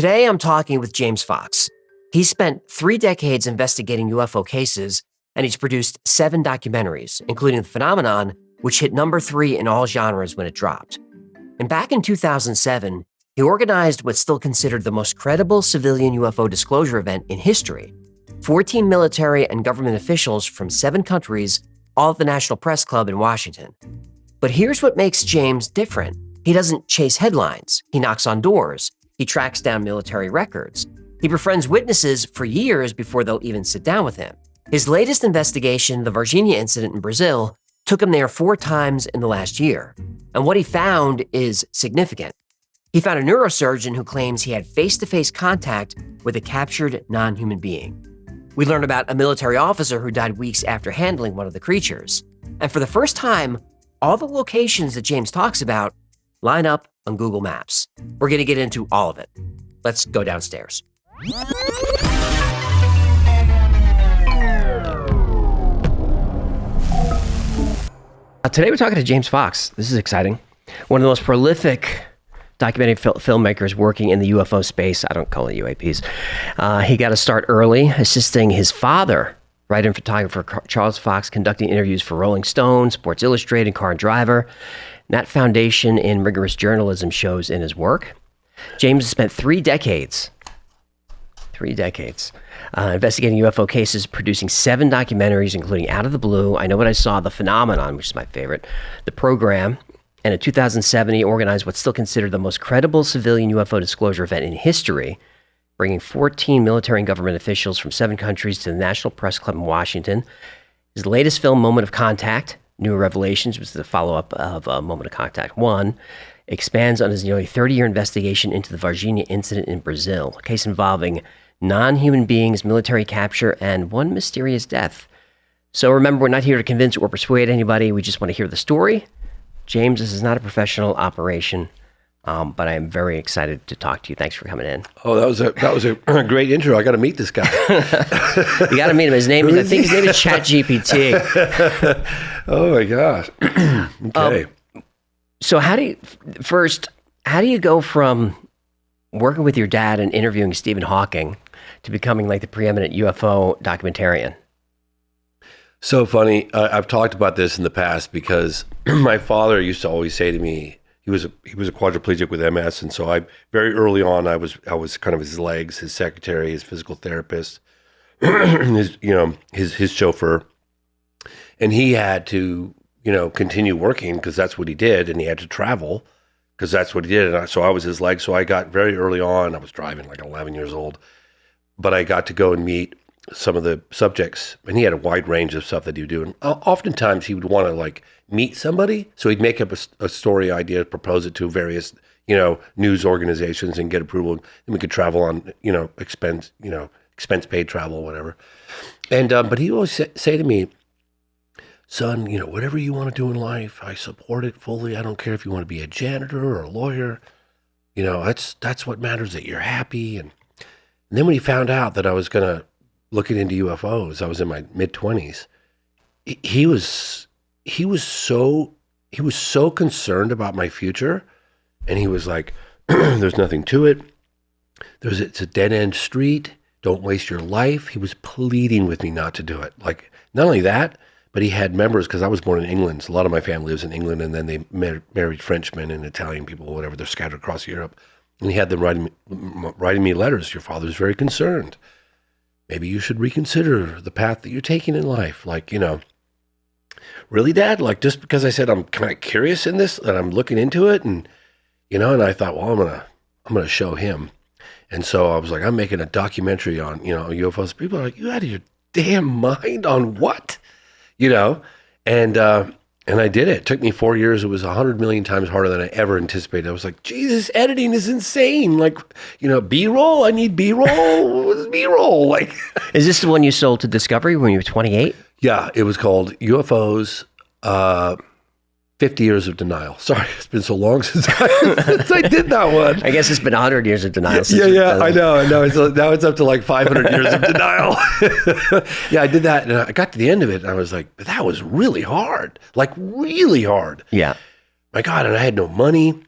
Today, I'm talking with James Fox. He spent 3 decades investigating UFO cases, and he's produced 7 documentaries, including The Phenomenon, which hit number 3 in all genres when it dropped. And back in 2007, he organized what's still considered the most credible civilian UFO disclosure event in history. 14 military and government officials from 7 countries, all at the National Press Club in Washington. But here's what makes James different. He doesn't chase headlines. He knocks on doors. He tracks down military records. He befriends witnesses for years before they'll even sit down with him. His latest investigation, the Varginha incident in Brazil, took him there 4 times in the last year. And what he found is significant. He found a neurosurgeon who claims he had face-to-face contact with a captured non-human being. We learned about a military officer who died weeks after handling one of the creatures. And for the first time, all the locations that James talks about line up on Google Maps. We're going to get into all of it. Let's go downstairs. Today we're talking to James Fox. This is exciting. One of the most prolific documentary filmmakers working in the UFO space. I don't call it UAPs. He got to start early, assisting his father, writer and photographer Charles Fox, conducting interviews for Rolling Stone, Sports Illustrated, Car and Driver. And that foundation in rigorous journalism shows in his work. James has spent 3 decades investigating UFO cases, producing 7 documentaries, including Out of the Blue, I Know What I Saw, The Phenomenon, which is my favorite, The Program, and in 2007, he organized what's still considered the most credible civilian UFO disclosure event in history, bringing 14 military and government officials from 7 countries to the National Press Club in Washington. His latest film, Moment of Contact, New Revelations, which is the follow-up of Moment of Contact 1, expands on his nearly 30-year investigation into the Varginha incident in Brazil, a case involving non-human beings, military capture, and one mysterious death. So remember, we're not here to convince or persuade anybody. We just want to hear the story. James, this is not a professional operation, but I am very excited to talk to you. Thanks for coming in. Oh, that was a great intro. I got to meet this guy. You got to meet him. His name is ChatGPT. Oh my gosh. Okay. So how do you go from working with your dad and interviewing Stephen Hawking to becoming like the preeminent UFO documentarian? So funny. I've talked about this in the past because my father used to always say to me, he was a quadriplegic with MS, and so very early on I was kind of his legs, his secretary, his physical therapist, his chauffeur, and he had to continue working because that's what he did, and he had to travel because that's what he did, and so I was his leg. So I got very early on. I was driving like 11 years old, but I got to go and meet some of the subjects, and he had a wide range of stuff that he would do. And oftentimes he would want to like meet somebody, so he'd make up a story idea, propose it to various news organizations, and get approval. And we could travel on expense paid travel, whatever. And but he always say to me, "Son, whatever you want to do in life, I support it fully. I don't care if you want to be a janitor or a lawyer. That's what matters, that you're happy." And then when he found out that I was gonna looking into UFOs, I was in my mid-20s. He was so concerned about my future, and he was like, "There's nothing to it. It's a dead-end street. Don't waste your life." He was pleading with me not to do it. Like, not only that, but he had members, because I was born in England. So a lot of my family lives in England, and then they married Frenchmen and Italian people, whatever. They're scattered across Europe, and he had them writing me letters. "Your father's very concerned. Maybe you should reconsider the path that you're taking in life." Like, really, Dad? Like, just because I said I'm kind of curious in this and I'm looking into it, and and I thought, well, I'm gonna show him. And so I was like, I'm making a documentary on UFOs. People are like, "You out of your damn mind on what?" And I did it. It took me 4 years. It was 100 million times harder than I ever anticipated. I was like, Jesus, editing is insane. Like, B-roll, I need B-roll. What's B-roll? Like, is this the one you sold to Discovery when you were 28? Yeah, it was called UFOs, 50 Years of Denial. Sorry, it's been so long since I did that one. I guess it's been 100 years of denial. Yeah, I know. Now it's up to like 500 years of denial. Yeah, I did that, and I got to the end of it, and I was like, that was really hard. Like, really hard. Yeah. My God, and I had no money,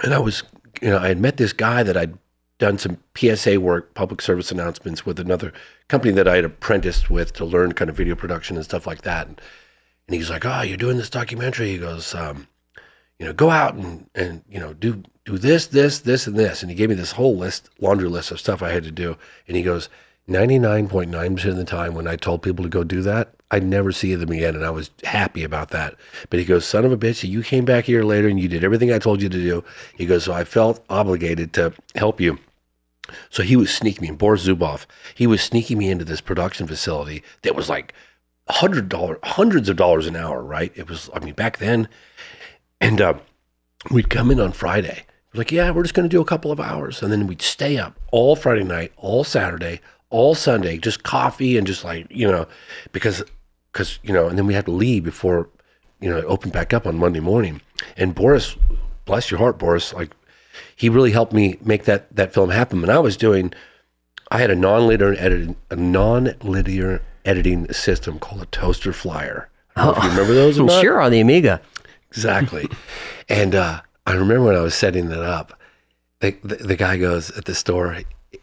and I was, I had met this guy that I'd done some PSA work, public service announcements, with another company that I had apprenticed with to learn kind of video production and stuff like that. And he's like, "Oh, you're doing this documentary." He goes, "Go out and do this, this, this, and this." And he gave me this whole laundry list of stuff I had to do. And he goes, 99.9% of the time when I told people to go do that, I'd never see them again, and I was happy about that. But he goes, "Son of a bitch, you came back a year later and you did everything I told you to do." He goes, "So I felt obligated to help you." So he was sneaking me, Boris Zubov, he was sneaking me into this production facility that was like hundreds of dollars an hour, right? It was, back then. And we'd come in on Friday. We're like, "Yeah, we're just going to do a couple of hours." And then we'd stay up all Friday night, all Saturday, all Sunday, just coffee and just because and then we had to leave before, it opened back up on Monday morning. And Boris, bless your heart, Boris, he really helped me make that film happen. And I had a non-linear editing system called a toaster flyer. I don't know if you remember those or not? Sure, on the Amiga. Exactly. And I remember when I was setting that up, the guy goes at the store,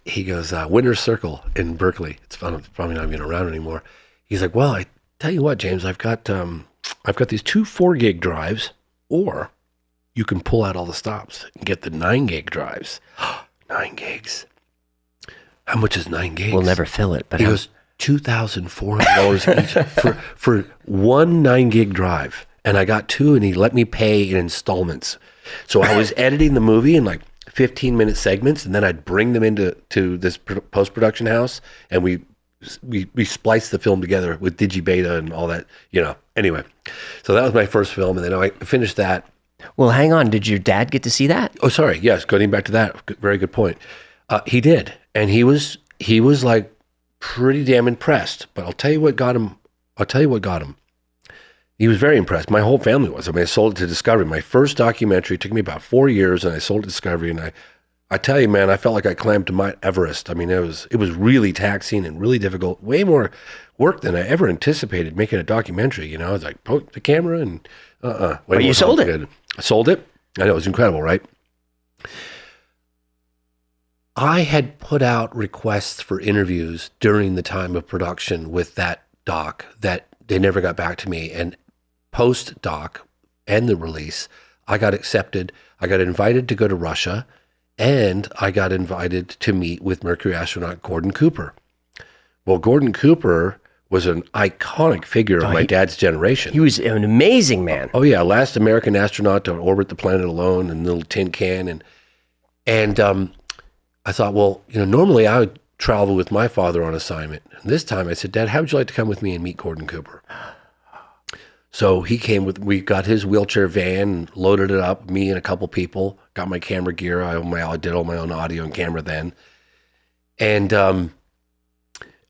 he goes, Winner's Circle in Berkeley. It's probably not even around anymore. He's like, "Well, I tell you what, James, I've got these 2 4-gig drives, or you can pull out all the stops and get the 9-gig drives." 9 gigs. How much is 9 gigs? We'll never fill it. But he goes, $2,400 each for one 9-gig drive. And I got 2, and he let me pay in installments. So I was editing the movie in 15-minute segments, and then I'd bring them into this post-production house, and we spliced the film together with digibeta and all that, Anyway, so that was my first film, and then I finished that. Well, hang on. Did your dad get to see that? Oh, sorry. Yes, going back to that. Very good point. He did, and he was pretty damn impressed. But I'll tell you what got him. He was very impressed. My whole family was. I sold it to Discovery. My first documentary took me about 4 years, and I sold it to Discovery. And I tell you, man, I felt like I climbed to Mount Everest. It was really taxing and really difficult. Way more work than I ever anticipated making a documentary. I was like, poke the camera and But you sold it. I sold it. I know, it was incredible, right? I had put out requests for interviews during the time of production with that doc that they never got back to me. And post-doc and the release, I got accepted. I got invited to go to Russia, and I got invited to meet with Mercury astronaut Gordon Cooper. Well, Gordon Cooper was an iconic figure of my dad's generation. He was an amazing man. Oh, yeah, last American astronaut to orbit the planet alone in a little tin can. And I thought, well, normally I would travel with my father on assignment. And this time I said, "Dad, how would you like to come with me and meet Gordon Cooper?" So he came we got his wheelchair van, loaded it up, me and a couple people, got my camera gear. I did all my own audio and camera then. And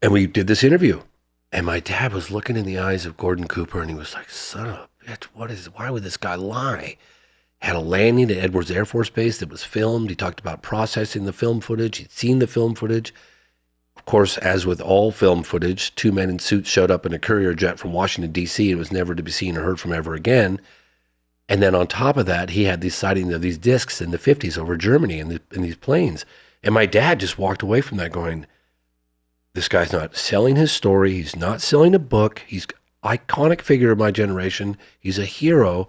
we did this interview. And my dad was looking in the eyes of Gordon Cooper, and he was like, "Son of a bitch, why would this guy lie?" Had a landing at Edwards Air Force Base that was filmed. He talked about processing the film footage. He'd seen the film footage. Of course, as with all film footage, 2 men in suits showed up in a courier jet from Washington, D.C. and was never to be seen or heard from ever again. And then on top of that, he had these sightings of these discs in the 50s over Germany in these planes. And my dad just walked away from that going, "This guy's not selling his story. He's not selling a book. He's an iconic figure of my generation. He's a hero.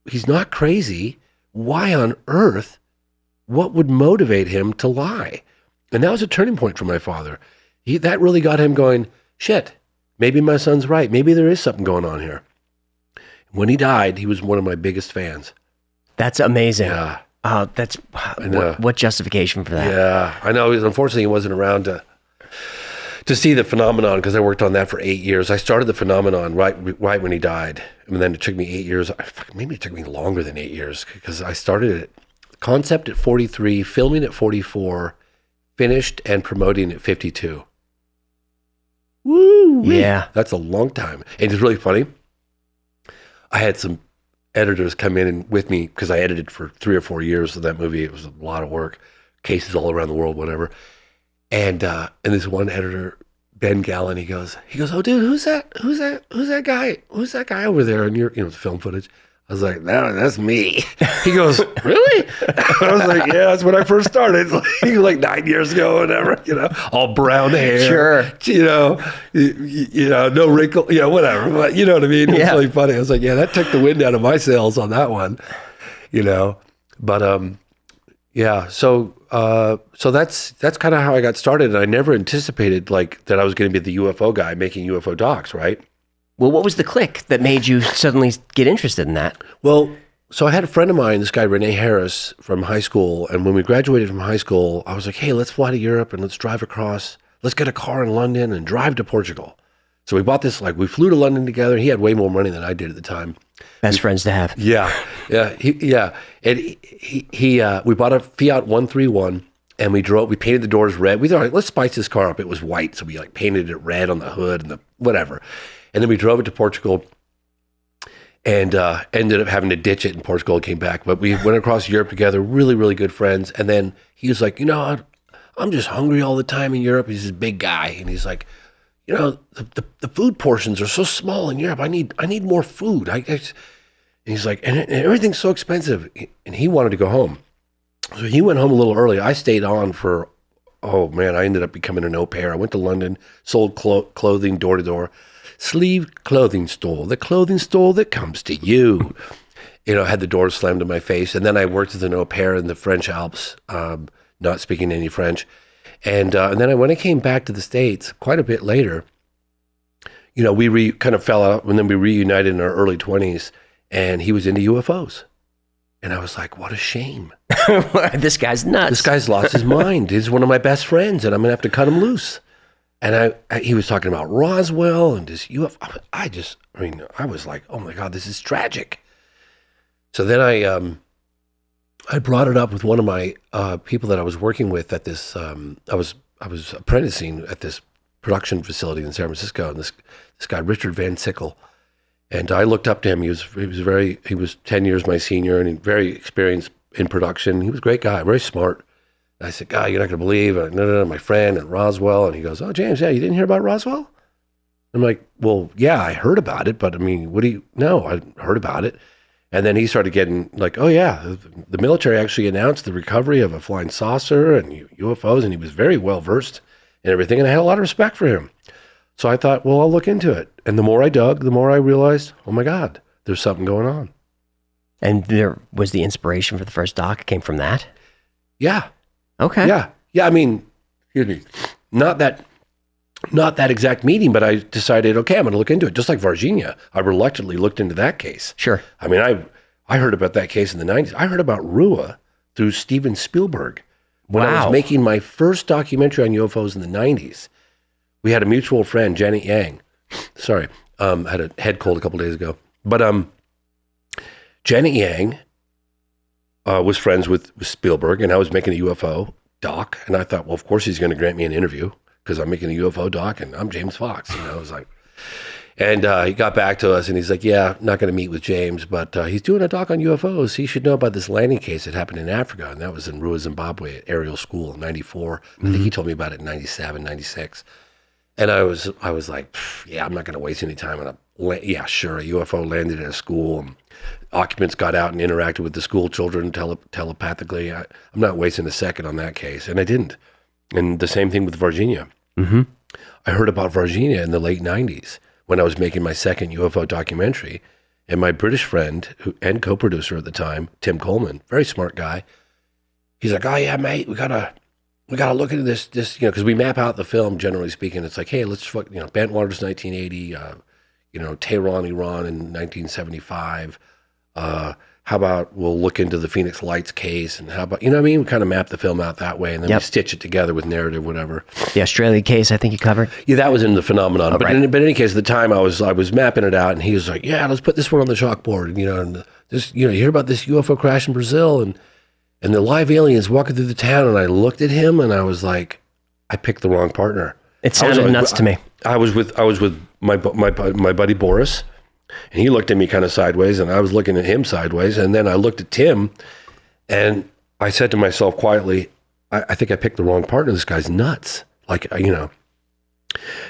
He's not crazy. Why on earth? What would motivate him to lie?" And that was a turning point for my father. That really got him going, shit, maybe my son's right. Maybe there is something going on here. When he died, he was one of my biggest fans. That's amazing. Yeah. That's what justification for that? Yeah, I know. Unfortunately, he wasn't around to see the phenomenon because I worked on that for 8 years. I started the phenomenon right when he died. And then it took me 8 years. Maybe it took me longer than 8 years because I started it, concept at 43, filming at 44, finished and promoting at 52. Woo! Yeah. That's a long time. And it's really funny. I had some editors come in and with me because I edited for 3 or 4 years of that movie. It was a lot of work, cases all around the world, whatever. And this one editor, Ben Gallen, he goes, "Oh, dude, who's that guy? Who's that guy over there?" And the film footage. I was like, no, that's me. He goes, really? I was like, yeah, that's when I first started. Like 9 years ago, whatever, all brown hair. Sure. No wrinkle, whatever. But you know what I mean? It's really funny. I was like, yeah, that took the wind out of my sails on that one, But, yeah, so that's kind of how I got started. And I never anticipated that I was going to be the UFO guy making UFO docs, right? Well, what was the click that made you suddenly get interested in that? Well, so I had a friend of mine, this guy, Renee Harris, from high school. And when we graduated from high school, I was like, hey, let's fly to Europe and let's drive across. Let's get a car in London and drive to Portugal. So we bought this, we flew to London together. He had way more money than I did at the time. Best friends to have. Yeah. And we bought a Fiat 131 and we painted the doors red. We thought, let's spice this car up. It was white. So we painted it red on the hood and the whatever. And then we drove it to Portugal and ended up having to ditch it in Portugal and came back. But we went across Europe together, really, really good friends. And then he was like, I'm just hungry all the time in Europe. He's this big guy. And he's like, the food portions are so small in Europe. I need more food. And he's like, and everything's so expensive. And he wanted to go home. So he went home a little early. I stayed on for, I ended up becoming an au pair. I went to London, sold clothing door to door. Sleeve clothing store, the clothing store that comes to you. Had the doors slammed in my face. And then I worked as an au pair in the French Alps, not speaking any French. And then when I came back to the States quite a bit later, we kind of fell out and then we reunited in our early 20s and he was into UFOs. And I was like, what a shame. This guy's nuts. This guy's lost his mind. He's one of my best friends and I'm going to have to cut him loose. And he was talking about Roswell and this UFO. I was like, oh my God, this is tragic. So then I brought it up with one of my people that I was working with at this. I was apprenticing at this production facility in San Francisco, and this guy Richard Van Sickle, and I looked up to him. He was 10 years my senior, and very experienced in production. He was a great guy, very smart. And I said, "God, you're not going to believe it. No, my friend at Roswell." And he goes, "Oh, James, yeah, you didn't hear about Roswell?" I'm like, "Well, yeah, I heard about it, but I mean, I heard about it." And then he started getting like, oh yeah, the military actually announced the recovery of a flying saucer and UFOs, and he was very well versed in everything, and I had a lot of respect for him. So I thought, well, I'll look into it. And the more I dug, the more I realized, oh my God, there's something going on. And there was the inspiration for the first doc came from that? Yeah. Okay. Yeah. I mean, excuse me, not that exact meeting, but I decided, okay, I'm going to look into it. Just like Varginha, I reluctantly looked into that case. Sure. I mean, I heard about that case in the 90s. I heard about Rua through Steven Spielberg. When I was making my first documentary on UFOs in the 90s, we had a mutual friend, Janet Yang. Sorry, had a head cold a couple days ago. But Janet Yang was friends with Spielberg, and I was making a UFO doc. And I thought, well, of course he's going to grant me an interview, because I'm making a UFO doc and I'm James Fox, I was like, and he got back to us and he's like, yeah, not going to meet with James, but he's doing a doc on UFOs. He should know about this landing case that happened in Africa. And that was in Rua, Zimbabwe at Aerial School in 94. Mm-hmm. I think he told me about it in 97, 96. And I was like, yeah, I'm not going to waste any time on yeah, sure. A UFO landed at a school. And occupants got out and interacted with the school children telepathically. I'm not wasting a second on that case. And I didn't. And the same thing with Varginha. Mm-hmm. I heard about Varginha in the late 90s when I was making my second UFO documentary. And my British friend and co-producer at the time, Tim Coleman, very smart guy, he's like, oh yeah, mate, we gotta look into this, because we map out the film, generally speaking. It's like, hey, let's Bentwaters 1980, Tehran, Iran in 1975, how about we'll look into the Phoenix Lights case, and how about, we kind of map the film out that way, and then we stitch it together with narrative, whatever. The Australia case, I think you covered. Yeah, that was in the phenomenon. Oh, but, right. in any case, at the time I was mapping it out, and he was like, yeah, let's put this one on the chalkboard. And, and this, you hear about this UFO crash in Brazil, and the live aliens walking through the town, and I looked at him, and I was like, I picked the wrong partner. It sounded nuts to me. I was with my buddy Boris. And he looked at me kind of sideways, and I was looking at him sideways. And then I looked at Tim, and I said to myself quietly, I think I picked the wrong partner. This guy's nuts.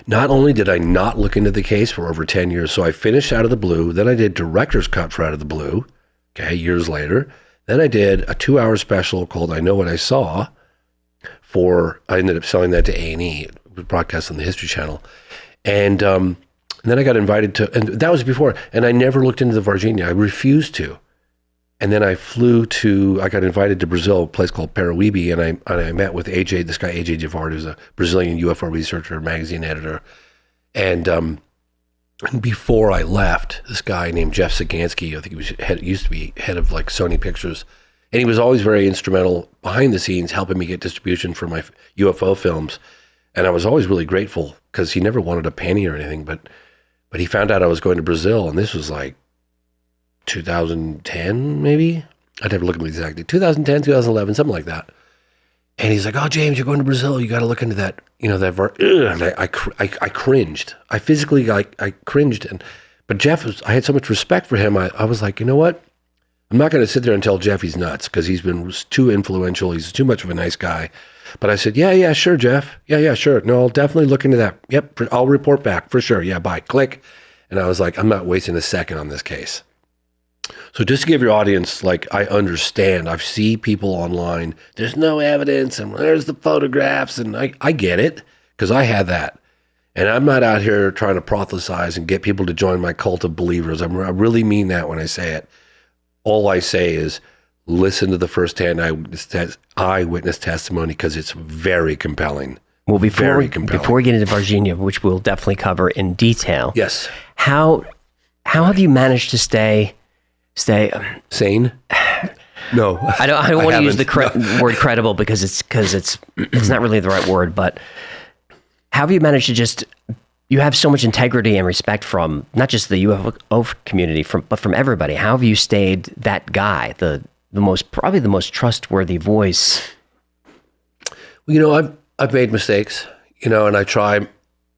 Not only did I not look into the case for over 10 years, so I finished Out of the Blue, then I did director's cut for Out of the Blue, okay, years later. Then I did a 2-hour special called I Know What I Saw I ended up selling that to A&E. It was broadcast on the History Channel. And then I got invited to, and that was before, and I never looked into the Varginha. I refused to. And then I got invited to Brazil, a place called Peruíbe, and I met with this guy AJ Javard, who's a Brazilian UFO researcher, magazine editor. And before I left, this guy named Jeff Sagansky, I think he used to be head of like Sony Pictures, and he was always very instrumental behind the scenes, helping me get distribution for my UFO films. And I was always really grateful because he never wanted a penny or anything, but he found out I was going to Brazil, and this was like 2010, maybe? I'd have to look at it exactly. 2010, 2011, something like that. And he's like, "Oh, James, you're going to Brazil. You got to look into that, and I cringed. I physically, I cringed. But Jeff, I had so much respect for him. I was like, you know what? I'm not going to sit there and tell Jeff he's nuts because he's been too influential. He's too much of a nice guy. But I said, yeah, sure, Jeff. Yeah, sure. No, I'll definitely look into that. Yep, I'll report back for sure. Yeah, bye. Click. And I was like, I'm not wasting a second on this case. So just to give your audience, like, I understand. I see people online, there's no evidence, and there's the photographs, and I get it, because I had that. And I'm not out here trying to prophesize and get people to join my cult of believers. I really mean that when I say it. All I say is listen to the firsthand eyewitness testimony, because it's very compelling. Well, before we get into Varginha, which we'll definitely cover in detail. Yes. How have you managed to stay sane? No, I don't want to use the word credible because it's not really the right word. But how have you managed to you have so much integrity and respect from not just the UFO community, but from everybody. How have you stayed that guy, probably the most trustworthy voice? Well, I've made mistakes, and I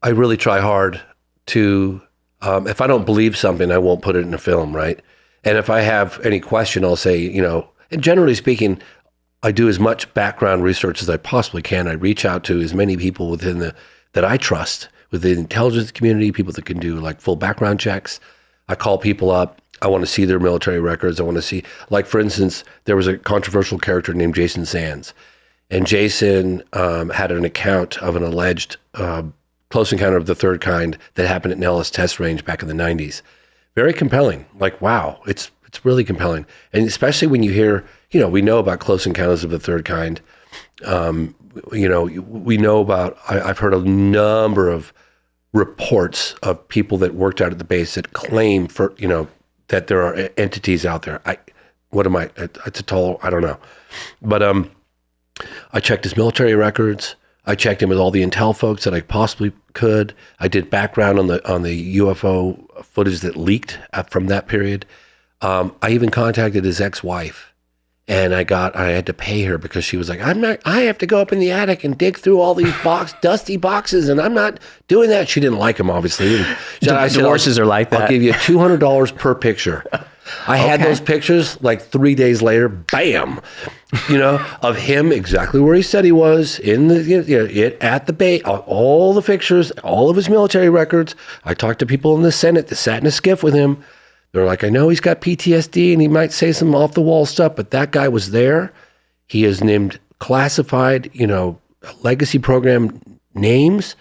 really try hard to, if I don't believe something, I won't put it in a film, right? And if I have any question, I'll say, and generally speaking, I do as much background research as I possibly can. I reach out to as many people that I trust within the intelligence community, people that can do like full background checks. I call people up. I want to see their military records. I want to see, like, for instance, there was a controversial character named Jason Sands. And Jason had an account of an alleged close encounter of the third kind that happened at Nellis Test Range back in the 90s. Very compelling. Like, wow, it's really compelling. And especially when you hear, we know about close encounters of the third kind. We know about, I've heard a number of reports of people that worked out at the base that claim that there are entities out there. It's a total, I don't know. But I checked his military records. I checked him with all the intel folks that I possibly could. I did background on the UFO footage that leaked from that period. I even contacted his ex-wife, and I had to pay her because she was like, I have to go up in the attic and dig through all these dusty boxes, and I'm not doing that. She didn't like him, obviously. Divorces are like that. I'll give you $200 per picture. I had those pictures like 3 days later, bam, of him exactly where he said he was in at the base, all the pictures, all of his military records. I talked to people in the Senate that sat in a SCIF with him. They're like, I know he's got PTSD and he might say some off the wall stuff, but that guy was there. He is named classified, legacy program names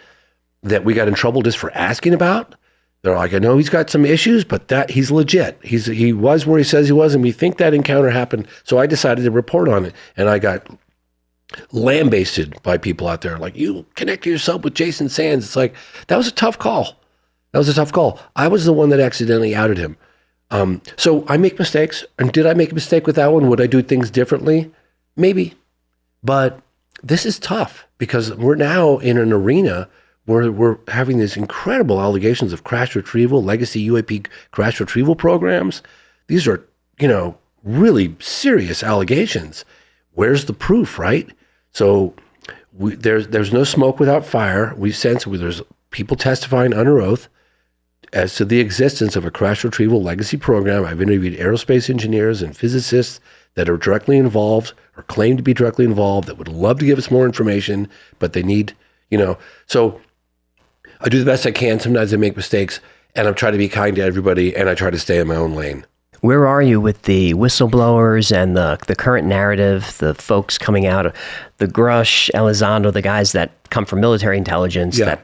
that we got in trouble just for asking about. They're like, I know he's got some issues, but that he's legit. He was where he says he was, and we think that encounter happened. So I decided to report on it, and I got lambasted by people out there. Like, you connect yourself with Jason Sands. It's like, that was a tough call. I was the one that accidentally outed him. So I make mistakes. And did I make a mistake with that one? Would I do things differently? Maybe. But this is tough because we're now in an arena where we're having these incredible allegations of crash retrieval, legacy UAP crash retrieval programs. These are, really serious allegations. Where's the proof, right? So there's no smoke without fire. We sense there's people testifying under oath as to the existence of a crash retrieval legacy program. I've interviewed aerospace engineers and physicists that are directly involved or claim to be directly involved that would love to give us more information, but they need, so I do the best I can. Sometimes I make mistakes, and I'm trying to be kind to everybody, and I try to stay in my own lane. Where are you with the whistleblowers and the current narrative, the folks coming out of the Grush, Elizondo, the guys that come from military intelligence that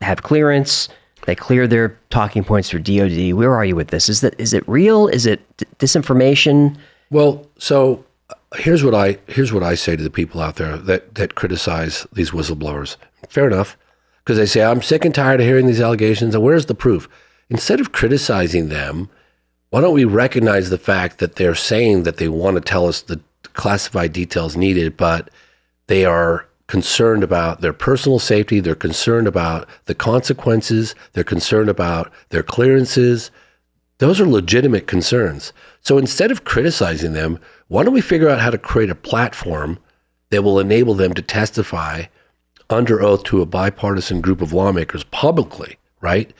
have clearance, they clear their talking points for DOD? Where are you with this? Is it real? Is it disinformation? Well, so here's what I say to the people out there that criticize these whistleblowers. Fair enough, because they say, I'm sick and tired of hearing these allegations, and where's the proof? Instead of criticizing them, why don't we recognize the fact that they're saying that they want to tell us the classified details needed, but they are concerned about their personal safety, they're concerned about the consequences, they're concerned about their clearances. Those are legitimate concerns. So instead of criticizing them, why don't we figure out how to create a platform that will enable them to testify under oath to a bipartisan group of lawmakers publicly, right?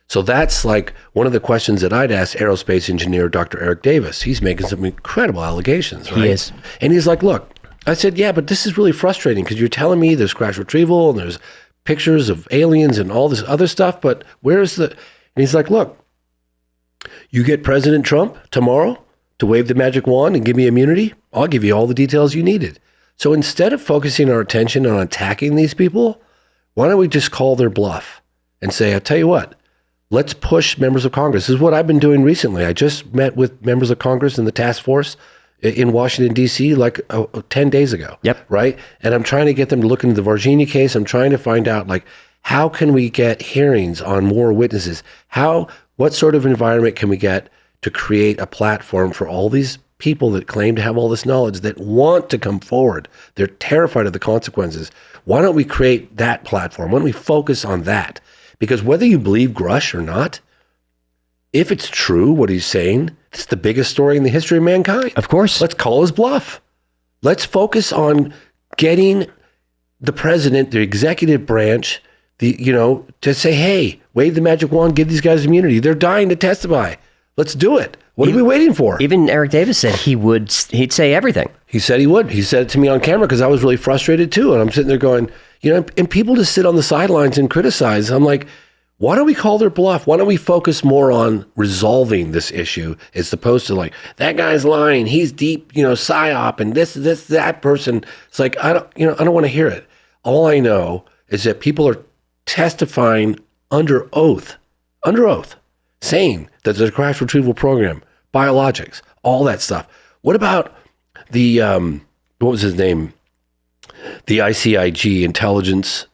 So that's like one of the questions that I'd ask aerospace engineer Dr. Eric Davis. He's making some incredible allegations, right? He is. And he's like, look, I said, yeah, but this is really frustrating because you're telling me there's crash retrieval and there's pictures of aliens and all this other stuff, but where's the... And he's like, look, you get President Trump tomorrow to wave the magic wand and give me immunity, I'll give you all the details you needed. So instead of focusing our attention on attacking these people, why don't we just call their bluff and say, I'll tell you what, let's push members of Congress. This is what I've been doing recently. I just met with members of Congress in the task force in Washington, D.C. like 10 days ago. Yep. Right? And I'm trying to get them to look into the Varginha case. I'm trying to find out, like, how can we get hearings on more witnesses? What sort of environment can we get to create a platform for all these people that claim to have all this knowledge that want to come forward? They're terrified of the consequences. Why don't we create that platform? Why don't we focus on that? Because whether you believe Grush or not, if it's true what he's saying, it's the biggest story in the history of mankind. Of course. Let's call his bluff. Let's focus on getting the president, the executive branch, to say, hey, wave the magic wand, give these guys immunity. They're dying to testify. Let's do it. What are we waiting for? Even Eric Davis said he'd say everything. He said he would. He said it to me on camera because I was really frustrated too. And I'm sitting there going, and people just sit on the sidelines and criticize. I'm like, why don't we call their bluff? Why don't we focus more on resolving this issue as opposed to like, that guy's lying, he's deep, psyop, and this, that person. It's like, I don't want to hear it. All I know is that people are testifying under oath, saying that there's a crash retrieval program, biologics, all that stuff. What about the, what was his name? The ICIG, Intelligence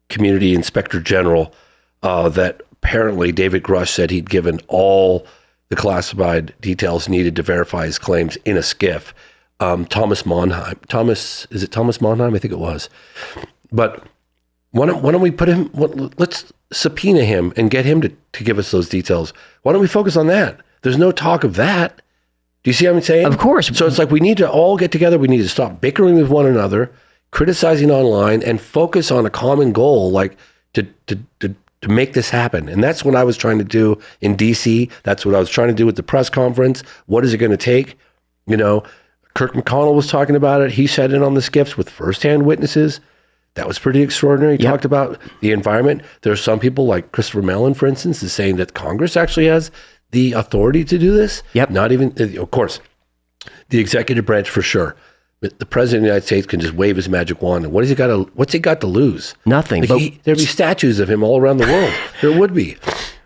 Community Inspector General, that apparently David Grush said he'd given all the classified details needed to verify his claims in a SCIF. Thomas Monheim. Is it Thomas Monheim? I think it was. But why don't we put him, let's subpoena him and get him to give us those details. Why don't we focus on that? There's no talk of that. Do you see what I'm saying? Of course. So it's like we need to all get together. We need to stop bickering with one another, criticizing online, and focus on a common goal, like to make this happen. And that's what I was trying to do in D.C. That's what I was trying to do with the press conference. What is it going to take? Kirk McConnell was talking about it. He sat in on the SCIFs with firsthand witnesses. That was pretty extraordinary. He talked about the environment. There are some people like Christopher Mellon, for instance, is saying that Congress actually has the authority to do this. Yep. Not even, of course, the executive branch for sure. But the president of the United States can just wave his magic wand. And what's he got to lose? Nothing. Like there'd be statues of him all around the world. There would be.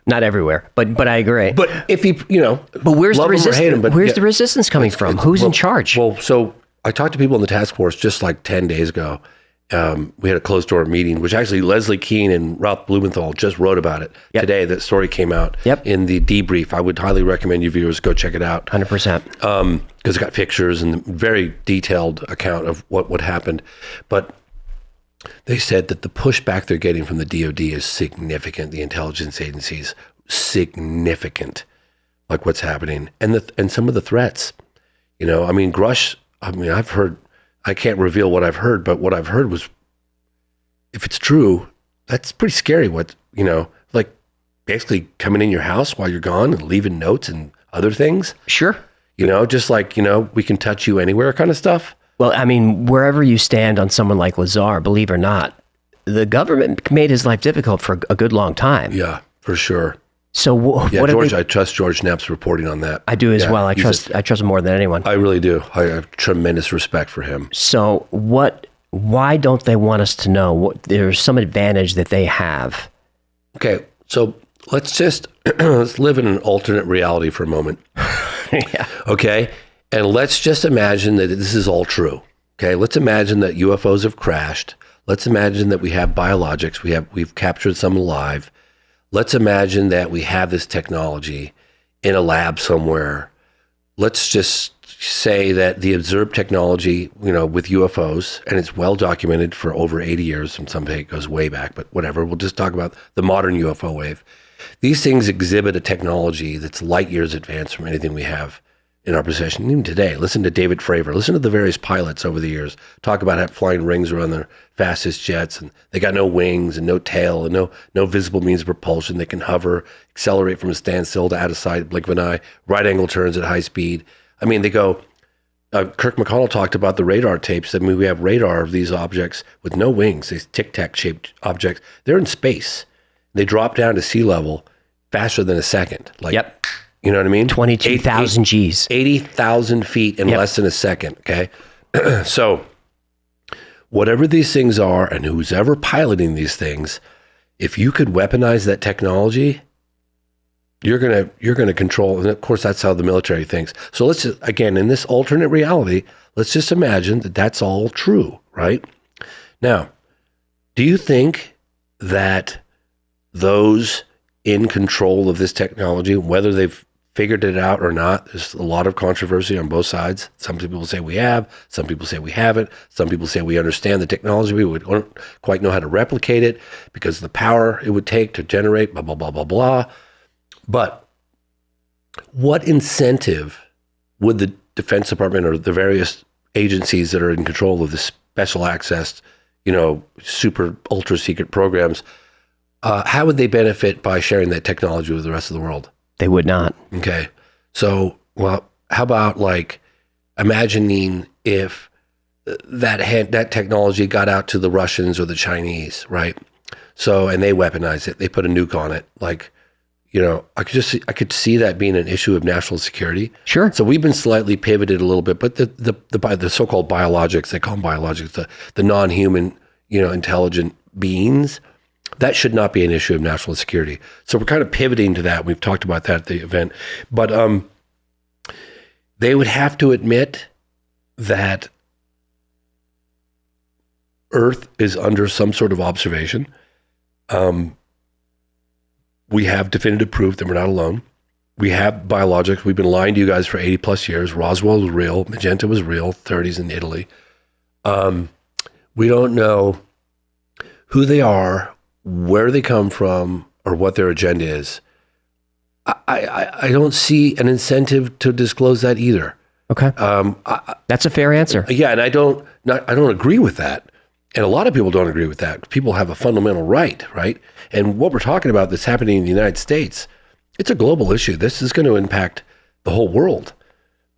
Not everywhere, but I agree. But if he, but where's the resistance? Where's the resistance coming from? Who's in charge? Well, so I talked to people in the task force just like 10 days ago. We had a closed door meeting, which actually Leslie Keene and Ralph Blumenthal just wrote about it today. That story came out in the debrief. I would highly recommend you viewers go check it out. 100%. Because it's got pictures and very detailed account of what happened. But they said that the pushback they're getting from the DOD is significant. The intelligence agencies, significant, like what's happening. And some of the threats, Grush, I've heard, I can't reveal what I've heard, but what I've heard was, if it's true, that's pretty scary. Like basically coming in your house while you're gone and leaving notes and other things. Sure. Just like, we can touch you anywhere kind of stuff. Well, wherever you stand on someone like Lazar, believe it or not, the government made his life difficult for a good long time. Yeah, for sure. So what George, I trust George Knapp's reporting on that. I do as well. I trust him more than anyone. I really do. I have tremendous respect for him. So why don't they want us to know? There's some advantage that they have. Okay, so let's just let's live in an alternate reality for a moment. Yeah. Okay, and let's just imagine that this is all true. Okay, let's imagine that UFOs have crashed. Let's imagine that we have biologics. We've captured some alive. Let's imagine that we have this technology in a lab somewhere. Let's just say that the observed technology, with UFOs, and it's well documented for over 80 years, and some say it goes way back, but whatever. We'll just talk about the modern UFO wave. These things exhibit a technology that's light years advanced from anything we have in our possession. Even today, listen to David Fravor. Listen to the various pilots over the years talk about how flying rings around their fastest jets, and they got no wings and no tail and no visible means of propulsion. They can hover, accelerate from a standstill to out of sight, blink of an eye, right angle turns at high speed. I mean, they go. Kirk McConnell talked about the radar tapes. I mean, we have radar of these objects with no wings, these tic-tac shaped objects. They're in space. They drop down to sea level faster than a second. Yep. You know what I mean? 22,000 Gs. 80,000 feet in less than a second, okay? So whatever these things are and who's ever piloting these things, if you could weaponize that technology, you're gonna control, and of course that's how the military thinks. So let's just, again, in this alternate reality, let's just imagine that that's all true, right? Now, do you think that those in control of this technology, whether they've figured it out or not, there's a lot of controversy on both sides. Some people say we have, some people say we haven't, some people say we understand the technology, we don't quite know how to replicate it because of the power it would take to generate blah, blah, blah, blah, blah. But what incentive would the Defense Department or the various agencies that are in control of the special access, super ultra secret programs, how would they benefit by sharing that technology with the rest of the world? They would not. Okay. So, well, how about imagining if that technology got out to the Russians or the Chinese, right? So, and they weaponized it. They put a nuke on it. I could see that being an issue of national security. Sure. So we've been slightly pivoted a little bit, but the so-called biologics, they call them biologics, the non-human, intelligent beings, that should not be an issue of national security. So we're kind of pivoting to that. We've talked about that at the event. But they would have to admit that Earth is under some sort of observation. We have definitive proof that we're not alone. We have biologics. We've been lying to you guys for 80 plus years. Roswell was real. Magenta was real. 30s in Italy. We don't know who they are, where they come from, or what their agenda is. I don't see an incentive to disclose that either. Okay. That's a fair answer. Yeah, and I don't agree with that. And a lot of people don't agree with that. People have a fundamental right? And what we're talking about that's happening in the United States, it's a global issue. This is going to impact the whole world.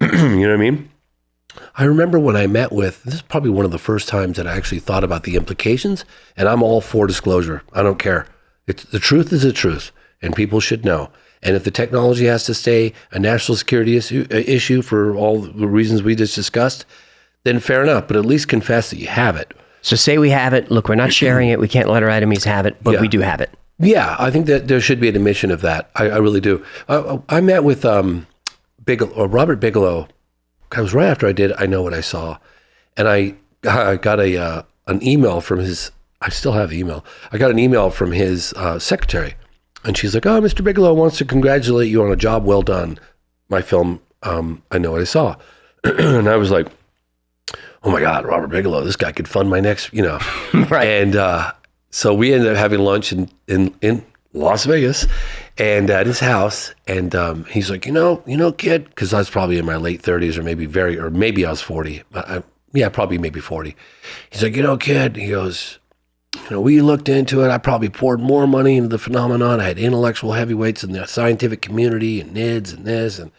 You know what I mean? I remember when I met with, this is probably one of the first times that I actually thought about the implications, and I'm all for disclosure. I don't care. The truth is the truth, and people should know. And if the technology has to stay a national security issue for all the reasons we just discussed, then fair enough, but at least confess that you have it. So say we have it. Look, we're not sharing it. We can't let our enemies have it, but we do have it. Yeah, I think that there should be an admission of that. I really do. I met with Robert Bigelow. It was right after I did I Know What I Saw. And I got an email from his, I still have the email. I got an email from his secretary. And she's like, Mr. Bigelow wants to congratulate you on a job well done. My film, I Know What I Saw. And I was like, oh my God, Robert Bigelow, this guy could fund my next, Right. And so we ended up having lunch in Las Vegas and at his house. And he's like, kid, because I was probably in my late 30s or maybe I was 40. Probably maybe 40. He's like, kid, he goes, we looked into it. I probably poured more money into the phenomenon. I had intellectual heavyweights in the scientific community and NIDS and this. And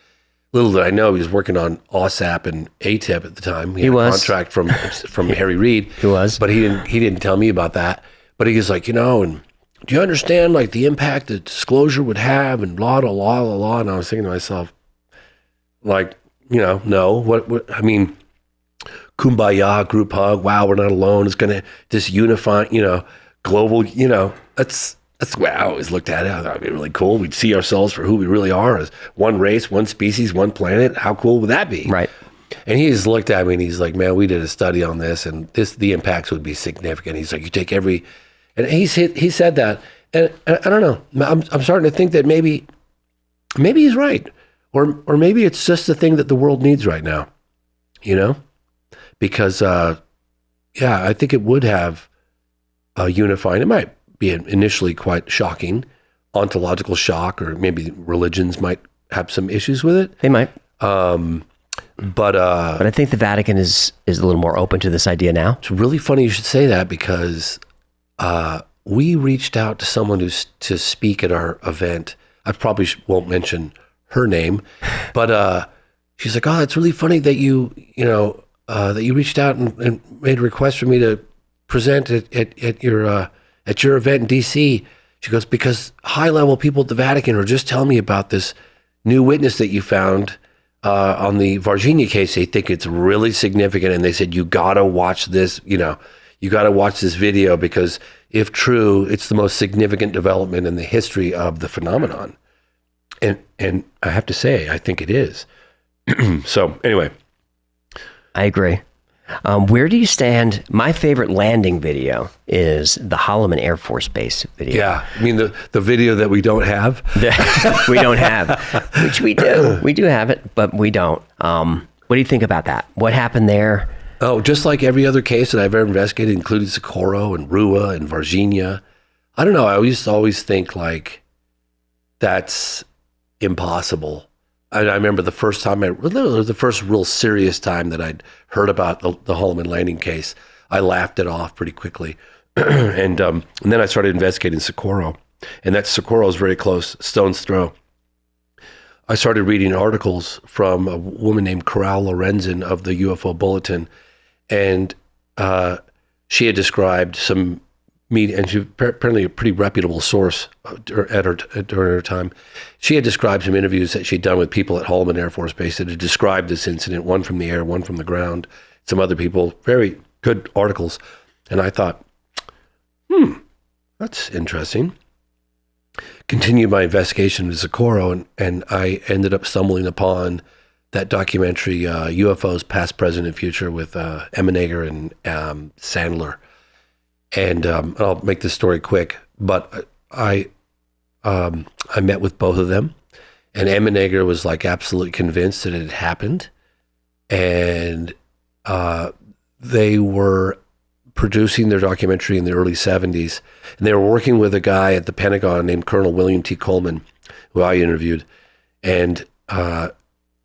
little did I know he was working on OSAP and ATIP at the time. He had a contract from Harry Reid. He was. But he didn't tell me about that. But he's like, and do you understand like the impact that disclosure would have and blah, blah, blah, blah, blah. And I was thinking to myself, like, no, what, I mean, kumbaya, group hug, wow, we're not alone. It's going to just unify, global, that's the way I always looked at it. I thought it'd be really cool. We'd see ourselves for who we really are as one race, one species, one planet. How cool would that be? Right. And he just looked at me and he's like, man, we did a study on this and the impacts would be significant. He's like, you take and he said that. And I don't know. I'm starting to think that maybe he's right. Or maybe it's just the thing that the world needs right now, because, I think it would have unifying. It might be initially quite shocking, ontological shock, or maybe religions might have some issues with it. They might. But I think the Vatican is a little more open to this idea now. It's really funny you should say that because we reached out to someone to speak at our event. I probably won't mention her name, but she's like, "Oh, it's really funny that you reached out and made a request for me to present at your event in D.C." She goes, "Because high-level people at the Vatican are just telling me about this new witness that you found on the Varginha case. They think it's really significant, and they said you gotta watch this. You gotta watch this video because if true, it's the most significant development in the history of the phenomenon." And I have to say, I think it is. So anyway, I agree. Where do you stand? My favorite landing video is the Holloman Air Force Base video. Yeah, I mean the video that we don't have. We don't have, which we do. We do have it, but we don't. What do you think about that? What happened there? Oh, just like every other case that I've ever investigated, including Socorro and Rua and Varginha. I don't know. I always think like that's impossible. I remember the first real serious time that I'd heard about the Holloman landing case, I laughed it off pretty quickly. and then I started investigating Socorro. And that Socorro is very close, stone's throw. I started reading articles from a woman named Coral Lorenzen of the UFO Bulletin. And she had described some media, and she apparently a pretty reputable source during her time. She had described some interviews that she'd done with people at Holloman Air Force Base that had described this incident, one from the air, one from the ground, some other people, very good articles. And I thought, that's interesting. Continued my investigation of Socorro, and I ended up stumbling upon that documentary, UFOs, Past, Present, and Future, with Emmenegger and Sandler. And I'll make this story quick, but I met with both of them, and Emmenegger was like absolutely convinced that it had happened, and they were producing their documentary in the early 70s, and they were working with a guy at the Pentagon named Colonel William T. Coleman, who I interviewed, and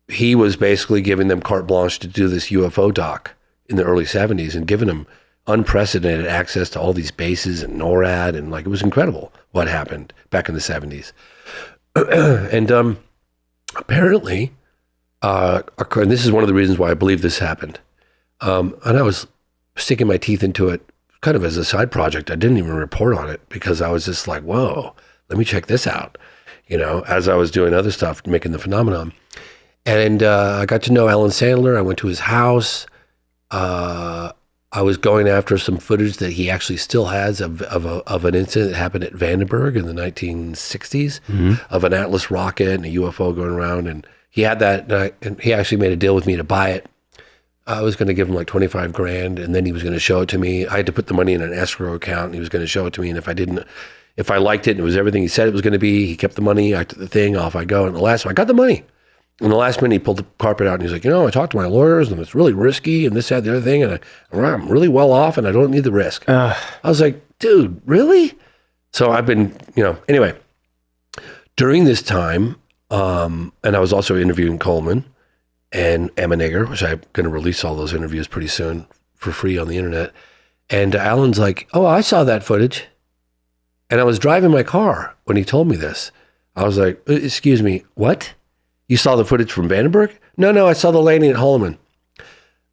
he was basically giving them carte blanche to do this UFO doc in the early 70s and giving them unprecedented access to all these bases and NORAD, and like it was incredible what happened back in the 70s. And apparently, and this is one of the reasons why I believe this happened. And I was sticking my teeth into it kind of as a side project. I didn't even report on it because I was just like, whoa, let me check this out, as I was doing other stuff, making the phenomenon. And I got to know Alan Sandler. I went to his house. I was going after some footage that he actually still has of an incident that happened at Vandenberg in the 1960s, of an Atlas rocket and a UFO going around. And he had that, and he actually made a deal with me to buy it. I was going to give him like $25,000, and then he was going to show it to me. I had to put the money in an escrow account, and he was going to show it to me. And if I liked it and it was everything he said it was going to be, he kept the money. I took the thing, off I go. And the last one, I got the money. In the last minute, he pulled the carpet out and he's like, I talked to my lawyers and it's really risky and this, that, the other thing. And I'm really well off and I don't need the risk. I was like, dude, really? So I've been, anyway, during this time, and I was also interviewing Coleman and Emmenegger, which I'm going to release all those interviews pretty soon for free on the internet. And Alan's like, oh, I saw that footage. And I was driving my car when he told me this. I was like, excuse me, what? You saw the footage from Vandenberg? No, I saw the landing at Holloman.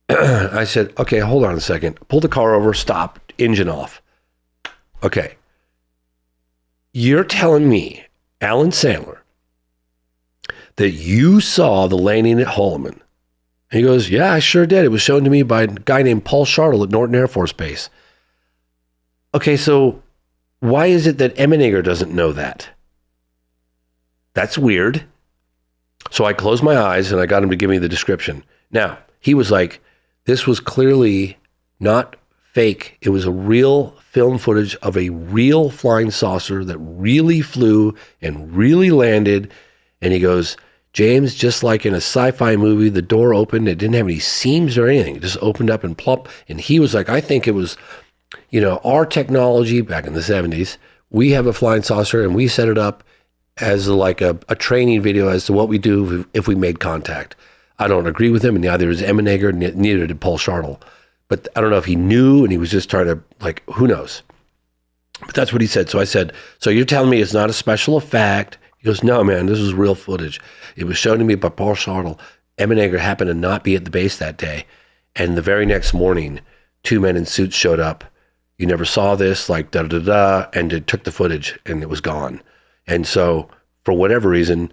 I said, okay, hold on a second. Pull the car over, stop, engine off. Okay. You're telling me, Alan Sandler, that you saw the landing at Holloman? And he goes, yeah, I sure did. It was shown to me by a guy named Paul Shartle at Norton Air Force Base. Okay, so why is it that Emmenegger doesn't know that? That's weird. So I closed my eyes and I got him to give me the description. Now, he was like, this was clearly not fake. It was a real film footage of a real flying saucer that really flew and really landed. And he goes, James, just like in a sci-fi movie, the door opened. It didn't have any seams or anything. It just opened up and plump. And he was like, I think it was, our technology back in the 70s. We have a flying saucer and we set it up as like a training video as to what we do if we made contact. I don't agree with him, and neither is Emmenegger, neither did Paul Shartle. But I don't know if he knew and he was just trying to, who knows? But that's what he said. So I said, so you're telling me it's not a special effect? He goes, no, man, this is real footage. It was shown to me by Paul Shartle. Emmenegger happened to not be at the base that day. And the very next morning, 2 men in suits showed up. You never saw this, and it took the footage and it was gone. And so for whatever reason,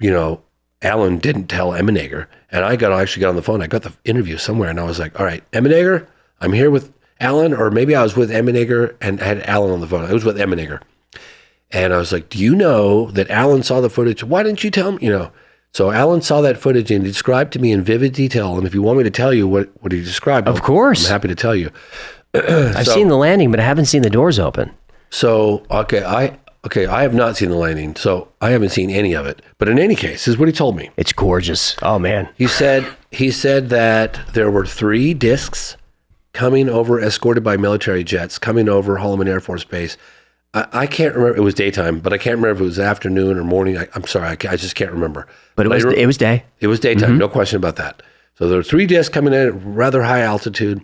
Alan didn't tell Emmenegger. And I actually got on the phone. I got the interview somewhere and I was like, all right, Emmenegger, I'm here with Alan, or maybe I was with Emmenegger and I had Alan on the phone. I was with Emmenegger. And I was like, do you know that Alan saw the footage? Why didn't you tell me? So Alan saw that footage and he described to me in vivid detail. And if you want me to tell you what he described, of course, I'm happy to tell you. I've seen the landing, but I haven't seen the doors open. So, I have not seen the landing, so I haven't seen any of it. But in any case, this is what he told me. It's gorgeous. Oh, man. He said that there were 3 discs coming over, escorted by military jets, coming over Holloman Air Force Base. I can't remember. It was daytime, but I can't remember if it was afternoon or morning. I'm sorry. I just can't remember. But it was day. It was daytime. No question about that. So there were 3 discs coming in at rather high altitude,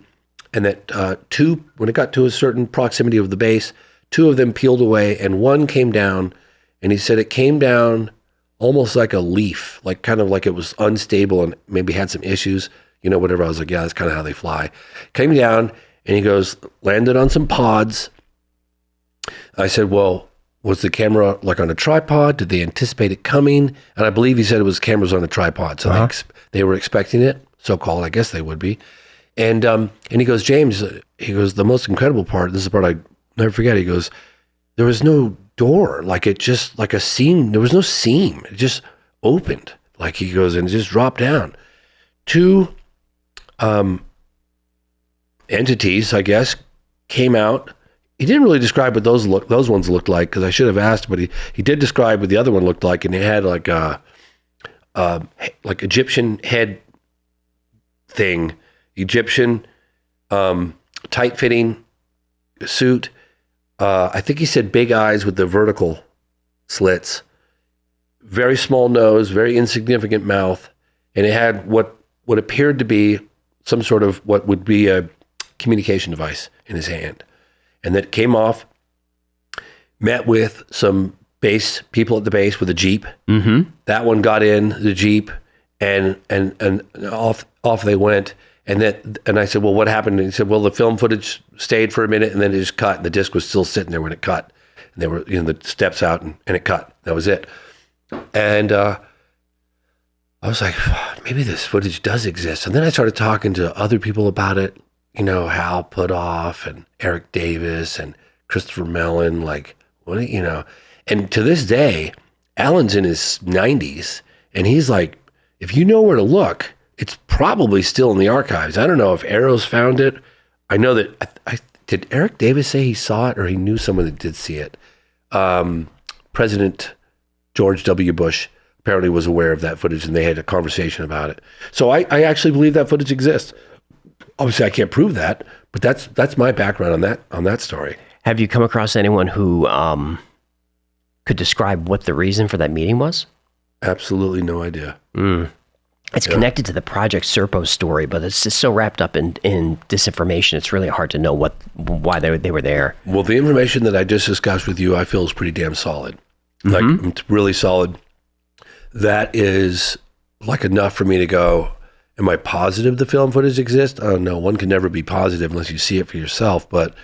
and that 2, when it got to a certain proximity of the base, 2 of them peeled away and 1 came down, and he said it came down almost like a leaf, kind of like it was unstable and maybe had some issues, whatever. I was like, yeah, that's kind of how they fly. Came down and he goes, landed on some pods. I said, well, was the camera on a tripod? Did they anticipate it coming? And I believe he said it was cameras on a tripod. So they were expecting it, so-called. I guess they would be. And he goes, James, he goes, the most incredible part, this is the part I never forget. He goes, there was no door, it just like a seam. There was no seam. It just opened. He goes, and it just dropped down. 2 entities, I guess, came out. He didn't really describe what those ones looked like, because I should have asked, but he did describe what the other one looked like, and it had like Egyptian head thing, Egyptian tight-fitting suit. I think he said big eyes with the vertical slits, very small nose, very insignificant mouth, and it had what appeared to be some sort of what would be a communication device in his hand. And that came off, met with some base people at the base with a Jeep. Mm-hmm. That one got in the Jeep and off they went. And I said, well, what happened? And he said, well, the film footage stayed for a minute and then it just cut. And the disc was still sitting there when it cut. And they were, the steps out and it cut. That was it. And I was like, maybe this footage does exist. And then I started talking to other people about it. Hal Puthoff and Eric Davis and Christopher Mellon, and to this day, Alan's in his 90s and he's like, if you know where to look, it's probably still in the archives. I don't know if Arrows found it. I know that, did Eric Davis say he saw it or he knew someone that did see it? President George W. Bush apparently was aware of that footage and they had a conversation about it. So I actually believe that footage exists. Obviously, I can't prove that, but that's my background on that story. Have you come across anyone who could describe what the reason for that meeting was? Absolutely no idea. It's connected to the Project Serpo story, but it's just so wrapped up in disinformation. It's really hard to know why they were there. Well, the information that I just discussed with you, I feel is pretty damn solid. It's really solid. That is enough for me to go, am I positive the film footage exists? I don't know. One can never be positive unless you see it for yourself. But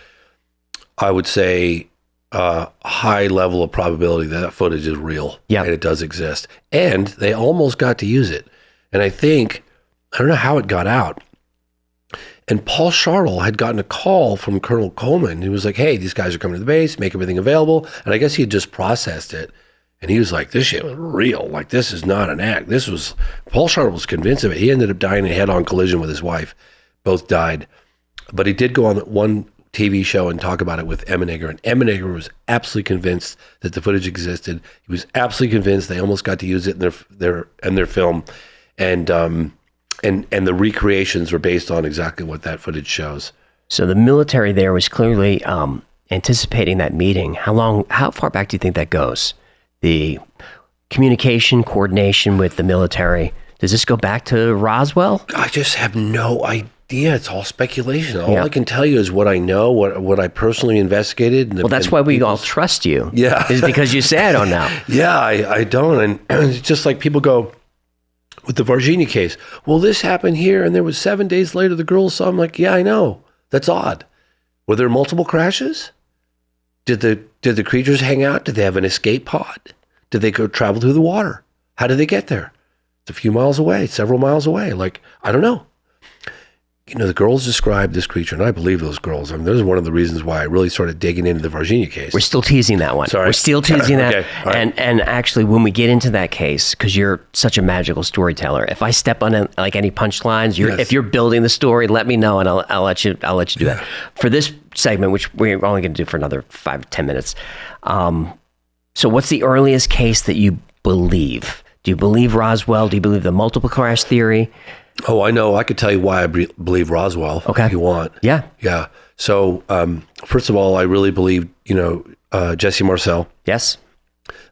I would say high level of probability that footage is real. Yeah. And it does exist. And they almost got to use it. And I don't know how it got out. And Paul Chartle had gotten a call from Colonel Coleman. He was like, hey, these guys are coming to the base, make everything available. And I guess he had just processed it. And he was like, this shit was real. Like, this is not an act. Paul Chartle was convinced of it. He ended up dying in a head-on collision with his wife. Both died. But he did go on one TV show and talk about it with Emmenegger. And Emmenegger was absolutely convinced that the footage existed. He was absolutely convinced they almost got to use it in their film. And the recreations were based on exactly what that footage shows. So the military there was clearly anticipating that meeting. How far back do you think that goes? The communication, coordination with the military. Does this go back to Roswell? I just have no idea. It's all speculation. All I can tell you is what I know, what I personally investigated. Well, that's why we all trust you. Yeah. Is because you say I don't know. Yeah, I don't. And it's just like people go, with the Varginha case, well, this happened here, and there was 7 days later the girls saw. I'm like, yeah, I know. That's odd. Were there multiple crashes? Did the creatures hang out? Did they have an escape pod? Did they go travel through the water? How did they get there? It's a few miles away, several miles away. Like, I don't know. The girls described this creature, and I believe those girls. I mean, this is one of the reasons why I really started digging into the Varginha case. We're still teasing that one. Sorry. We're still teasing that. Okay. Right. And actually, when we get into that case, because you're such a magical storyteller, if I step on any punchlines, if you're building the story, let me know, and I'll let you do that. For this segment, which we're only going to do for another 5-10 minutes. So, what's the earliest case that you believe? Do you believe Roswell? Do you believe the multiple crash theory? Oh, I know. I could tell you why I believe Roswell, if you want. Yeah. Yeah. So, first of all, I really believe, Jesse Marcel. Yes.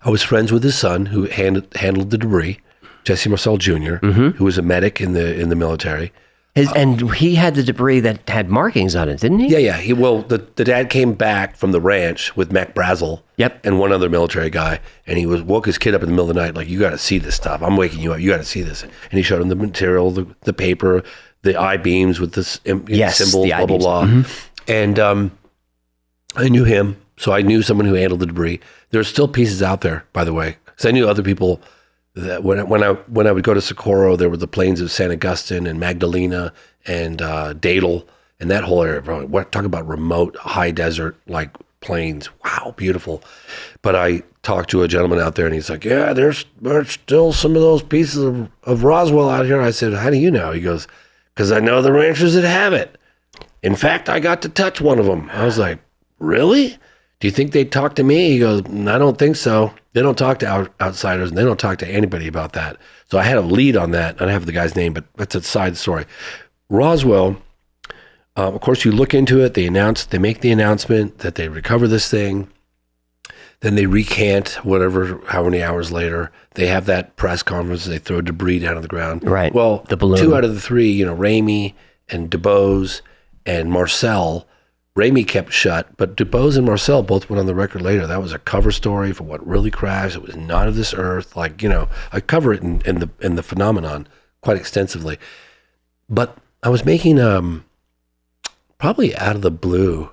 I was friends with his son who handled the debris, Jesse Marcel Jr., who was a medic in the military. And he had the debris that had markings on it, didn't he? Yeah. The dad came back from the ranch with Mac Brazel. Yep. And one other military guy, and he woke his kid up in the middle of the night, like, you got to see this stuff. I'm waking you up. You got to see this. And he showed him the material, the paper, the I-beams with this symbol, blah, blah, blah. Mm-hmm. And I knew him, so I knew someone who handled the debris. There's still pieces out there, by the way, because I knew other people that when I would go to Socorro, there were the plains of San Agustin and Magdalena and Dadle and that whole area. Talk about remote, high desert, like, plains. Wow, beautiful. But I talked to a gentleman out there, and he's like, yeah, there's still some of those pieces of Roswell out here. I said, how do you know? He goes, because I know the ranchers that have it. In fact, I got to touch one of them. I was like, really? Do you think they'd talk to me? He goes, I don't think so. They don't talk to outsiders, and they don't talk to anybody about that. So I had a lead on that. I don't have the guy's name, but that's a side story. Roswell, of course, you look into it. They make the announcement that they recover this thing. Then they recant how many hours later. They have that press conference. They throw debris down on the ground. Right. Well, the balloon. 2 out of the 3, Ramey and DuBose and Marcel. Ramey kept shut, but DuBose and Marcel both went on the record later. That was a cover story for what really crashed. It was not of this earth. Like, I cover it in the phenomenon quite extensively. But I was making probably out of the blue,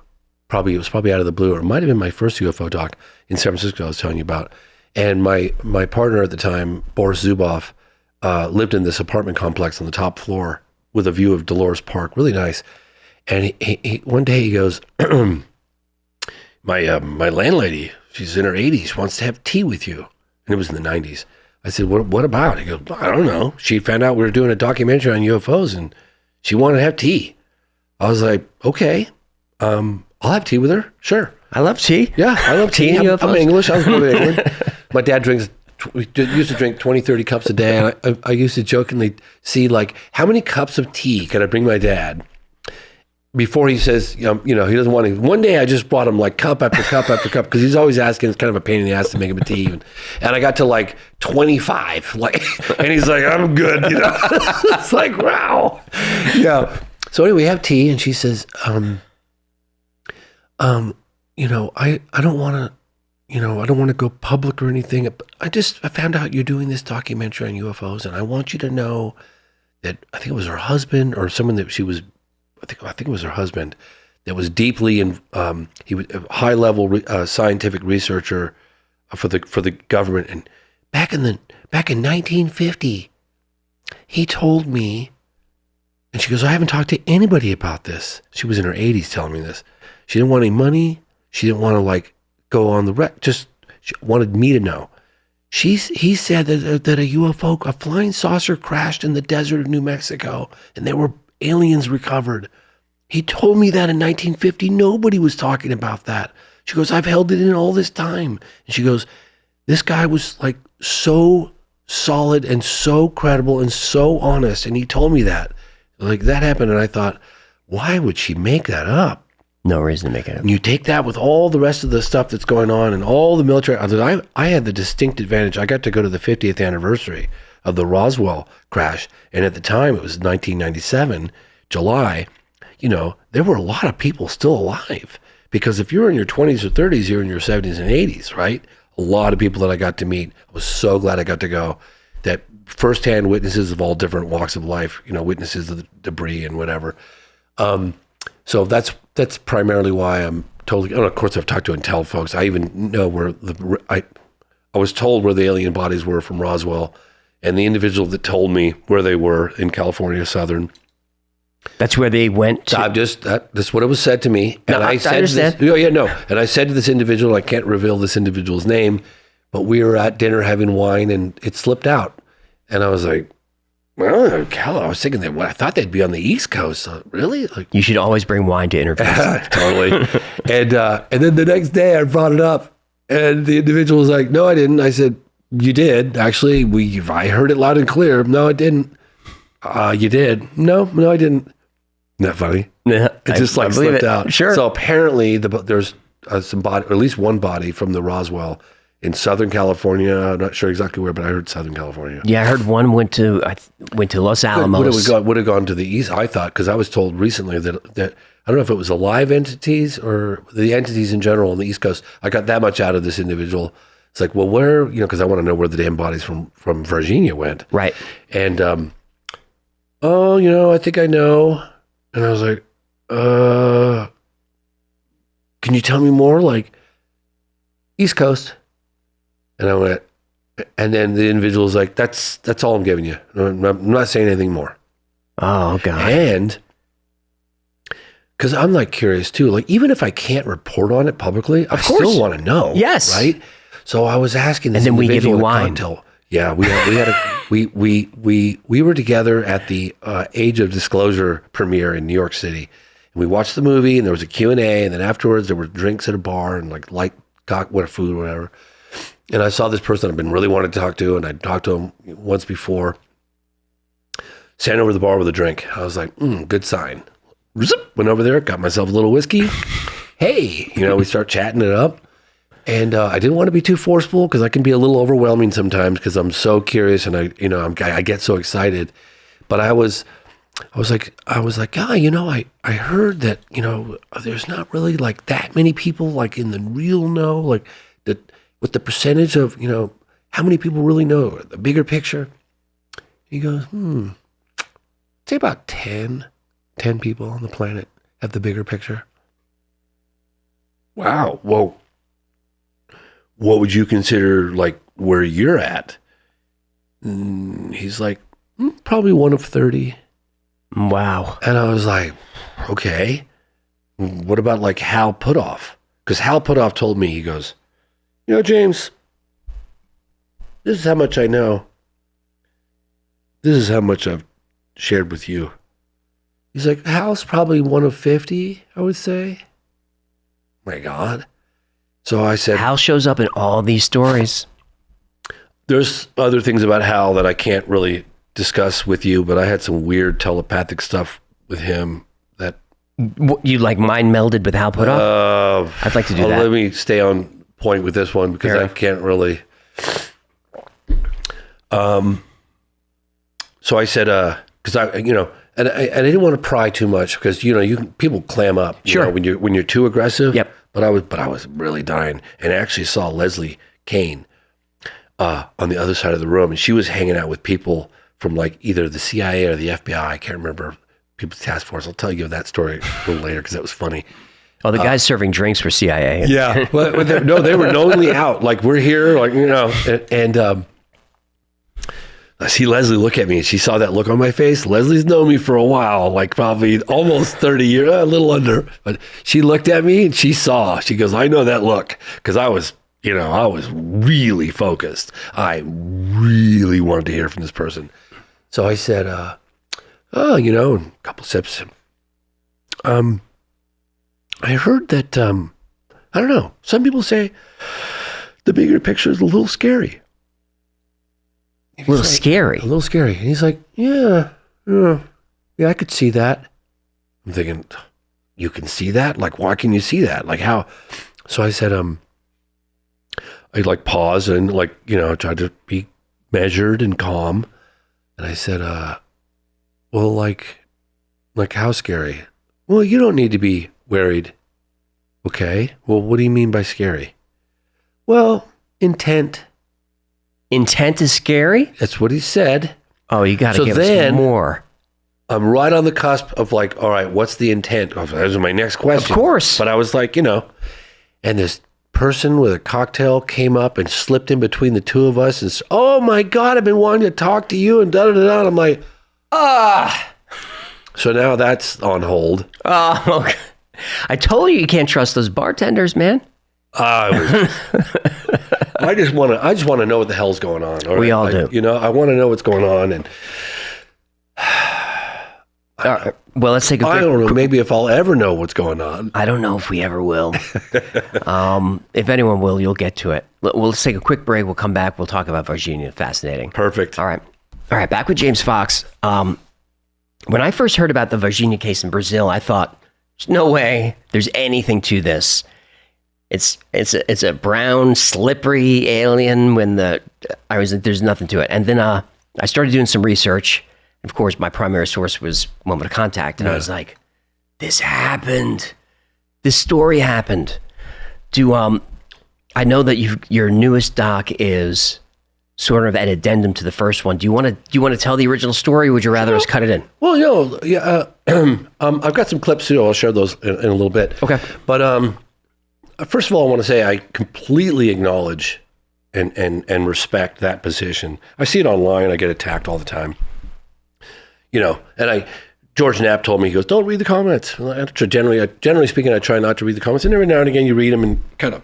or it might have been my first UFO doc in San Francisco I was telling you about. And my partner at the time, Boris Zuboff, lived in this apartment complex on the top floor with a view of Dolores Park, really nice. And he one day he goes, my landlady, she's in her 80s, wants to have tea with you. And it was in the 90s. I said, what about? He goes, I don't know. She found out we were doing a documentary on UFOs, and she wanted to have tea. I was like, okay, I'll have tea with her. Sure. I love tea. Yeah, I love tea. I'm English. I was born in England. My dad used to drink 20, 30 cups a day. And I used to jokingly see, like, how many cups of tea can I bring my dad before he says, he doesn't want to. One day I just brought him like cup after cup after cup, because he's always asking. It's kind of a pain in the ass to make him a tea. And I got to like 25, and he's like, I'm good. It's like, wow. Yeah. So anyway, we have tea, and she says, I don't want to, I don't want to go public or anything. I found out you're doing this documentary on UFOs, and I want you to know that I think it was her husband or someone that she was, I think it was her husband, that was deeply in. He was a high level scientific researcher for the government. And back in 1950, he told me, and she goes, I haven't talked to anybody about this. She was in her 80s telling me this. She didn't want any money. She didn't want to like go on the wreck. Just she wanted me to know. He said that a UFO, a flying saucer, crashed in the desert of New Mexico, and there were aliens recovered. He told me that in 1950. Nobody was talking about that. She goes, I've held it in all this time. And she goes, this guy was like so solid and so credible and so honest. And he told me that. Like that happened. And I thought, why would she make that up? No reason to make it up. And you take that with all the rest of the stuff that's going on and all the military. I had the distinct advantage. I got to go to the 50th anniversary of the Roswell crash. And at the time, it was 1997, July. You know, there were a lot of people still alive. Because if you're in your 20s or 30s, you're in your 70s and 80s, right? A lot of people that I got to meet. I was so glad I got to go. That firsthand witnesses of all different walks of life, you know, witnesses of the debris and whatever. So that's primarily why I'm totally. And of course, I've talked to Intel folks. I even know where I was told where the alien bodies were from Roswell, and the individual that told me where they were in California, Southern. That's where they went to. That's what it was said to me. And No, I said understand. And I said to this individual, I can't reveal this individual's name, but we were at dinner having wine, and it slipped out, and I was like, well, Cal, I was thinking that. Well, I thought they'd be on the East Coast. Really? Like, You should always bring wine to interviews. totally. And then the next day I brought it up, and the individual was like, no, I didn't. I said, you did. Actually, I heard it loud and clear. No, I didn't. You did. No, I didn't. Isn't that funny? Yeah, It just I believe slipped it. out. Sure. So apparently there's some body, or at least one body from the Roswell in Southern California. I'm not sure exactly where, but I heard Southern California. Yeah, I heard one went to Los Alamos. Would have gone to the east, I thought, because I was told recently that I don't know if it was the live entities or the entities in general on the East Coast. I got that much out of this individual. It's like, well, where, you know, because I want to know where the damn bodies from Varginha went. Right. And, oh, you know, I think I know. And I was like, can you tell me more? Like, East Coast. And I went, and then the individual was like, that's all I'm giving you. I'm not saying anything more. Oh, God. And because I'm like curious too, like even if I can't report on it publicly, I still want to know. Yes. Right. So I was asking this And then we give you individual wine. until, yeah, we were together at the Age of Disclosure premiere in New York City. And we watched the movie, and there was a Q&A, and then afterwards there were drinks at a bar and like food or whatever. And I saw this person I've been really wanting to talk to, and I talked to him once before. Sat over the bar with a drink. I was like, good sign. Zip, went over there, got myself a little whiskey. Hey, you know, we start chatting it up. And I didn't want to be too forceful because I can be a little overwhelming sometimes because I'm so curious and I get so excited. But I was like, you know, I heard that, you know, there's not really like that many people like in the real know, like that with the percentage of, you know, how many people really know the bigger picture. He goes, say about 10 people on the planet have the bigger picture. Wow. Whoa. What would you consider like where you're at? He's like, probably one of 30. Wow. And I was like, okay. What about like Hal Puthoff? Because Hal Puthoff told me, he goes, you know, James, this is how much I know. This is how much I've shared with you. He's like, Hal's probably one of 50, I would say. My God. So I said, Hal shows up in all these stories. There's other things about Hal that I can't really discuss with you, but I had some weird telepathic stuff with him that... You like mind melded with Hal Puthoff? I'd like to do that. Let me stay on point with this one because I can't really... So I said, because I, you know, and I didn't want to pry too much because, you know, people clam up you know, when you're too aggressive. Yep. But I was really dying, and I actually saw Leslie Kane on the other side of the room, and she was hanging out with people from like either the CIA or the FBI. I can't remember People's Task Force. I'll tell you that story a little later because that was funny. Oh, the guys serving drinks were CIA. Yeah. But they were knowingly out. Like, we're here, like, you know, and I see Leslie look at me, and she saw that look on my face. Leslie's known me for a while, like probably almost 30 years, a little under. But she looked at me, and she goes, I know that look. Because I was really focused. I really wanted to hear from this person. So I said, you know, a couple sips. I heard that, I don't know, some people say the bigger picture is a little scary. A little scary? A little scary. And he's like, yeah, I could see that. I'm thinking, you can see that? Like, why can you see that? Like, how? So I said, I like paused and like, you know, tried to be measured and calm. And I said, well, like how scary? Well, you don't need to be worried. Okay. Well, what do you mean by scary? Well, intent. Intent is scary? That's what he said. Oh, you got to give us more. I'm right on the cusp of like, all right, what's the intent? That was my next question. Of course. But I was like, you know, and this person with a cocktail came up and slipped in between the two of us and said, oh my God, I've been wanting to talk to you and da-da-da-da. And I'm like, So now that's on hold. Oh, okay. I told you can't trust those bartenders, man. I just want to know what the hell's going on. We all do. You know, I want to know what's going on. And well, let's take a quick... I don't know. Maybe if I'll ever know what's going on. I don't know if we ever will. If anyone will, you'll get to it. Let's take a quick break. We'll come back. We'll talk about Varginha. Fascinating. Perfect. All right. Back with James Fox. When I first heard about the Varginha case in Brazil, I thought, there's no way there's anything to this. It's a brown, slippery alien there's nothing to it. And then I started doing some research. Of course, my primary source was Moment of Contact. And I was like, this happened. This story happened. I know that your newest doc is sort of an addendum to the first one. Do you want to tell the original story, or would you rather us cut it in? Well, I've got some clips too. I'll share those in a little bit. Okay. But first of all, I want to say I completely acknowledge and respect that position. I see it online. I get attacked all the time. You know, and George Knapp told me, he goes, don't read the comments. Generally speaking, I try not to read the comments. And every now and again, you read them and kind of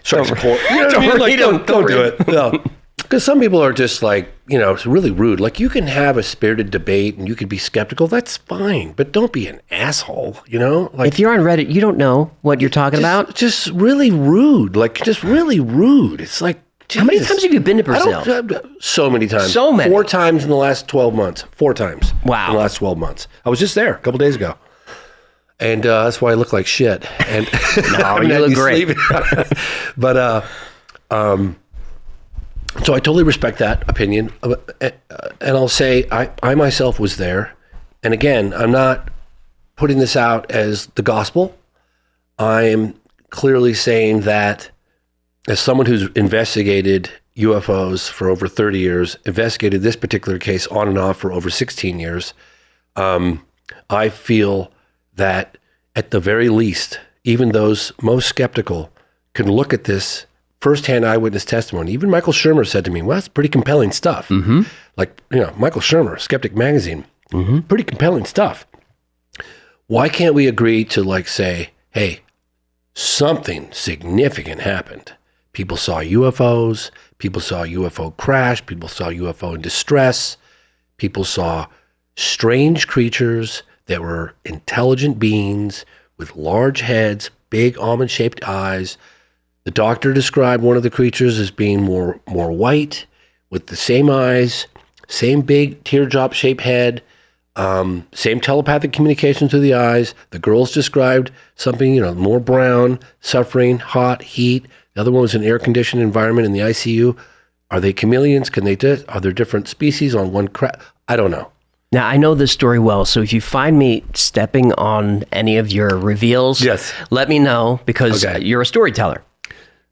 strike support. You know what I mean? Like, don't do it. No. Because some people are just like, you know, it's really rude. Like, you can have a spirited debate and you can be skeptical. That's fine. But don't be an asshole, you know? Like, if you're on Reddit, you don't know what you're talking about. Just really rude. Like, just really rude. It's like, Jesus. How many times have you been to Brazil? So many times. So many. 4 times in the last 12 months. 4 times. Wow. In the last 12 months. I was just there a couple days ago. And that's why I look like shit. And no, you look great. But, so I totally respect that opinion. And I'll say I myself was there. And again, I'm not putting this out as the gospel. I am clearly saying that as someone who's investigated UFOs for over 30 years, investigated this particular case on and off for over 16 years, I feel that at the very least, even those most skeptical can look at this firsthand eyewitness testimony. Even Michael Shermer said to me, well, that's pretty compelling stuff. Mm-hmm. Like, you know, Michael Shermer, Skeptic Magazine, pretty compelling stuff. Why can't we agree to like say, hey, something significant happened? People saw UFOs, people saw UFO crash, people saw UFO in distress, people saw strange creatures that were intelligent beings with large heads, big almond-shaped eyes. The doctor described one of the creatures as being more white, with the same eyes, same big teardrop-shaped head, same telepathic communication through the eyes. The girls described something, you know, more brown, suffering, hot, heat. The other one was an air-conditioned environment in the ICU. Are they chameleons? Are there different species on one I don't know. Now, I know this story well, so if you find me stepping on any of your reveals, yes, let me know, because you're a storyteller.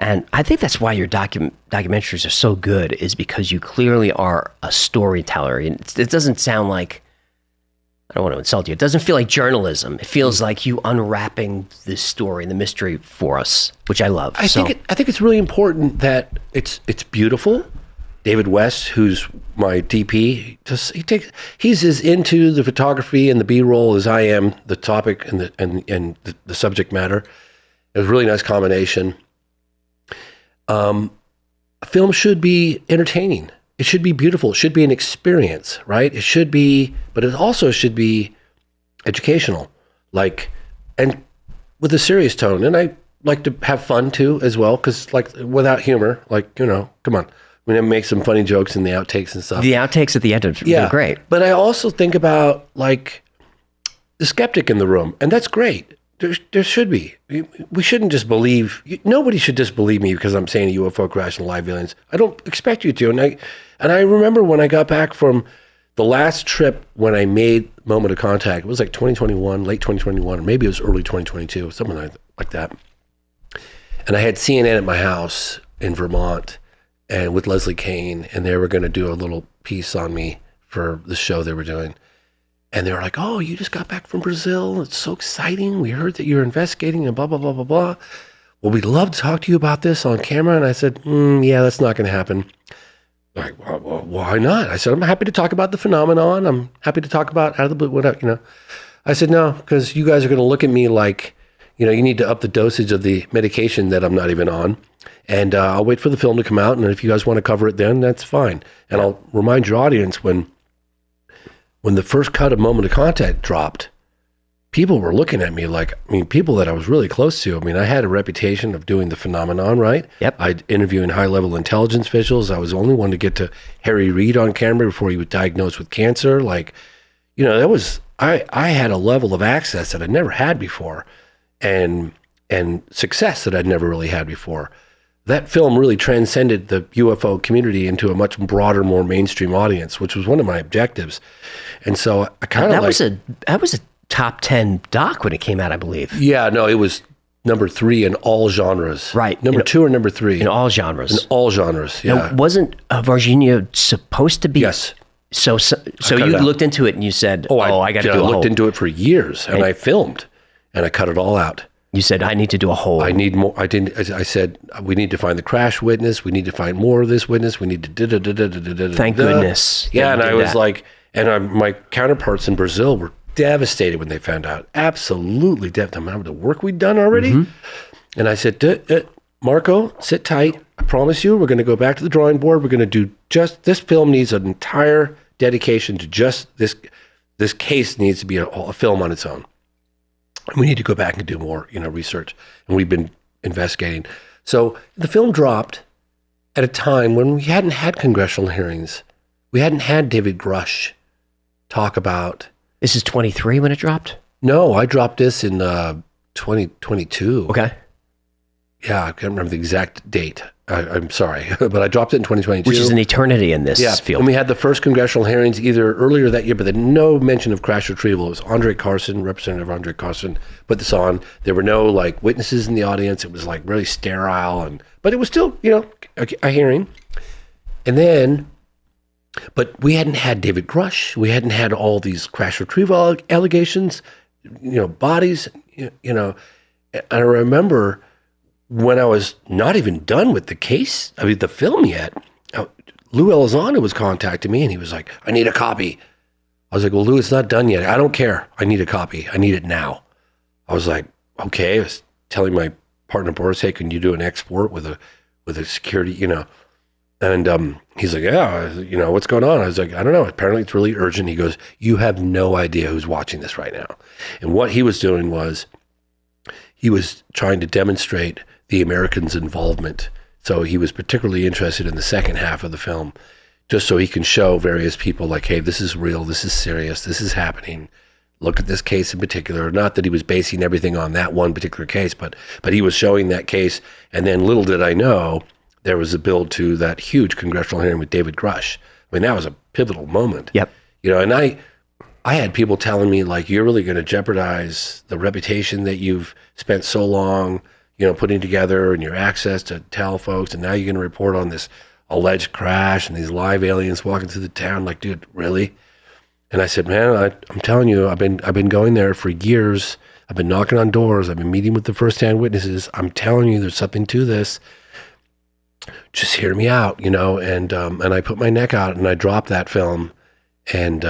And I think that's why your documentaries are so good, is because you clearly are a storyteller. It doesn't sound like I don't want to insult you. It doesn't feel like journalism. It feels like you unwrapping the story and the mystery for us, which I love. I think it's really important that it's beautiful. David West, who's my DP, he's as into the photography and the B-roll as I am the topic and the subject matter. It was a really nice combination. A film should be entertaining. It should be beautiful. It should be an experience, right? It should be, but it also should be educational, and with a serious tone. And I like to have fun too, as well, because without humor, come on. I mean, I make some funny jokes in the outtakes and stuff. The outtakes at the end are great. But I also think about the skeptic in the room, and that's great. There should be. We shouldn't just believe. Nobody should disbelieve me because I'm saying a UFO crash and live aliens. I don't expect you to. And I remember when I got back from the last trip when I made Moment of Contact. It was like 2021, late 2021, or maybe it was early 2022, something like that. And I had CNN at my house in Vermont, and with Leslie Kane, and they were going to do a little piece on me for the show they were doing. And they were like, "Oh, you just got back from Brazil. It's so exciting. We heard that you're investigating and blah, blah, blah, blah, blah. Well, we'd love to talk to you about this on camera." And I said, "Yeah, that's not going to happen." Like, well, why not? I said, "I'm happy to talk about the phenomenon. I'm happy to talk about out of the blue, whatever, I said, "No, because you guys are going to look at me like, you need to up the dosage of the medication that I'm not even on. And I'll wait for the film to come out. And if you guys want to cover it then, that's fine. And I'll remind your audience when the first cut of Moment of Contact dropped, people were looking at me people that I was really close to. I had a reputation of doing the phenomenon, right? Yep. I'd interviewing high-level intelligence officials. I was the only one to get to Harry Reid on camera before he was diagnosed with cancer. That was, I had a level of access that I'd never had before, and success that I'd never really had before. That film really transcended the UFO community into a much broader, more mainstream audience, which was one of my objectives. And so I kind of that was a top 10 doc when it came out, I believe. Yeah, no, it was number 3 in all genres. Right. Number 2 or number 3? In all genres. In all genres, yeah. Now, wasn't Varginha supposed to be? Yes. So you looked into it and you said, I got to do a whole. I looked into it for years, and I filmed, and I cut it all out. You said, I need to do a whole. I need more. I said, we need to find the crash witness. We need to find more of this witness. We need to Thank goodness. Yeah, and I was like, my counterparts in Brazil were devastated when they found out. Absolutely devastated. Remember the work we'd done already? Mm-hmm. And I said, Marco, sit tight. I promise you, we're going to go back to the drawing board. We're going to do just, this film needs an entire dedication to just this. This case needs to be a film on its own. We need to go back and do more, research. And we've been investigating. So the film dropped at a time when we hadn't had congressional hearings. We hadn't had David Grush talk about. This is 23 when it dropped? No, I dropped this in 2022. Okay. Yeah, I can't remember the exact date. I'm sorry, but I dropped it in 2022. Which is an eternity in this field. And we had the first congressional hearings either earlier that year, but there was no mention of crash retrieval. It was Andre Carson, Representative Andre Carson, put this on. There were no witnesses in the audience. It was really sterile, but it was still, a hearing. And then, but we hadn't had David Grush. We hadn't had all these crash retrieval allegations, bodies, And I remember when I was not even done with the case, the film yet, Lou Elizondo was contacting me and he was like, "I need a copy." I was like, "Well, Lou, it's not done yet. I don't care. I need a copy. I need it now." I was like, "Okay." I was telling my partner Boris, "Hey, can you do an export with a security, And he's like, "Yeah, what's going on?" I was like, "I don't know. Apparently it's really urgent." He goes, "You have no idea who's watching this right now." And what he was doing was he was trying to demonstrate the Americans' involvement. So he was particularly interested in the second half of the film, just so he can show various people hey, this is real, this is serious, this is happening. Look at this case in particular. Not that he was basing everything on that one particular case, but he was showing that case. And then little did I know, there was a build to that huge congressional hearing with David Grush. That was a pivotal moment. Yep. And I had people telling me you're really going to jeopardize the reputation that you've spent so long putting together and your access to tell folks, and now you're going to report on this alleged crash and these live aliens walking through the town. Dude, really? And I said, man, I'm telling you, I've been going there for years. I've been knocking on doors. I've been meeting with the firsthand witnesses. I'm telling you, there's something to this. Just hear me out, you know. And I put my neck out and I dropped that film. And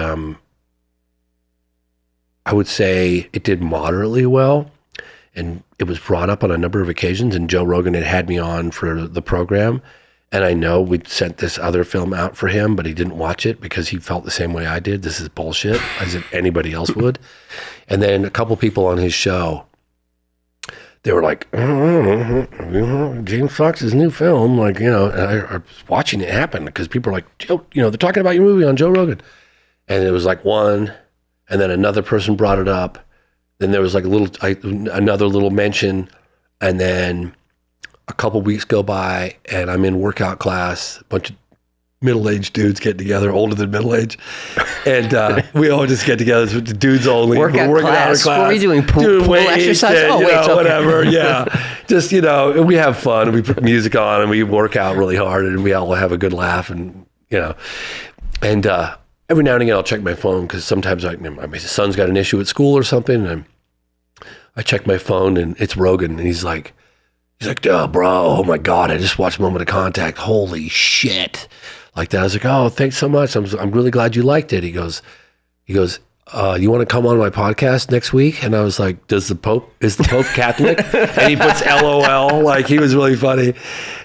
I would say it did moderately well. And it was brought up on a number of occasions. And Joe Rogan had me on for the program. And I know we'd sent this other film out for him, but he didn't watch it because he felt the same way I did. This is bullshit, as if anybody else would. And then a couple people on his show, they were like, James Fox's new film, like, you know, and I was watching it happen because people are like, Joe, you know, they're talking about your movie on Joe Rogan. And it was like one, and then another person brought it up. Then there was like another little mention, and then a couple weeks go by and I'm in workout class, a bunch of middle-aged dudes get together, older than middle-aged. And we all just get together, it's the dudes only. Workout class? What are we doing? Pool exercise? And, weights, okay. Whatever, yeah. Just, you know, we have fun. We put music on and we work out really hard and we all have a good laugh and, you know. And every now and again I'll check my phone because sometimes my son's got an issue at school or something and I check my phone and it's Rogan and he's like, oh, bro, oh my God, I just watched Moment of Contact. Holy shit. Like that. I was like, oh, thanks so much. I'm really glad you liked it. He goes, you want to come on my podcast next week? And I was like, is the Pope Catholic? And he puts LOL, like he was really funny.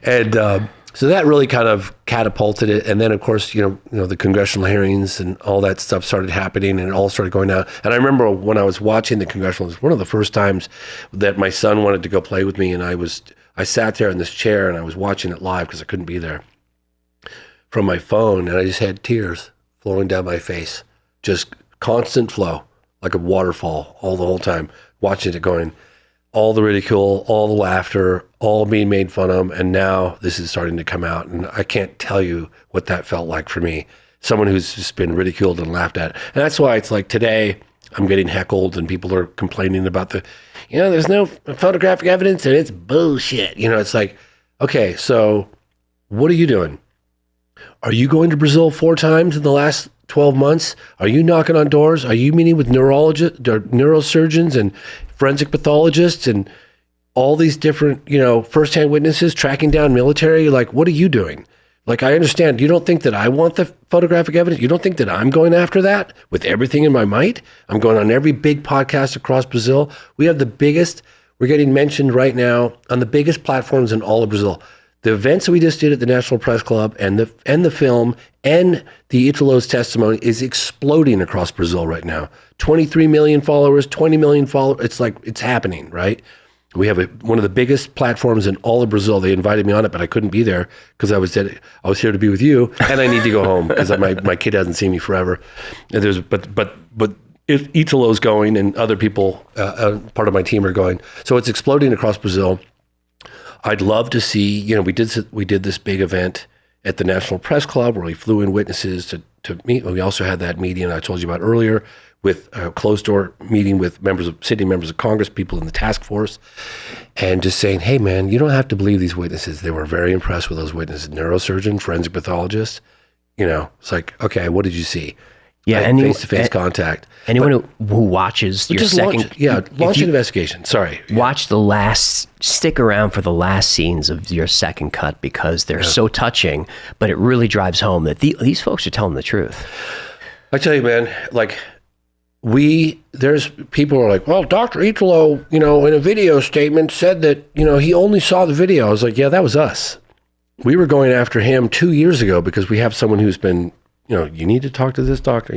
And so that really kind of catapulted it. And then of course, you know, the congressional hearings and all that stuff started happening and it all started going down. And I remember when I was watching the congressional, it was one of the first times that my son wanted to go play with me. And I sat there in this chair and I was watching it live because I couldn't be there from my phone. And I just had tears flowing down my face, just constant flow, like a waterfall all the whole time, watching it going, all the ridicule, all the laughter, all being made fun of, and now this is starting to come out. And I can't tell you what that felt like for me. Someone who's just been ridiculed and laughed at. And that's why it's like today I'm getting heckled and people are complaining about there's no photographic evidence and it's bullshit. You know, it's like, okay, so what are you doing? Are you going to Brazil 4 times in the last 12 months? Are you knocking on doors? Are you meeting with neurologists, or neurosurgeons and forensic pathologists and all these different, you know, firsthand witnesses, tracking down military? Like, what are you doing? Like, I understand. You don't think that I want the photographic evidence? You don't think that I'm going after that with everything in my might? I'm going on every big podcast across Brazil. We're getting mentioned right now on the biggest platforms in all of Brazil. The events that we just did at the National Press Club and the film and the Italo's testimony is exploding across Brazil right now. 23 million followers, 20 million followers. It's like, it's happening, right? We have one of the biggest platforms in all of Brazil. They invited me on it, but I couldn't be there because I was here to be with you, and I need to go home because my kid hasn't seen me forever. And but Italo's going, and other people, part of my team are going. So it's exploding across Brazil. I'd love to see, you know, we did this big event at the National Press Club where we flew in witnesses to meet. We also had that meeting I told you about earlier with a closed door meeting with sitting members of Congress, people in the task force, and just saying, hey man, you don't have to believe these witnesses. They were very impressed with those witnesses, neurosurgeon, forensic pathologist. You know, it's like, okay, what did you see? Yeah, face-to-face contact. Anyone who watches your second... Launch an investigation. Sorry. Stick around for the last scenes of your second cut because they're so touching, but it really drives home that these folks are telling the truth. I tell you, man, like, there's people who are like, well, Dr. Italo, you know, in a video statement said that, you know, he only saw the video. I was like, yeah, that was us. We were going after him 2 years ago because we have someone who's been, you know, you need to talk to this doctor.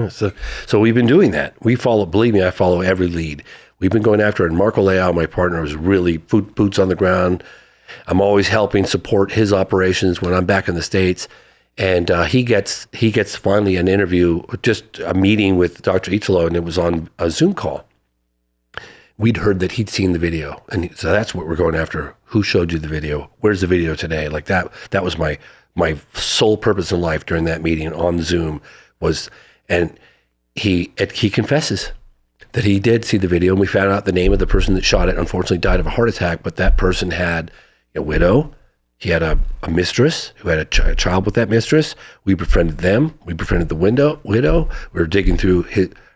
So we've been doing that. Believe me, I follow every lead. We've been going after it. And Marco Leao, my partner, is really boots on the ground. I'm always helping support his operations when I'm back in the States. And he gets finally an interview, just a meeting with Dr. Italo, and it was on a Zoom call. We'd heard that he'd seen the video. And so that's what we're going after. Who showed you the video? Where's the video today? Like that was my sole purpose in life during that meeting on Zoom was, and he confesses that he did see the video, and we found out the name of the person that shot it unfortunately died of a heart attack, but that person had a widow. He had a mistress who had a child with that mistress. We befriended them. We befriended the widow. We were digging through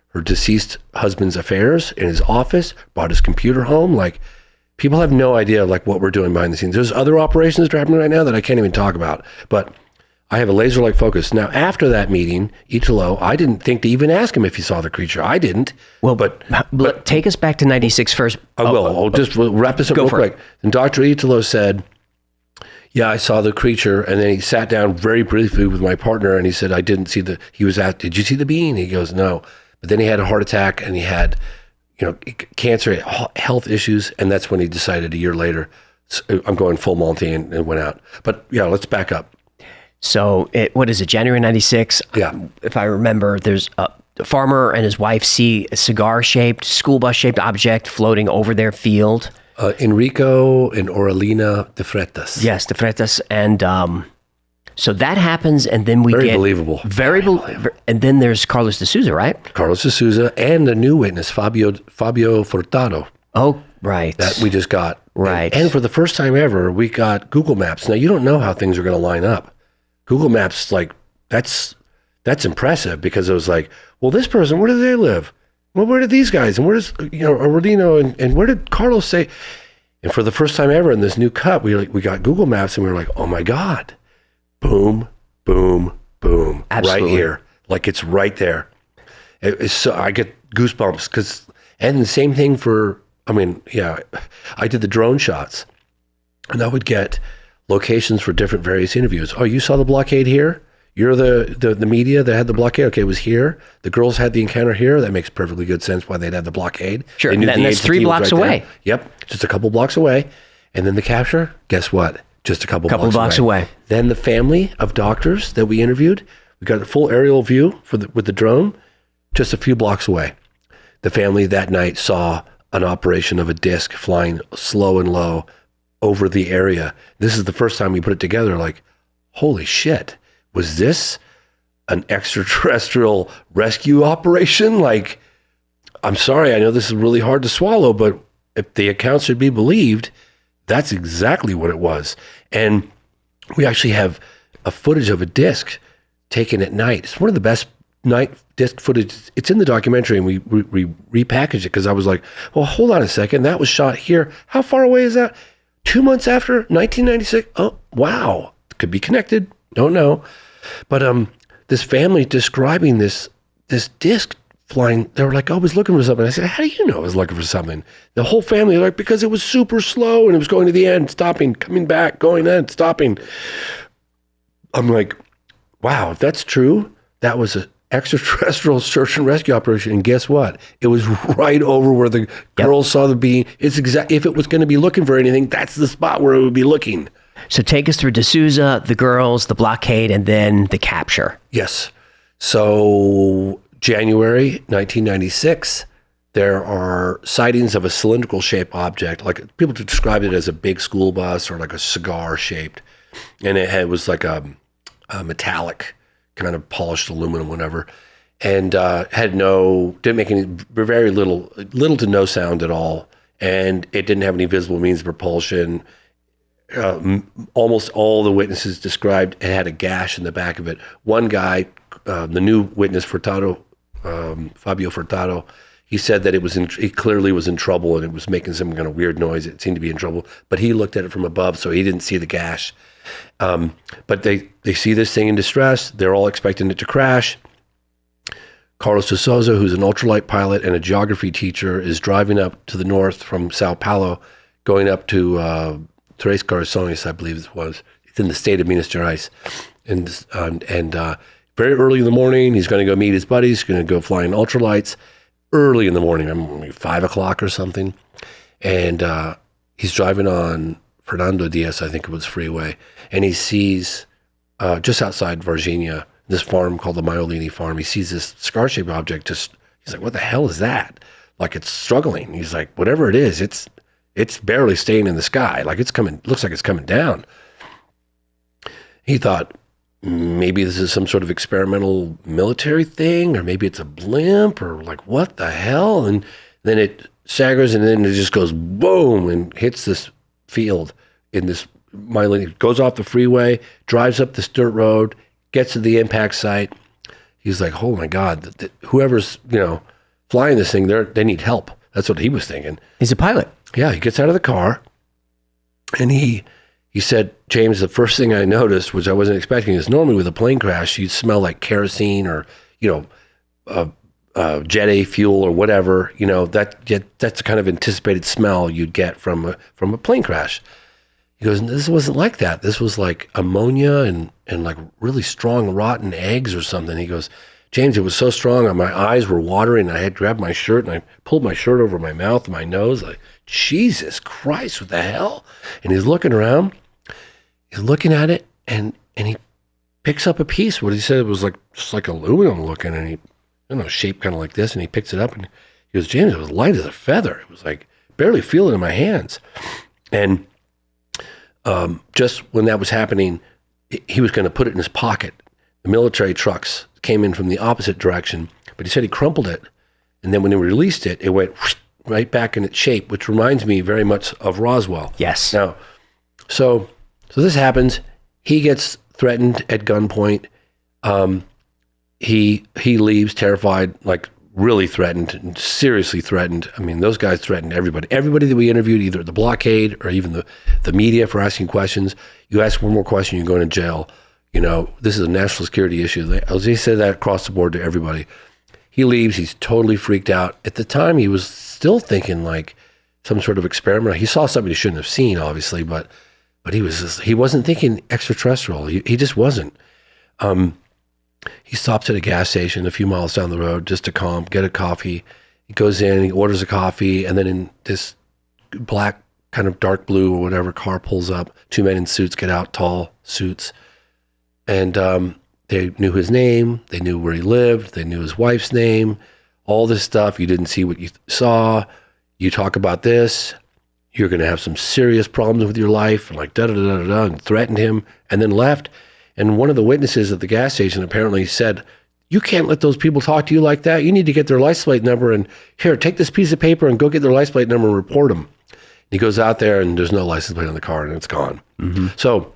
her deceased husband's affairs in his office, brought his computer home. Like, people have no idea like what we're doing behind the scenes. There's other operations that are happening right now that I can't even talk about. But I have a laser-like focus. Now, after that meeting, Italo, I didn't think to even ask him if he saw the creature. I didn't. Well, but take us back to 96 first. I will. I'll just wrap this up real quick. And Dr. Italo said, yeah, I saw the creature. And then he sat down very briefly with my partner, and he said, I didn't see he was asked, did you see the being? He goes, no. But then he had a heart attack, and he had, cancer, health issues. And that's when he decided a year later, I'm going full Monty, and went out. But yeah, let's back up. So what is it, January 96? Yeah. If I remember, there's a farmer and his wife see a cigar-shaped, school bus-shaped object floating over their field. Enrico and Aurelina de Freitas. Yes, de Freitas. And so that happens, and then we Very get... believable. Very believable. And then there's Carlos de Souza, right? Carlos de Souza and a new witness, Fabio Furtado. Oh, right. That we just got. Right. And for the first time ever, we got Google Maps. Now, you don't know how things are going to line up. Google Maps, like, that's impressive, because it was like, well, this person, where do they live? Well, where did these guys? And where does, Aurelino, and where did Carlos say? And for the first time ever in this new cut, we got Google Maps, and we were like, oh my God, boom, boom, boom. Absolutely. Right here. Like, it's right there. It's so, I get goosebumps, and the same thing I did the drone shots, and I would get locations for different various interviews. Oh, you saw the blockade here? You're the media that had the blockade? Okay, it was here. The girls had the encounter here. That makes perfectly good sense why they'd have the blockade. Sure, and that's 3 blocks away. Yep, just a couple blocks away. And then the capture, guess what? Just a couple blocks away. Then the family of doctors that we interviewed, we got a full aerial view with the drone, just a few blocks away. The family that night saw an operation of a disc flying slow and low over the area. This is the first time we put it together, like, holy shit, was this an extraterrestrial rescue operation? Like, I'm sorry, I know this is really hard to swallow, but if the accounts should be believed, that's exactly what it was. And we actually have a footage of a disc taken at night. It's one of the best night disc footage. It's in the documentary, and we repackaged it, because I was like, well, hold on a second, that was shot here. How far away is that? 2 months after 1996. Oh, wow. Could be connected. Don't know. But this family describing this disc flying, they were like, oh, I was looking for something. I said, how do you know I was looking for something? The whole family, like, because it was super slow, and it was going to the end, stopping, coming back, going in, stopping. I'm like, wow, if that's true, that was an extraterrestrial search and rescue operation. And guess what? It was right over where the girls saw the being. It's if it was going to be looking for anything, that's the spot where it would be looking. So take us through de Souza, the girls, the blockade, and then the capture. Yes. So January 1996, there are sightings of a cylindrical shaped object. Like, people described it as a big school bus or like a cigar shaped. And it was like a metallic kind of polished aluminum, whatever, and didn't make any, very little to no sound at all, and it didn't have any visible means of propulsion. Almost all the witnesses described it had a gash in the back of it. One guy, the new witness, Fabio Furtado, he said that it clearly was in trouble, and it was making some kind of weird noise. It seemed to be in trouble, but he looked at it from above, so he didn't see the gash. But they see this thing in distress. They're all expecting it to crash. Carlos de Souza, who's an ultralight pilot and a geography teacher, is driving up to the north from Sao Paulo, going up to Tres Corazones, I believe it was. It's in the state of Minas Gerais. And very early in the morning, he's going to go meet his buddies. He's going to go flying ultralights early in the morning, maybe 5 o'clock or something. And he's driving on Fernando Diaz, I think it was, freeway, and he sees just outside Varginha, this farm called the Maiolini farm. He sees this cigar-shaped object. He's like, what the hell is that? Like, it's struggling. He's like, whatever it is, it's barely staying in the sky. Like, looks like it's coming down. He thought, maybe this is some sort of experimental military thing, or maybe it's a blimp, or like, what the hell? And then it staggers, and then it just goes boom and hits this field in this goes off the freeway, drives up this dirt road, gets to the impact site. He's like, oh my God, whoever's, flying this thing, they need help. That's what he was thinking. He's a pilot. Yeah, he gets out of the car and he said, James, the first thing I noticed, which I wasn't expecting, is normally with a plane crash, you'd smell like kerosene or, Jet A fuel or whatever, that's the kind of anticipated smell you'd get from a plane crash. He goes, this wasn't like that. This was like ammonia and like really strong rotten eggs or something. He goes, James, it was so strong, my eyes were watering. I had grabbed my shirt and I pulled my shirt over my mouth and my nose. Like, Jesus Christ, what the hell? And he's looking around. He's looking at it and he picks up a piece. What he said, it was like just like aluminum looking, and he, shaped kind of like this. And he picks it up and he goes, James, it was light as a feather. It was like barely feel it in my hands. And just when that was happening, he was going to put it in his pocket. The military trucks came in from the opposite direction, but he said he crumpled it. And then when he released it, it went right back in its shape, which reminds me very much of Roswell. Yes. Now, so this happens. He gets threatened at gunpoint. He leaves terrified, like really threatened, seriously threatened. I mean, those guys threatened everybody. Everybody that we interviewed, either at the blockade or even the media, for asking questions. You ask one more question, you're going to jail. This is a national security issue. They said that across the board to everybody. He leaves. He's totally freaked out. At the time, he was still thinking like some sort of experiment. He saw something he shouldn't have seen, obviously, but he wasn't thinking extraterrestrial. He just wasn't. He stops at a gas station a few miles down the road just to get a coffee. He goes in, he orders a coffee, and then in this black, kind of dark blue or whatever car pulls up. Two men in suits get out, tall suits. And they knew his name. They knew where he lived. They knew his wife's name. All this stuff. You didn't see what you saw. You talk about this. You're going to have some serious problems with your life. And like da-da-da-da-da, and threatened him and then left. And one of the witnesses at the gas station apparently said, you can't let those people talk to you like that. You need to get their license plate number and here, take this piece of paper and go get their license plate number and report them. And he goes out there and there's no license plate on the car and it's gone. Mm-hmm. So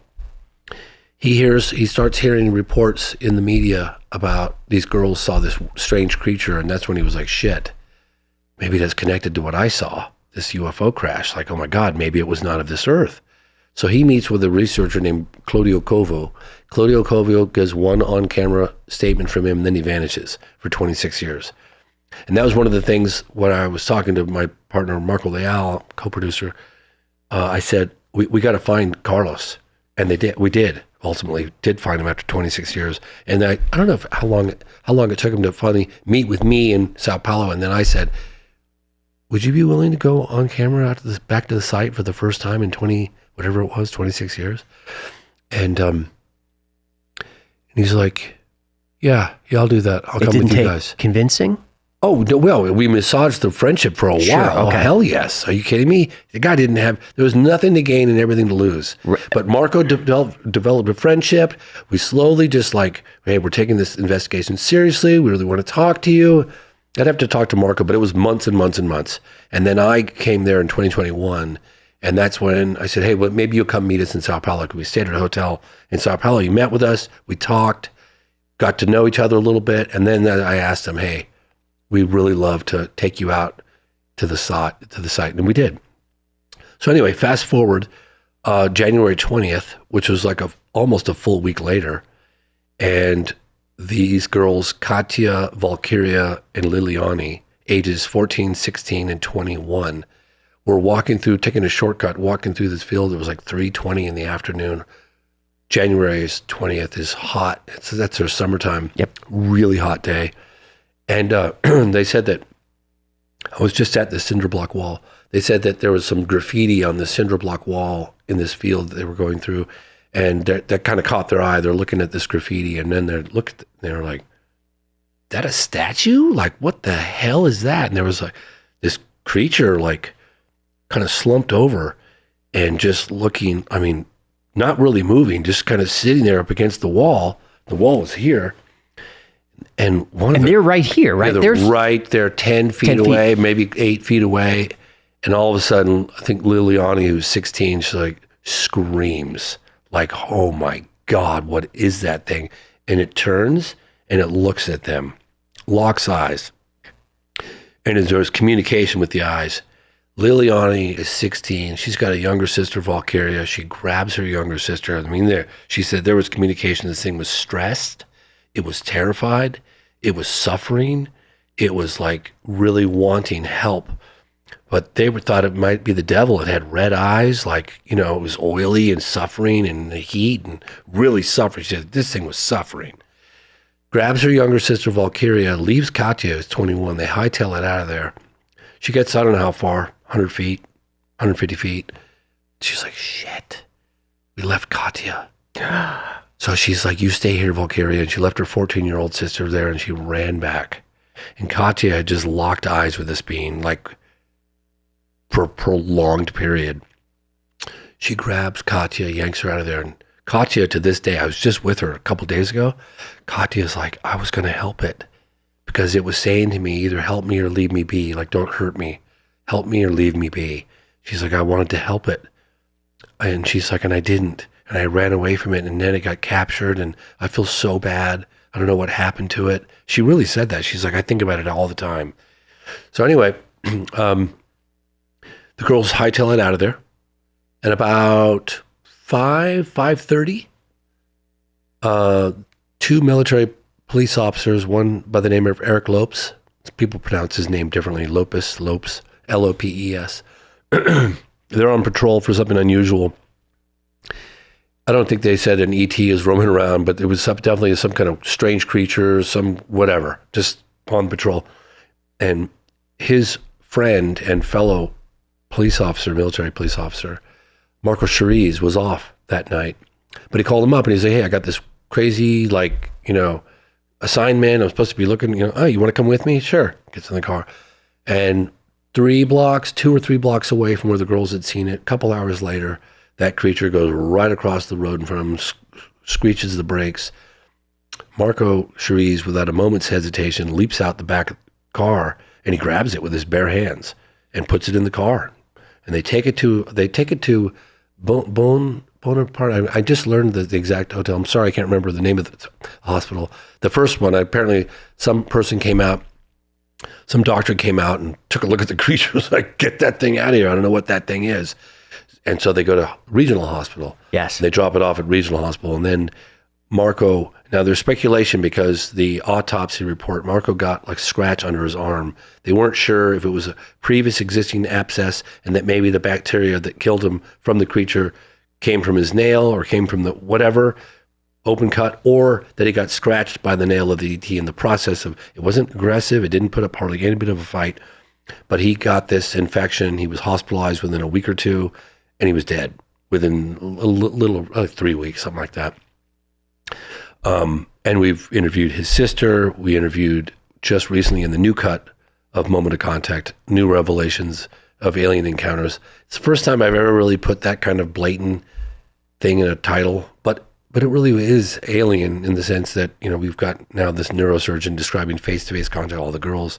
he starts hearing reports in the media about these girls saw this strange creature. And that's when he was like, shit, maybe that's connected to what I saw, this UFO crash. Like, oh my God, maybe it was not of this earth. So he meets with a researcher named Claudio Covo. Claudio Covo gives one on-camera statement from him, and then he vanishes for 26 years. And that was one of the things when I was talking to my partner, Marco Leal, co-producer, I said, we got to find Carlos. And we did, ultimately, find him after 26 years. And I don't know how long it took him to finally meet with me in Sao Paulo. And then I said, would you be willing to go on camera back to the site for the first time in 26 years? And he's like, yeah, I'll do that. I'll come with you guys. Convincing? Oh, no, well, we massaged the friendship for a while. Okay. Oh, hell yes. Are you kidding me? The guy there was nothing to gain and everything to lose. Right. But Marco developed a friendship. We slowly just like, hey, we're taking this investigation seriously. We really want to talk to you. I'd have to talk to Marco, but it was months and months and months. And then I came there in 2021. And that's when I said, hey, well, maybe you'll come meet us in Sao Paulo. We stayed at a hotel in Sao Paulo. He met with us. We talked, got to know each other a little bit. And then I asked him, hey, we'd really love to take you out to the site. And we did. So anyway, fast forward, January 20th, which was like almost a full week later. And these girls, Katya, Valkyria, and Liliani, ages 14, 16, and 21, were taking a shortcut, walking through this field. It was like 3:20 in the afternoon. January 20th is hot. That's their summertime. Yep. Really hot day. And they said that, I was just at the cinder block wall. They said that there was some graffiti on the cinder block wall in this field that they were going through. And that kind of caught their eye. They're looking at this graffiti. And then they were like, that a statue? Like, what the hell is that? And there was like this creature, like, kind of slumped over and just looking, I mean, not really moving, just kind of sitting there up against the wall. The wall was here. And they're right here, right? They're right there, 10 feet away, maybe 8 feet away. And all of a sudden, I think Liliani, who's 16, she's like, screams like, oh my God, what is that thing? And it turns and it looks at them, locks eyes. And there's communication with the eyes. Liliani is 16. She's got a younger sister, Valkyria. She grabs her younger sister. I mean, she said there was communication. This thing was stressed. It was terrified. It was suffering. It was like really wanting help. But they thought it might be the devil. It had red eyes, like, you know, it was oily and suffering and the heat and really suffering. She said this thing was suffering. Grabs her younger sister, Valkyria, leaves Katya, who's 21. They hightail it out of there. She gets, I don't know how far, 100 feet, 150 feet. She's like, shit, we left Katya. So she's like, you stay here, Valkyria. And she left her 14-year-old sister there and she ran back. And Katya had just locked eyes with this being, like, for a prolonged period. She grabs Katya, yanks her out of there. And Katya, to this day, I was just with her a couple days ago. Katya's like, I was going to help it because it was saying to me, either help me or leave me be. Like, don't hurt me. Help me or leave me be. She's like, I wanted to help it. And she's like, and I didn't. And I ran away from it, and then it got captured, and I feel so bad. I don't know what happened to it. She really said that. She's like, I think about it all the time. So anyway, the girls hightail it out of there. And about 5:30, two military police officers, one by the name of Eric Lopes. People pronounce his name differently. Lopes, Lopes. They're on patrol for something unusual. I don't think they said an ET is roaming around, but it was definitely some kind of strange creature, some whatever, just on patrol. And his friend and fellow police officer, military police officer, Marco Cheriz, was off that night. But he called him up and he said, hey, I got this crazy, like, you know, assignment. I'm supposed to be looking, you know, oh, you want to come with me? Sure. Gets in the car. And 2 or 3 blocks away from where the girls had seen it, a couple hours later, that creature goes right across the road in front of him, screeches the brakes. Marco Cheriz, without a moment's hesitation, leaps out the back of the car and he grabs it with his bare hands and puts it in the car. And they take it to Bonaparte. I just learned the exact hotel. I'm sorry, I can't remember the name of the hospital. The first one, apparently some doctor came out and took a look at the creature. Was like, get that thing out of here. I don't know what that thing is. And so they go to regional hospital. Yes. They drop it off at regional hospital. And then Marco, now there's speculation because the autopsy report, Marco got like scratch under his arm. They weren't sure if it was a previous existing abscess and that maybe the bacteria that killed him from the creature came from his nail or came from the whatever, open cut, or that he got scratched by the nail of the ET in the process of, it wasn't aggressive. It didn't put up hardly any bit of a fight, but he got this infection. He was hospitalized within a week or two. And he was dead within a little 3 weeks, something like that. And we've interviewed his sister. We interviewed just recently in the new cut of Moment of Contact, New Revelations of Alien Encounters. It's the first time I've ever really put that kind of blatant thing in a title, but it really is alien in the sense that, you know, we've got now this neurosurgeon describing face-to-face contact, all the girls,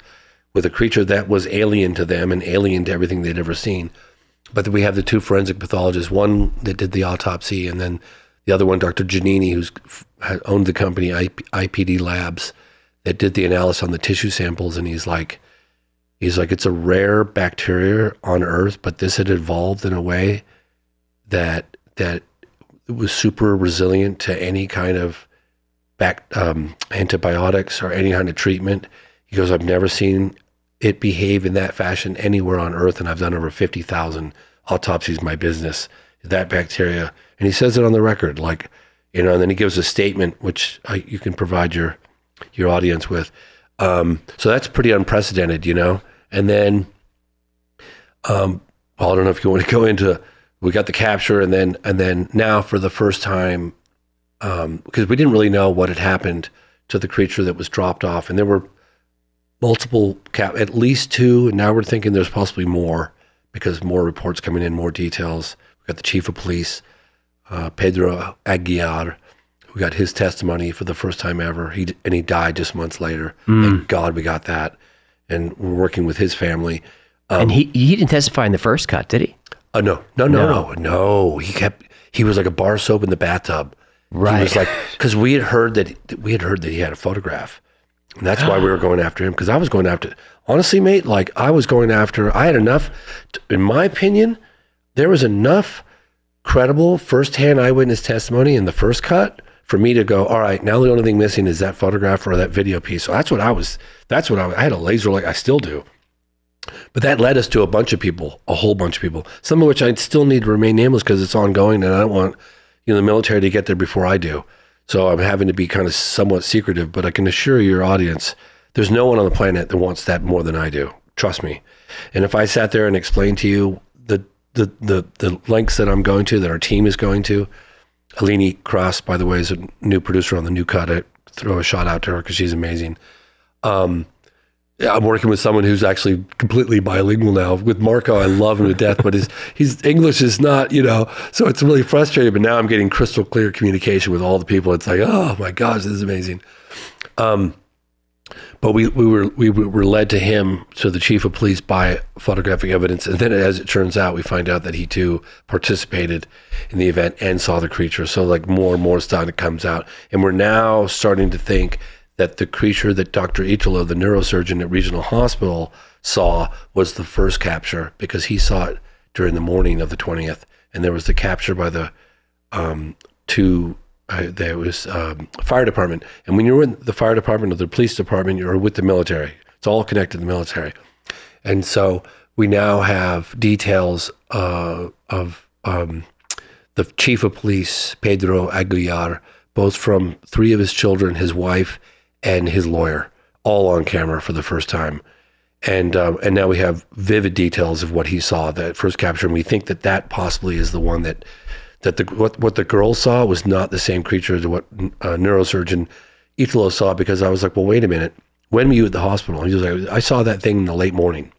with a creature that was alien to them and alien to everything they'd ever seen. But then we have the 2 forensic pathologists, one that did the autopsy, and then the other one, Dr. Giannini, who's owned the company IPD Labs, that did the analysis on the tissue samples. And he's like, it's a rare bacteria on Earth, but this had evolved in a way that it was super resilient to any kind of antibiotics or any kind of treatment. He goes, I've never seen it behave in that fashion anywhere on Earth, and I've done over 50,000 autopsies in my business. That bacteria, and he says it on the record, like, you know. And then he gives a statement which you can provide your audience with. So that's pretty unprecedented, you know. And then, well, I don't know if you want to go into. We got the capture, and then now for the first time, because we didn't really know what had happened to the creature that was dropped off, and there were multiple at least 2, and now we're thinking there's possibly more because more reports coming in, more details. We got the chief of police, Pedro Aguiar. We got his testimony for the first time ever. He died just months later. Thank God we got that, and we're working with his family. And he didn't testify in the first cut, did he? Oh, no. He was like a bar soap in the bathtub. Right. He was like, because we had heard that he had a photograph. And that's why we were going after him. Because I was going after, honestly, mate, like I had enough, in my opinion, there was enough credible firsthand eyewitness testimony in the first cut for me to go, all right, now the only thing missing is that photograph or that video piece. So I had a laser, like I still do. But that led us to a whole bunch of people, some of which I still need to remain nameless because it's ongoing and I don't want, the military to get there before I do. So I'm having to be kind of somewhat secretive, but I can assure your audience, there's no one on the planet that wants that more than I do. Trust me. And if I sat there and explained to you the lengths that I'm going to, that our team is going to, Alini Cross, by the way, is a new producer on the new cut. I throw a shout out to her because she's amazing. I'm working with someone who's actually completely bilingual now. With Marco, I love him to death, but his English is not, so it's really frustrating. But now I'm getting crystal clear communication with all the people. It's like, oh my gosh, this is amazing. But we were led to him, so the chief of police, by photographic evidence, and then as it turns out, we find out that he too participated in the event and saw the creature. So like more and more stuff that comes out, and we're now starting to think that the creature that Dr. Italo, the neurosurgeon at Regional Hospital, saw was the first capture, because he saw it during the morning of the 20th, and there was the capture by the fire department. And when you're in the fire department or the police department, you're with the military. It's all connected to the military. And so we now have details of the chief of police, Pedro Aguilar, both from 3 of his children, his wife, and his lawyer, all on camera for the first time. And now we have vivid details of what he saw, that first capture. And we think that possibly is the one that what the girl saw was not the same creature as what neurosurgeon Italo saw, because I was like, well, wait a minute. When were you at the hospital? He was like, I saw that thing in the late morning.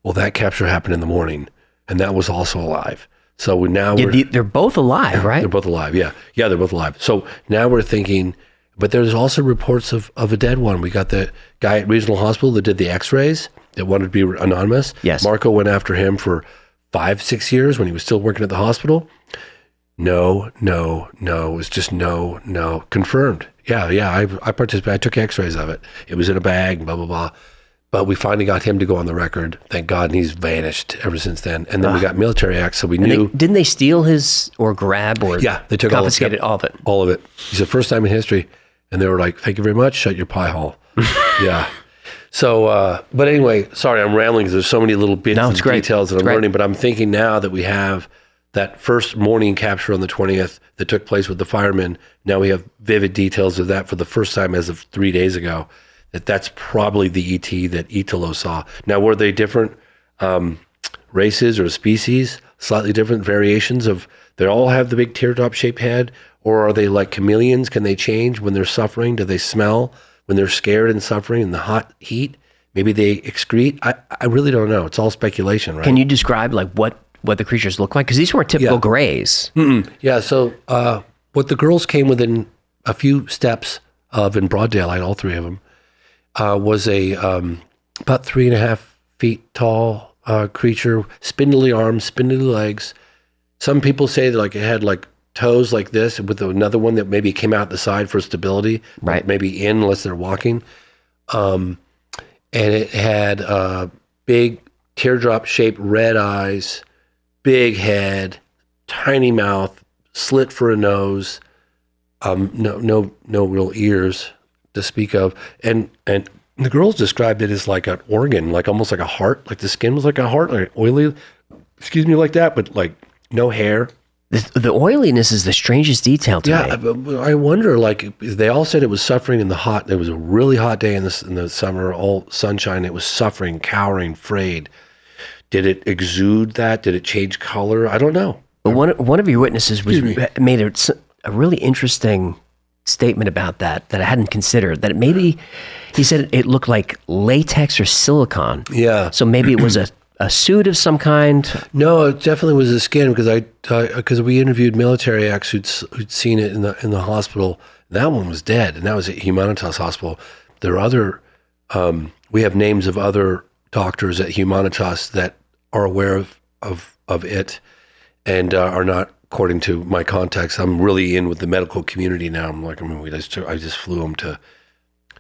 Well, that capture happened in the morning, and that was also alive. So now they're both alive, right? They're both alive, yeah. Yeah, they're both alive. So now we're thinking, but there's also reports of a dead one. We got the guy at Regional Hospital that did the x-rays that wanted to be anonymous. Yes. Marco went after him for 5-6 years when he was still working at the hospital. No. It was just no. Confirmed. Yeah. I participated. I took x-rays of it. It was in a bag, blah, blah, blah. But we finally got him to go on the record. Thank God. And he's vanished ever since then. And then we got military acts, so we knew. Didn't they steal his, or grab, or yeah, they took confiscated all of it? All of it. He said, first time in history. And they were like, thank you very much. Shut your pie hole. Yeah. So, but anyway, sorry, I'm rambling because there's so many little bits and details that I'm learning. But I'm thinking now that we have that first morning capture on the 20th that took place with the firemen. Now we have vivid details of that for the first time as of 3 days ago. That's probably the ET that Italo saw. Now, were they different races or species? Slightly different variations of? They all have the big teardrop-shaped head. Or are they like chameleons? Can they change when they're suffering? Do they smell when they're scared and suffering in the hot heat? Maybe they excrete. I really don't know. It's all speculation, right? Can you describe like what the creatures look like? Because these weren't typical grays. Yeah. So what the girls came within a few steps of in broad daylight, all 3 of them, was a about 3.5 feet tall creature, spindly arms, spindly legs. Some people say that like it had like toes like this, with another one that maybe came out the side for stability, right? Maybe in, unless they're walking. And it had big teardrop-shaped red eyes, big head, tiny mouth, slit for a nose, no real ears to speak of. And the girls described it as like an organ, like almost like a heart, like the skin was like a heart, like oily, like that, but like no hair. The oiliness is the strangest detail to me. Yeah, I wonder, like, they all said it was suffering in the hot. It was a really hot day in the summer, all sunshine. It was suffering, cowering, frayed. Did it exude that? Did it change color? I don't know. But one of your witnesses made a really interesting statement about that I hadn't considered. That maybe, he said it looked like latex or silicone. Yeah. So maybe it was a suit of some kind? No, it definitely was the skin, because we interviewed military acts who'd seen it in the hospital. That one was dead, and that was at Humanitas Hospital. There are other, we have names of other doctors at Humanitas that are aware of of it, and are not, according to my contacts. I'm really in with the medical community now. I'm like, I just flew them to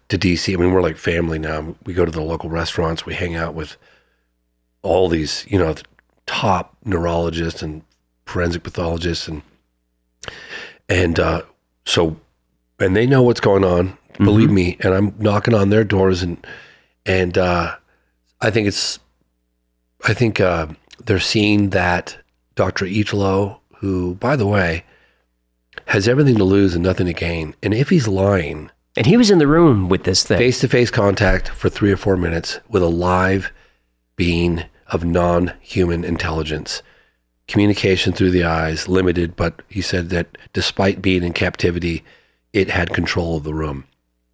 DC. I mean, we're like family now. We go to the local restaurants. We hang out with all these, top neurologists and forensic pathologists, and they know what's going on. Believe me, and I'm knocking on their doors, and I think they're seeing that Dr. Italo, who, by the way, has everything to lose and nothing to gain, and if he's lying, and he was in the room with this thing, face-to-face contact for 3 or 4 minutes with a live being of non-human intelligence, communication through the eyes, limited, but he said that despite being in captivity, it had control of the room.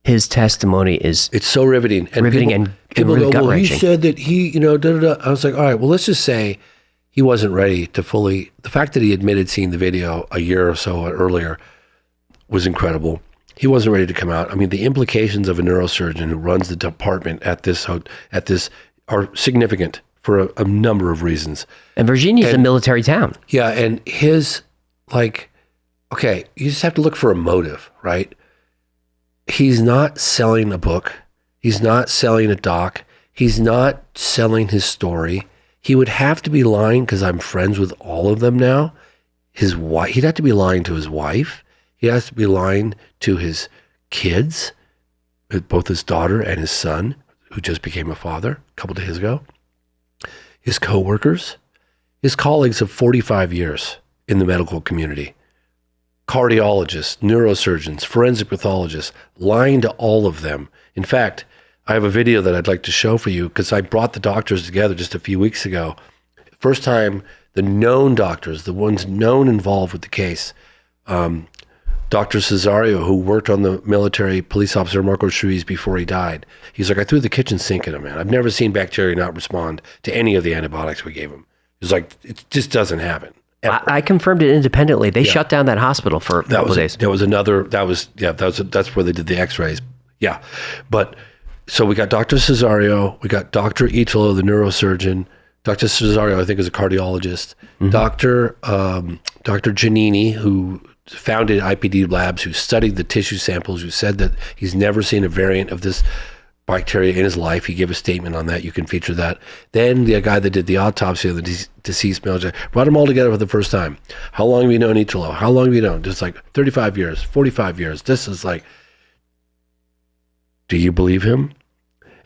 His testimony it's so riveting. And people really go, well, he gut-wrenching. said that he, da-da-da. I was like, all right, well, let's just say he wasn't ready to fully, the fact that he admitted seeing the video a year or so earlier was incredible. He wasn't ready to come out. I mean, the implications of a neurosurgeon who runs the department at this are significant for a number of reasons. And Virginia is a military town. Yeah, and his, okay, you just have to look for a motive, right? He's not selling a book. He's not selling a doc. He's not selling his story. He would have to be lying, because I'm friends with all of them now. His wife, he'd have to be lying to his wife. He has to be lying to his kids, both his daughter and his son, who just became a father a couple of days ago. His coworkers, his colleagues of 45 years in the medical community. Cardiologists, neurosurgeons, forensic pathologists, lying to all of them. In fact, I have a video that I'd like to show for you, because I brought the doctors together just a few weeks ago. First time the known doctors, the ones known involved with the case, Dr. Cesario, who worked on the military police officer Marco Ruiz before he died. He's like, I threw the kitchen sink at him, man. I've never seen bacteria not respond to any of the antibiotics we gave him. He's like, it just doesn't happen. I confirmed it independently. They shut down that hospital for a couple of days. That's where they did the x-rays. Yeah. But so we got Dr. Cesario, we got Dr. Italo, the neurosurgeon. Dr. Cesario, I think, is a cardiologist. Dr. Giannini, who founded IPD Labs, who studied the tissue samples, who said that he's never seen a variant of this bacteria in his life. He gave a statement on that. You can feature that. Then the guy that did the autopsy of the deceased male, brought them all together for the first time. How long have you known Italo? How long have you known? Just like 35 years, 45 years. This is like, do you believe him?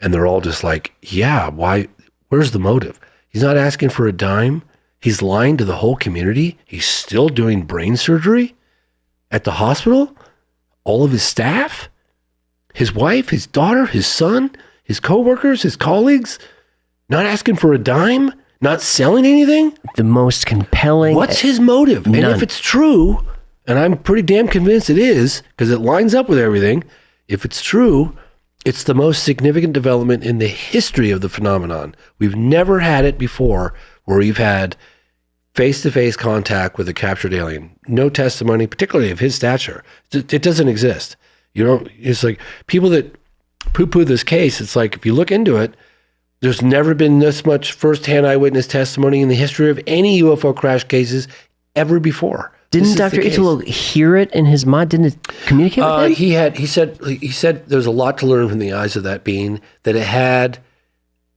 And they're all just like, yeah, why? Where's the motive? He's not asking for a dime. He's lying to the whole community. He's still doing brain surgery at the hospital. All of his staff, his wife, his daughter, his son, his coworkers, his colleagues, not asking for a dime, not selling anything. The most compelling. What's his motive? None. And if it's true, and I'm pretty damn convinced it is, because it lines up with everything, if it's true, it's the most significant development in the history of the phenomenon. We've never had it before where we've had face-to-face contact with a captured alien. No testimony, particularly of his stature. It doesn't exist. It's like people that poo-poo this case, it's like, if you look into it, there's never been this much first-hand eyewitness testimony in the history of any UFO crash cases ever before. Didn't Dr. Italo hear it in his mind? Didn't it communicate with him? He said there's a lot to learn from the eyes of that being, that it had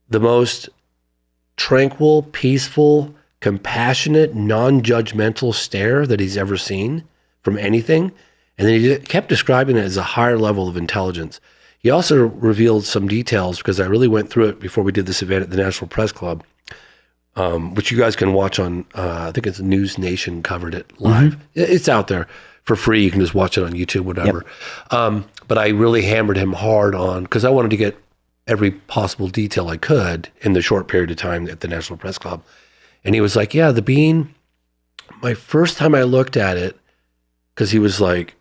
the most tranquil, peaceful, compassionate, non-judgmental stare that he's ever seen from anything. And then he kept describing it as a higher level of intelligence. He also revealed some details, because I really went through it before we did this event at the National Press Club, which you guys can watch on, I think it's News Nation covered it live. It's out there for free. You can just watch it on YouTube, whatever. Yep. But I really hammered him hard on, because I wanted to get every possible detail I could in the short period of time at the National Press Club. And he was like, yeah, the bean, my first time I looked at it, because he was like,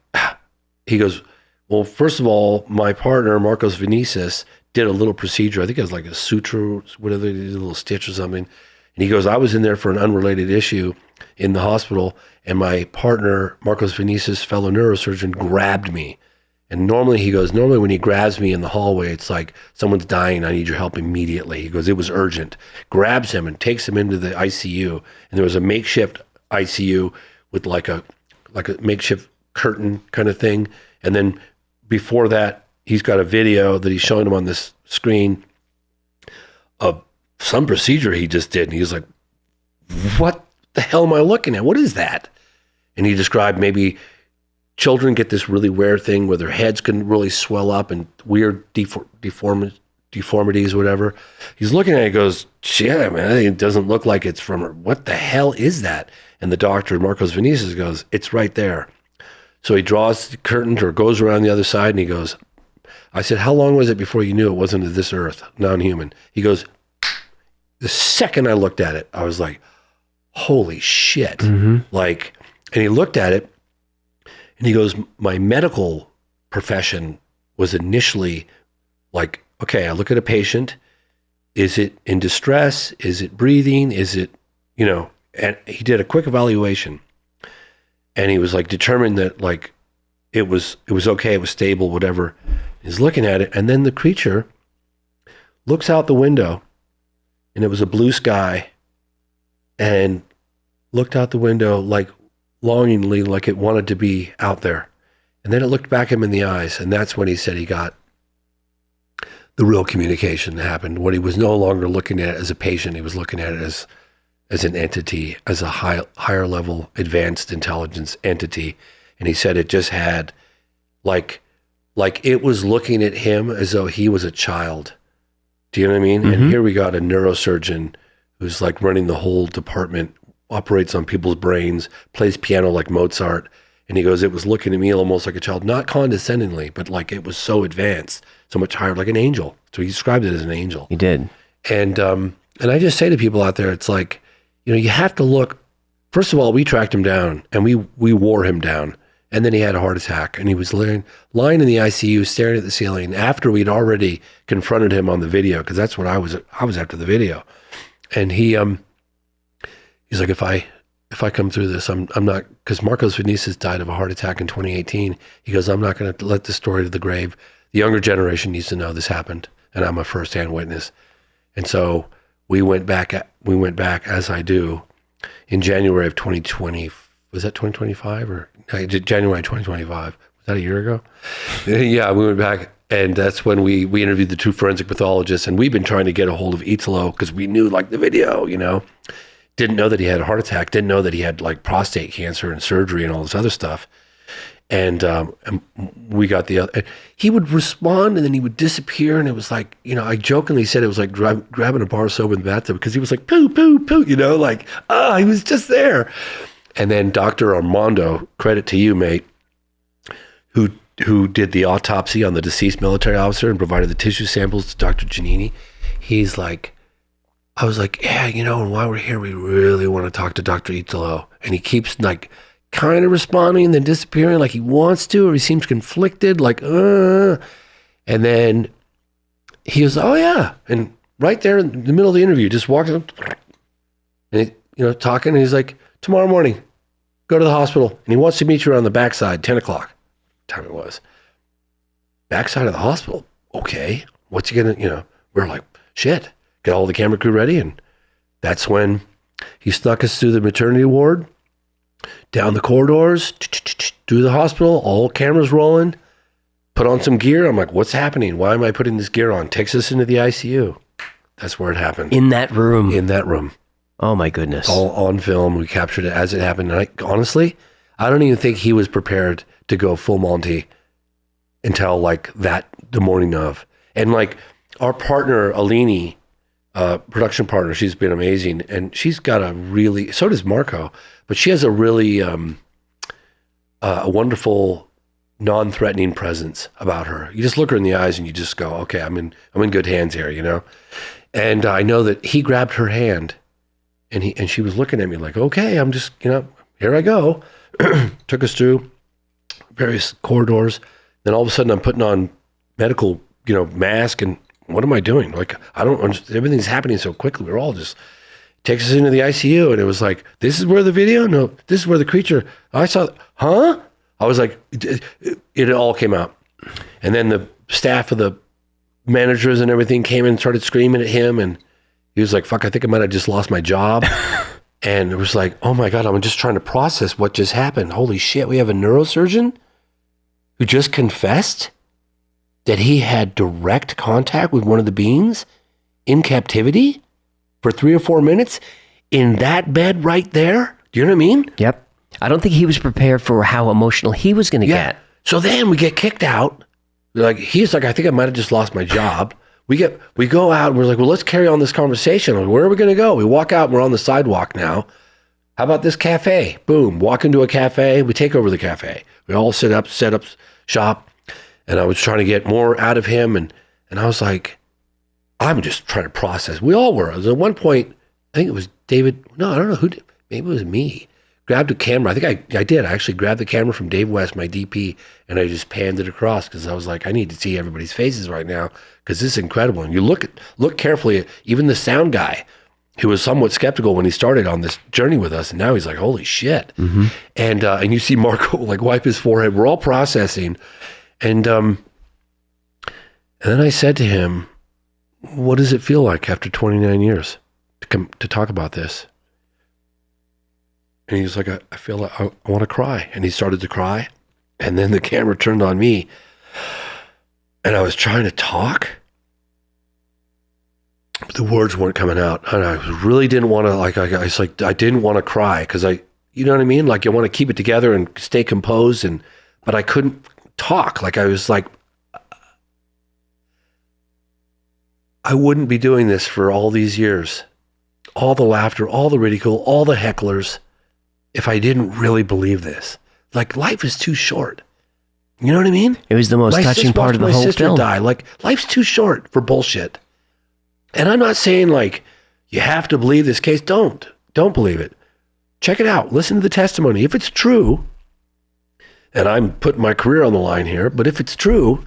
he goes, well, first of all, my partner, Marcos Vinicius, did a little procedure. I think it was like a suture, whatever, a little stitch or something. And he goes, I was in there for an unrelated issue in the hospital, and my partner, Marcos Vinicius, fellow neurosurgeon, grabbed me And normally when he grabs me in the hallway, it's like someone's dying. I need your help immediately. He goes, it was urgent. Grabs him and takes him into the ICU. And there was a makeshift ICU with like a makeshift curtain kind of thing. And then before that, he's got a video that he's showing him on this screen of some procedure he just did. And he was like, what the hell am I looking at? What is that? And he described maybe children get this really weird thing where their heads can really swell up and weird deformities or whatever. He's looking at it and goes, shit, man, it doesn't look like it's from her. What the hell is that? And the doctor, Marcos Vinicius, goes, it's right there. So he draws the curtains or goes around the other side and he goes, I said, how long was it before you knew it wasn't of this earth, non-human? He goes, the second I looked at it, I was like, holy shit. Mm-hmm. Like, and he looked at it and he goes, my medical profession was initially like, okay, I look at a patient. Is it in distress? Is it breathing? Is it, and he did a quick evaluation and he was like determined that like it was okay. It was stable, whatever. He's looking at it. And then the creature looks out the window and it was a blue sky and looked out the window like longingly, like it wanted to be out there. And then it looked back him in the eyes. And that's when he said he got the real communication that happened. What he was no longer looking at as a patient, he was looking at it as an entity, as a higher level advanced intelligence entity. And he said it just had like it was looking at him as though he was a child. Do you know what I mean? Mm-hmm. And here we got a neurosurgeon who's like running the whole department, operates on people's brains, plays piano like Mozart. And he goes, it was looking at me almost like a child, not condescendingly, but like it was so advanced, so much higher, like an angel. So he described it as an angel. He did. And I just say to people out there, it's like, you have to look. First of all, we tracked him down and we wore him down. And then he had a heart attack and he was lying in the ICU, staring at the ceiling after we'd already confronted him on the video. Because that's what I was after the video. And he's like, if I come through this, I'm not, because Marcos Vinicius died of a heart attack in 2018. He goes, I'm not going to let this story to the grave. The younger generation needs to know this happened, and I'm a firsthand witness. And so we went back as I do in January of 2020. Was that 2025 or January 2025? Was that a year ago? Yeah, we went back. And that's when we interviewed the two forensic pathologists, and we've been trying to get a hold of Italo because we knew like the video, didn't know that he had a heart attack, didn't know that he had like prostate cancer and surgery and all this other stuff. And we got the other, he would respond and then he would disappear. And it was like, I jokingly said it was like grabbing a bar of soap in the bathtub because he was like, poo, poo, poo, he was just there. And then Dr. Armando, credit to you, mate, who did the autopsy on the deceased military officer and provided the tissue samples to Dr. Giannini. He's like, I was like, yeah, and while we're here, we really want to talk to Dr. Italo. And he keeps like kind of responding and then disappearing like he wants to, or he seems conflicted, like, And then he was, oh yeah. And right there in the middle of the interview, just walks up and, talking. And he's like, tomorrow morning, go to the hospital. And he wants to meet you around the backside, 10 o'clock. Time it was. Backside of the hospital. Okay. What's he going to, we're like, shit. Get all the camera crew ready, and that's when he snuck us through the maternity ward, down the corridors, through the hospital, all cameras rolling, put on some gear. I'm like, what's happening? Why am I putting this gear on? Takes us into the ICU. That's where it happened. In that room? In that room. Oh, my goodness. All on film. We captured it as it happened. And honestly, I don't even think he was prepared to go full Monty until like the morning of. And like our partner, Alini, production partner, she's been amazing, and she's got so does Marco, but she has a really a wonderful non-threatening presence about her. You just look her in the eyes and you just go, okay, I'm in good hands here, And I know that he grabbed her hand and she was looking at me like, okay, I'm just, here I go. Took us through various corridors. Then all of a sudden I'm putting on medical, mask, and what am I doing? Like, I don't understand. Everything's happening so quickly. We're all just takes us into the ICU. And it was like, this is where the video? No, this is where the creature, I saw, huh? I was like, it all came out. And then the staff of the managers and everything came in and started screaming at him. And he was like, fuck, I think I might have just lost my job. And it was like, oh my God, I'm just trying to process what just happened. Holy shit, we have a neurosurgeon who just confessed that he had direct contact with one of the beings in captivity for 3 or 4 minutes in that bed right there. Do you know what I mean? Yep. I don't think he was prepared for how emotional he was going to get. So then we get kicked out. Like, he's like, I think I might have just lost my job. We go out and we're like, well, let's carry on this conversation. Like, where are we going to go? We walk out and we're on the sidewalk now. How about this cafe? Boom. Walk into a cafe. We take over the cafe. We all set up shop. And I was trying to get more out of him. And I was like, I'm just trying to process. We all were. At one point, I think it was David. No, I don't know who did. Maybe it was me. Grabbed a camera. I think I did. I actually grabbed the camera from Dave West, my DP, and I just panned it across because I was like, I need to see everybody's faces right now because this is incredible. And you look carefully at even the sound guy, who was somewhat skeptical when he started on this journey with us, and now he's like, holy shit. Mm-hmm. And you see Marco like wipe his forehead. We're all processing. And then I said to him, what does it feel like after 29 years to come to talk about this? And he was like, I feel like I want to cry. And he started to cry. And then the camera turned on me. And I was trying to talk, but the words weren't coming out. And I really didn't want to, I didn't want to cry because you know what I mean? Like, you want to keep it together and stay composed. But I couldn't talk. Like, I was like, I wouldn't be doing this for all these years. All the laughter, all the ridicule, all the hecklers, if I didn't really believe this. Like, life is too short. You know what I mean? It was the most touching part of the whole film. My sister died. Like, life's too short for bullshit. And I'm not saying, like, you have to believe this case. Don't believe it. Check it out. Listen to the testimony. If it's true, and I'm putting my career on the line here, but if it's true,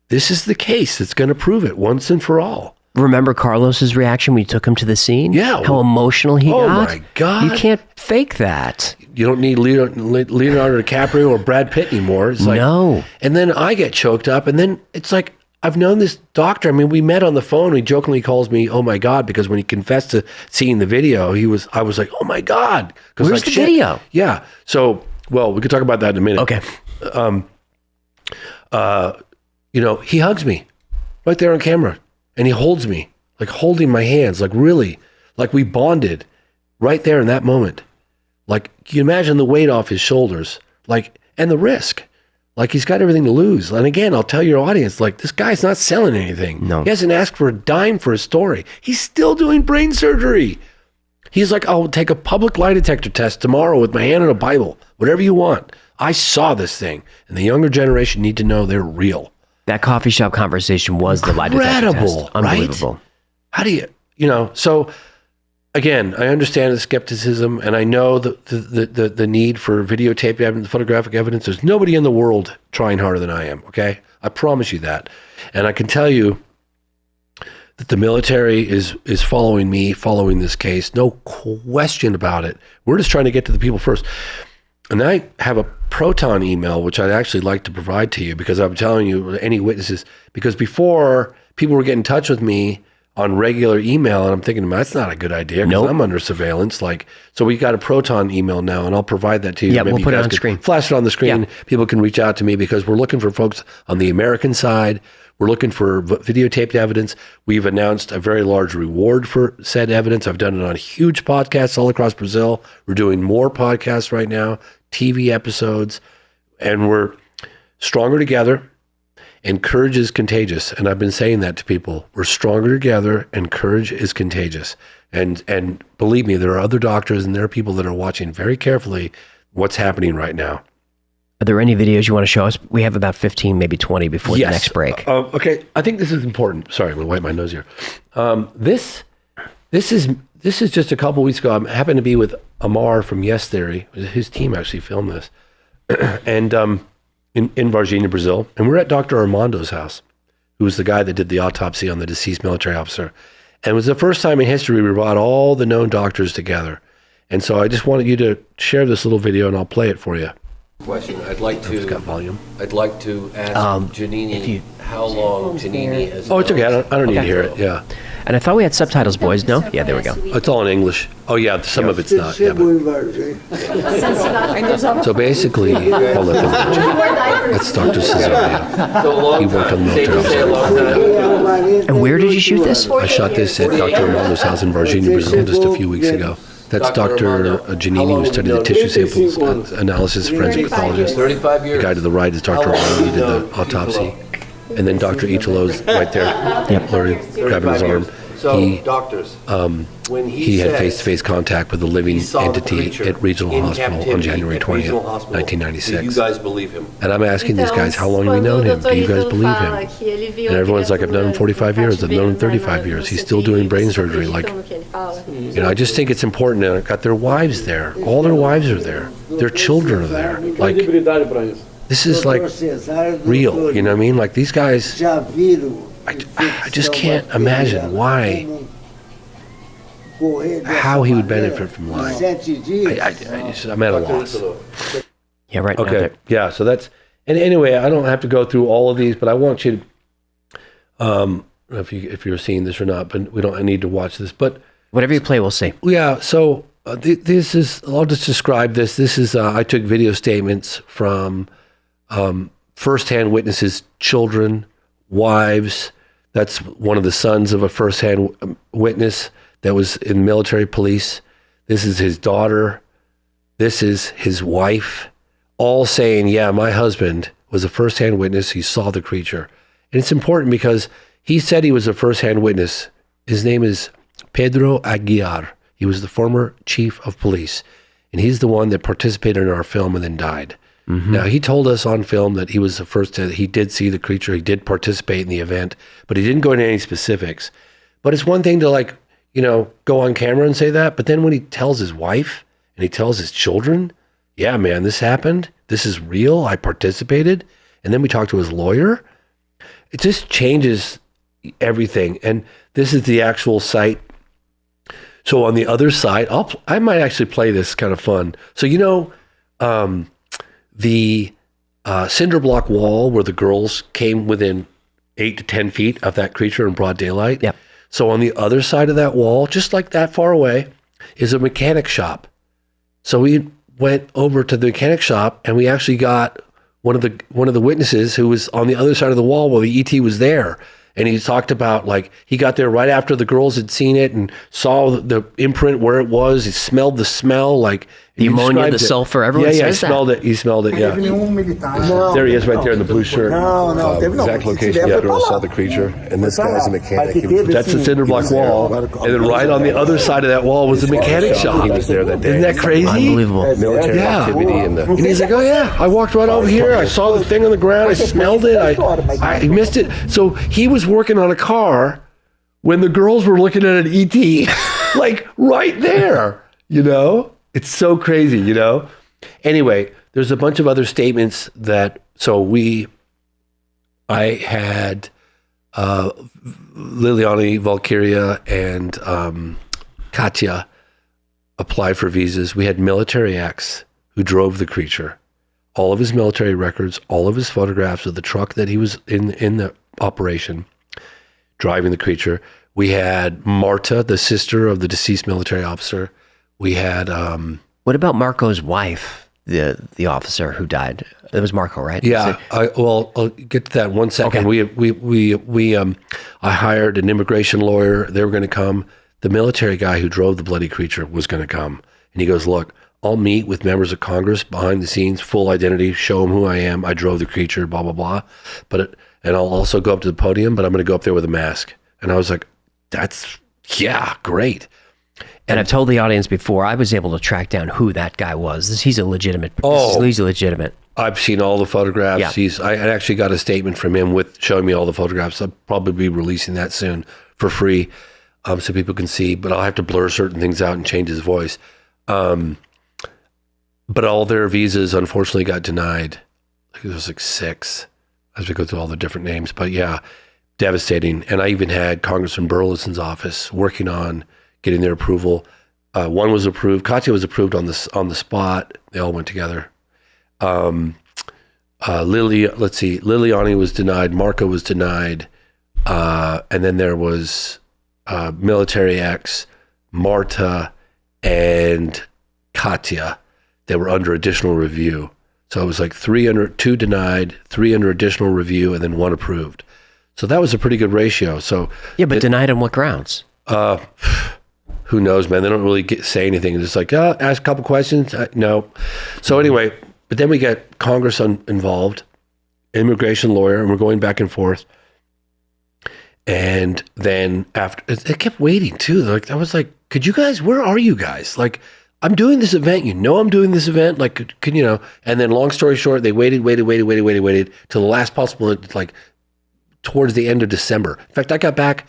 this is the case that's going to prove it once and for all. Remember Carlos's reaction when you took him to the scene? Yeah. How emotional he got? Oh my God. You can't fake that. You don't need Leonardo DiCaprio or Brad Pitt anymore. It's like, no. And then I get choked up, and then it's like, I've known this doctor. I mean, we met on the phone. He jokingly calls me, oh my God, because when he confessed to seeing the video, I was like, oh my God. Where's the video? Yeah. So, well, we could talk about that in a minute. Okay. He hugs me right there on camera. And he holds me, like holding my hands, like really, like we bonded right there in that moment. Like, can you imagine the weight off his shoulders, like, and the risk, like he's got everything to lose. And again, I'll tell your audience, like, this guy's not selling anything. No. He hasn't asked for a dime for his story. He's still doing brain surgery. He's like, I'll take a public lie detector test tomorrow with my hand on a Bible, whatever you want. I saw this thing, and the younger generation need to know they're real. That coffee shop conversation was the lie detector test. Unbelievable. Right? How do you, so again, I understand the skepticism, and I know the need for videotape evidence, photographic evidence. There's nobody in the world trying harder than I am, okay? I promise you that. And I can tell you that the military is following me, following this case. No question about it. We're just trying to get to the people first. And I have a Proton email, which I'd actually like to provide to you, because I'm telling you, any witnesses, because before people were getting in touch with me on regular email, and I'm thinking, that's not a good idea because I'm under surveillance. Like, so we got a Proton email now, and I'll provide that to you. Yeah, we'll put it on screen. Flash it on the screen. Yeah. People can reach out to me because we're looking for folks on the American side. We're looking for videotaped evidence. We've announced a very large reward for said evidence. I've done it on huge podcasts all across Brazil. We're doing more podcasts right now, TV episodes, and we're stronger together, and courage is contagious. And I've been saying that to people. We're stronger together, and courage is contagious. And believe me, there are other doctors and there are people that are watching very carefully what's happening right now. Are there any videos you want to show us? We have about 15, maybe 20 before the next break. Okay, I think this is important. Sorry, I'm going to wipe my nose here. This is just a couple weeks ago. I happened to be with Amar from Yes Theory. His team actually filmed this. And in Varginha, Brazil. And we're at Dr. Armando's house, who was the guy that did the autopsy on the deceased military officer. And it was the first time in history we brought all the known doctors together. And so I just wanted you to share this little video, and I'll play it for you. Question. I'd like It's got volume. I'd like to ask Janini how long Janini has. Oh, it's okay. I don't need to hear it. Yeah. And I thought we had subtitles, boys. No? Yeah, there we go. It's all in English. Oh, yeah. Some of it's not. Yeah, so basically, I'll let them That's Dr. Cesario. He worked on the military officer. And where did you shoot this? I shot this at Dr. Armando's house in Varginha, Brazil, just a few weeks ago. That's Dr. Janini, who studied the tissue samples analysis, forensic pathologist. The guy to the right is Dr. Armando, who did the autopsy. And then Dr. Italo's right there, grabbing his arm. He had face-to-face contact with a living entity at Regional Hospital on January 20th, 1996. You guys believe him? And I'm asking these guys, how long have you known him? Do you guys believe him? And everyone's like, I've known him 45 years. I've known him 35 years. He's still doing brain surgery. Like, I just think it's important. And I've got their wives there. All their wives are there. Their children are there. Like, this is like real. You know what I mean? Like, these guys, I just can't imagine how he would benefit from lying. I'm at a loss. Yeah, right. Okay. Yeah. So that's, and anyway, I don't have to go through all of these, but I want you to, if you're seeing this or not, but I need to watch this, but whatever you play, we'll see. Yeah. So this is, I'll just describe this. This is, I took video statements from firsthand witnesses, children, wives. That's one of the sons of a firsthand witness that was in military police. This is his daughter. This is his wife, all saying, yeah, my husband was a firsthand witness. He saw the creature. And it's important because he said he was a firsthand witness. His name is Pedro Aguiar. He was the former chief of police. And he's the one that participated in our film and then died. Mm-hmm. Now, he told us on film that he was the first he did see the creature. He did participate in the event, but he didn't go into any specifics. But it's one thing to go on camera and say that. But then when he tells his wife and he tells his children, yeah, man, this happened. This is real. I participated. And then we talk to his lawyer. It just changes everything. And this is the actual site. So on the other side, I might actually play this, kind of fun. So, the cinder block wall where the girls came within 8 to 10 feet of that creature in broad daylight. Yep. So on the other side of that wall, just like that far away, is a mechanic shop. So we went over to the mechanic shop and we actually got one of the witnesses who was on the other side of the wall while the ET was there. And he talked about, he got there right after the girls had seen it and saw the imprint where it was. He smelled the smell, the ammonia, the sulfur. Everyone says he smelled it. He smelled it, yeah. There he is right there in the blue shirt. Exact location. Yeah, girls saw the creature. And this guy's a mechanic. That's the cinder block wall. And then right on the other side of that wall was the mechanic shop. He was there that day. Isn't that crazy? Unbelievable. Military activity and he's like, oh yeah, I walked right over here. I saw the thing on the ground. I smelled it. I missed it. So he was working on a car when the girls were looking at an ET, right there, It's so crazy, Anyway, there's a bunch of other statements that, I had Liliana, Valkyria, and Katya apply for visas. We had military ex who drove the creature. All of his military records, all of his photographs of the truck that he was in the operation, driving the creature. We had Marta, the sister of the deceased military officer. We had... what about Marco's wife, the officer who died? It was Marco, right? Yeah. I'll get to that in 1 second. Okay. I hired an immigration lawyer. They were going to come. The military guy who drove the bloody creature was going to come. And he goes, look, I'll meet with members of Congress behind the scenes, full identity, show them who I am. I drove the creature, blah, blah, blah. And I'll also go up to the podium, but I'm going to go up there with a mask. And I was like, great. And I've told the audience before, I was able to track down who that guy was. He's a legitimate. He's legitimate. I've seen all the photographs. Yeah. I actually got a statement from him with showing me all the photographs. I'll probably be releasing that soon for free, so people can see. But I'll have to blur certain things out and change his voice. But all their visas, unfortunately, got denied. I think there was 6 as we go through all the different names. But yeah, devastating. And I even had Congressman Burleson's office working on getting their approval. One was approved. Katya was approved on the spot. They all went together. Liliani was denied, Marco was denied, and then there was Military X, Marta, and Katya that were under additional review. So it was like 2 denied, 3 under additional review, and then 1 approved. So that was a pretty good ratio. So yeah, but denied on what grounds? Who knows, man? They don't really say anything. It's just like, ask a couple questions. No. So anyway, but then we get Congress involved, immigration lawyer, and we're going back and forth. And then after, they kept waiting too. Like, I was like, could you guys, where are you guys? Like, I'm doing this event. You know I'm doing this event. Like, can you know? And then long story short, they waited till the last possible, like, towards the end of December. In fact, I got back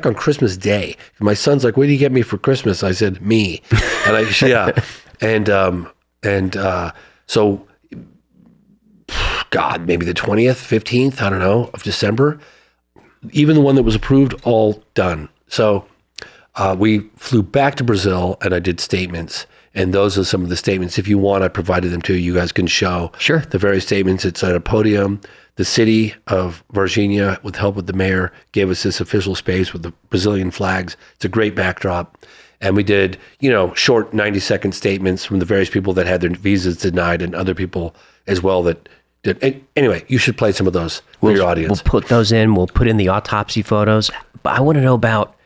on Christmas Day. My son's like, what did you get me for Christmas? I said, me. And yeah. And so, God, maybe the 20th, 15th, I don't know, of December, even the one that was approved, all done. So we flew back to Brazil and I did statements. And those are some of the statements. If you want, I provided them to you. You guys can show the various statements. It's at a podium. The city of Varginha, with help with the mayor, gave us this official space with the Brazilian flags. It's a great backdrop. And we did, short 90-second statements from the various people that had their visas denied and other people as well that did. Anyway, you should play some of those for your audience. We'll put those in. We'll put in the autopsy photos. But I want to know about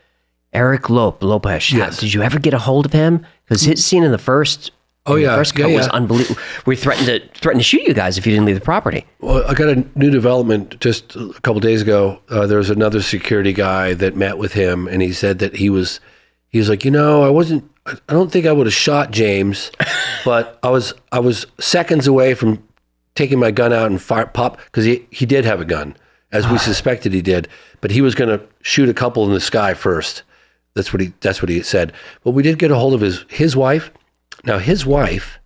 Eric Lopez. Yes. Did you ever get a hold of him? Because his scene in the first... The first cut was unbelievable. We threatened to shoot you guys if you didn't leave the property. Well, I got a new development just a couple days ago. There was another security guy that met with him, and he said that he was like, I don't think I would have shot James, but I was seconds away from taking my gun out and pop, because he did have a gun, as we suspected he did, but he was going to shoot a couple in the sky first. That's what he said. But we did get a hold of his wife. Now, his wife,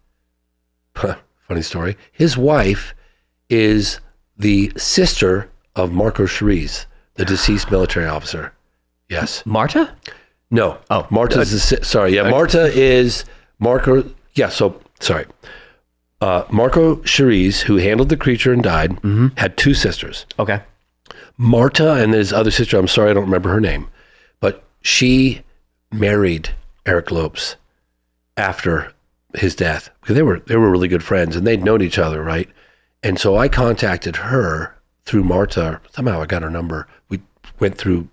funny story, his wife is the sister of Marco Cherise, the deceased military officer. Yes. Marta? No. Oh. Marta's sorry. Yeah, Marta is Marco. Yeah, sorry. Marco Cherise, who handled the creature and died, had 2 sisters. Okay. Marta and his other sister, I'm sorry, I don't remember her name, but she married Eric Lopes after his death, because they were really good friends and they'd known each other, right? And so I contacted her through Marta. Somehow I got her number. We went through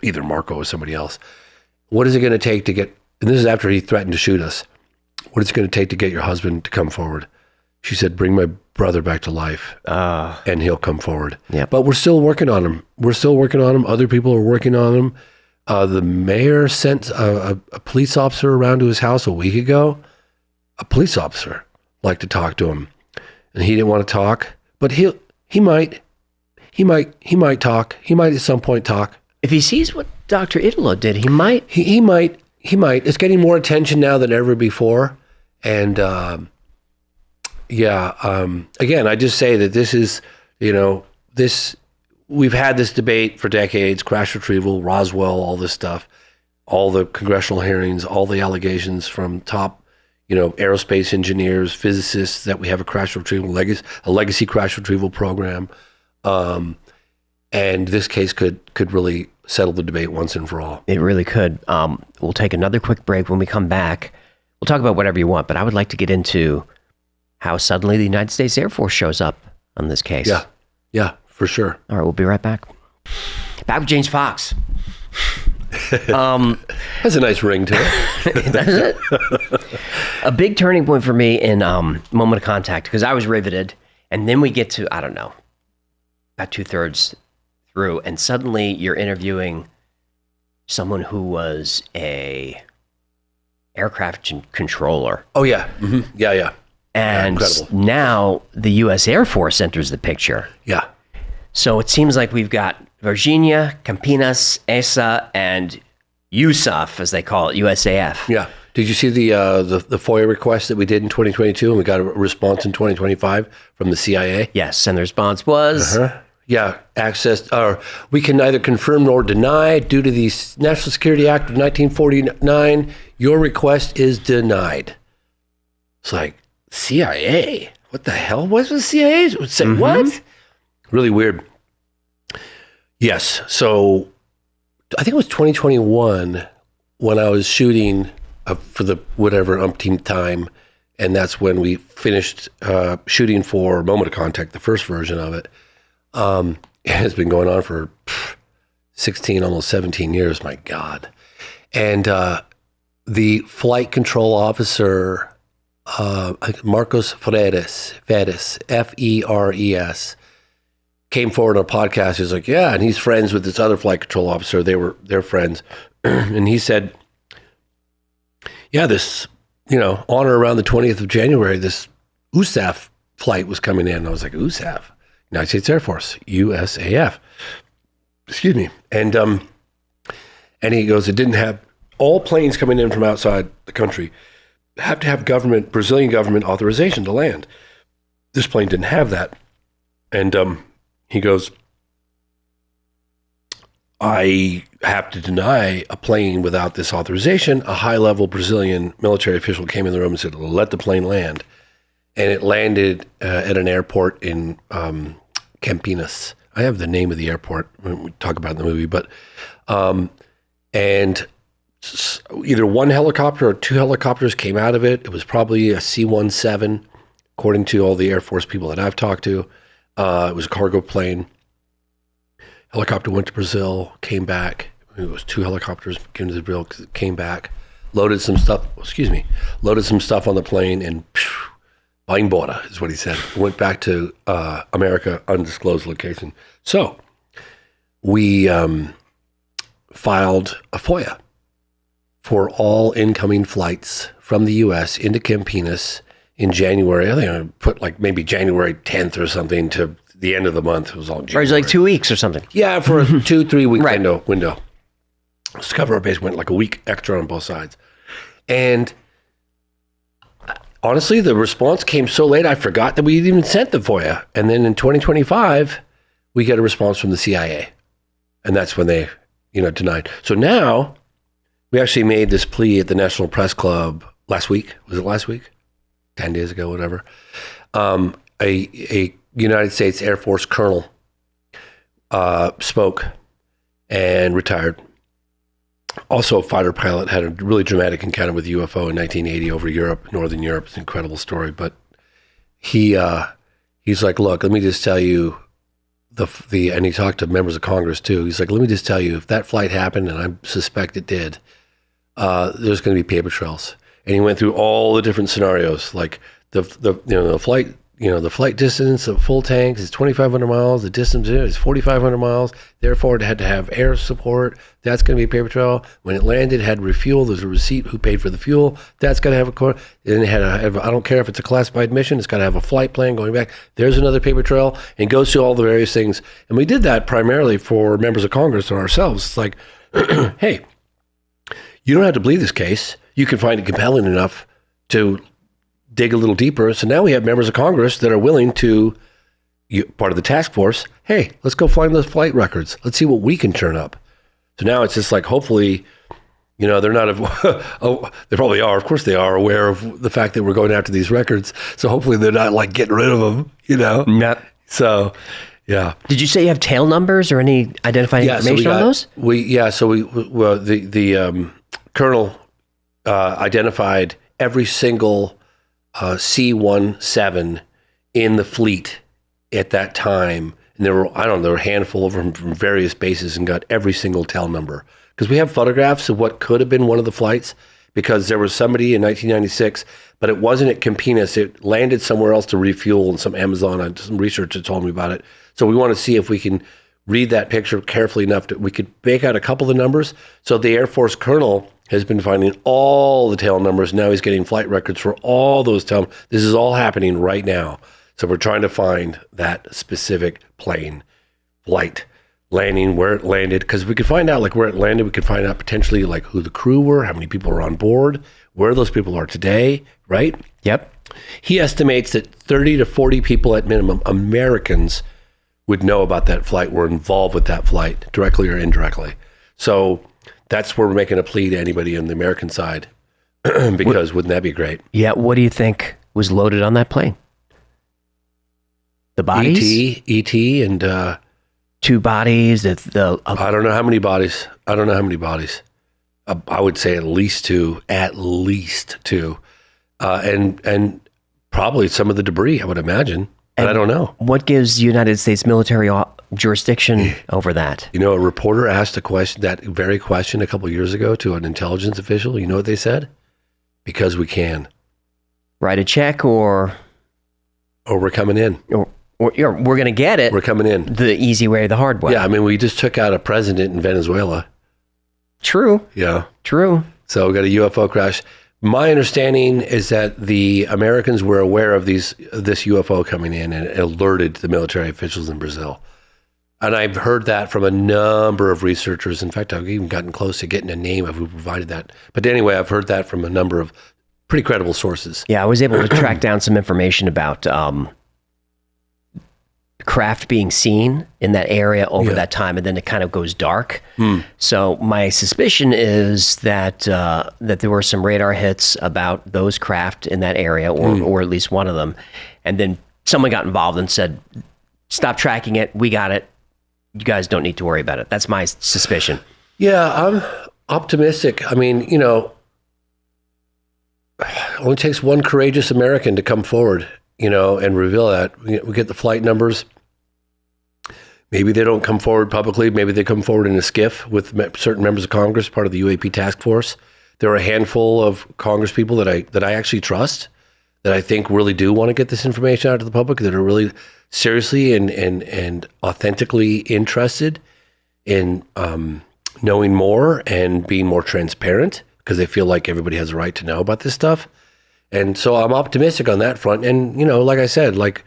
either Marco or somebody else. What is it going to take to get, and this is after he threatened to shoot us, what is it going to take to get your husband to come forward? She said, bring my brother back to life and he'll come forward. Yeah. But we're still working on him. Other people are working on him. The mayor sent a police officer around to his house a week ago. A police officer liked to talk to him, and he didn't want to talk. But he might talk. He might at some point talk. If he sees what Dr. Italo did, he might. He might. It's getting more attention now than ever before. And again, I just say that this is, this. We've had this debate for decades, crash retrieval, Roswell, all this stuff, all the congressional hearings, all the allegations from top, aerospace engineers, physicists, that we have a crash retrieval, legacy crash retrieval program. And this case could really settle the debate once and for all. It really could. We'll take another quick break. When we come back, we'll talk about whatever you want, but I would like to get into how suddenly the United States Air Force shows up on this case. Yeah. For sure. All right, we'll be right back. Back with James Fox. Has a nice ring to it. Does it? A big turning point for me in Moment of Contact, because I was riveted, and then we get to, I don't know, about 2/3 through, and suddenly you're interviewing someone who was a aircraft controller. Oh, yeah. Mm-hmm. Yeah. And now the U.S. Air Force enters the picture. Yeah. So it seems like we've got Varginha, Campinas, ESA, and USAF, as they call it, USAF. Yeah. Did you see the FOIA request that we did in 2022 and we got a response in 2025 from the CIA? Yes, and the response was? Yeah, we can neither confirm nor deny due to the National Security Act of 1949, your request is denied. It's like, CIA? what the hell was the CIA? Would say, what? Really weird. Yes. So I think it was 2021 when I was shooting for the whatever umpteenth time. And that's when we finished shooting for Moment of Contact, the first version of it. It's been going on for 16, almost 17 years, my God. And the flight control officer, Marcos Freres, F-E-R-E-S, came forward on a podcast. He was like, yeah, and he's friends with this other flight control officer. They're friends. And he said, yeah, this, on or around the 20th of January, this USAF flight was coming in. I was like, USAF? United States Air Force, USAF. Excuse me. And he goes, it didn't have, all planes coming in from outside the country have to have Brazilian government authorization to land. This plane didn't have that. And he goes, I have to deny a plane without this authorization. A high-level Brazilian military official came in the room and said, let the plane land. And it landed at an airport in Campinas. I have the name of the airport when we talk about it in the movie, but and either one helicopter or two helicopters came out of it. It was probably a C-17, according to all the Air Force people that I've talked to. It was a cargo plane. Helicopter went to Brazil, came back. It was two helicopters came to Brazil, came back, loaded some stuff on the plane, and vai embora is what he said. Went back to America, undisclosed location. So we filed a FOIA for all incoming flights from the U.S. into Campinas in January. I think I put like maybe January 10th or something to the end of the month. It was all January. Or it was like 2 weeks or something. Yeah, for a 2-3 week window. Let's cover our base. Went like a week extra on both sides. And honestly, the response came so late, I forgot that we even sent the FOIA. And then in 2025, we get a response from the CIA. And that's when they, denied. So now, we actually made this plea at the National Press Club last week. Was it last week? 10 days ago, whatever. A United States Air Force colonel spoke and retired. Also a fighter pilot, had a really dramatic encounter with UFO in 1980 over Europe, Northern Europe. It's an incredible story. But he's like, look, let me just tell you, and he talked to members of Congress too. He's like, let me just tell you, if that flight happened, and I suspect it did, there's going to be paper trails. And he went through all the different scenarios, like the flight. The flight distance of full tanks is 2,500 miles. The distance is 4,500 miles. Therefore, it had to have air support. That's going to be a paper trail. When it landed, it had to refuel. There's a receipt who paid for the fuel. That's got to have a Then it had I don't care if it's a classified mission. It's got to have a flight plan going back. There's another paper trail, and goes through all the various things. And we did that primarily for members of Congress and ourselves. It's like, hey, you don't have to believe this case. You can find it compelling enough to dig a little deeper. So now we have members of Congress that are willing to, part of the task force, hey, let's go find those flight records. Let's see what we can turn up. So now it's just like, hopefully, they're not, they probably are, of course they are aware of the fact that we're going after these records. So hopefully they're not like getting rid of them, Yep. So, yeah. Did you say you have tail numbers or any identifying information on those? The colonel identified every single C-17 in the fleet at that time. And there were a handful of them from various bases, and got every single tail number. Because we have photographs of what could have been one of the flights, because there was somebody in 1996, but it wasn't at Campinas. It landed somewhere else to refuel in some Amazon. I did some research that told me about it. So we want to see if we can read that picture carefully enough that we could make out a couple of the numbers. So the Air Force colonel has been finding all the tail numbers. Now he's getting flight records for all those tail. This is all happening right now. So we're trying to find that specific plane, flight, landing, where it landed. Because we could find out where it landed. We could find out potentially who the crew were, how many people were on board, where those people are today, right? Yep. He estimates that 30 to 40 people at minimum, Americans, would know about that flight, were involved with that flight, directly or indirectly. So that's where we're making a plea to anybody on the American side, because wouldn't that be great? Yeah. What do you think was loaded on that plane? The bodies? ET and... 2 bodies. I don't know how many bodies. I would say at least 2. And probably some of the debris, I would imagine. But I don't know. What gives the United States military jurisdiction over that? You know, a reporter asked that very question a couple of years ago to an intelligence official. You know what they said? Because we can. Write a check or we're coming in. Or we're going to get it. We're coming in. The easy way or the hard way. Yeah, I mean, we just took out a president in Venezuela. True. Yeah. True. So we got a UFO crash. My understanding is that the Americans were aware of this UFO coming in and alerted the military officials in Brazil. And I've heard that from a number of researchers. In fact, I've even gotten close to getting a name of who provided that. But anyway, I've heard that from a number of pretty credible sources. Yeah, I was able to track down some information about craft being seen in that area over that time, and then it kind of goes dark. So my suspicion is that that there were some radar hits about those craft in that area, or at least one of them, and then someone got involved and said, "Stop tracking it. We got it. You guys don't need to worry about it." That's my suspicion. Yeah, I'm optimistic. I mean, you know, it only takes one courageous American to come forward, you know, and reveal that. We get the flight numbers. Maybe they don't come forward publicly. Maybe they come forward in a SCIF with certain members of Congress, part of the UAP task force. There are a handful of Congress people that I actually trust, that I think really do want to get this information out to the public, that are really seriously and authentically interested in knowing more and being more transparent, because they feel like everybody has a right to know about this stuff. And so I'm optimistic on that front. And, you know, like I said, like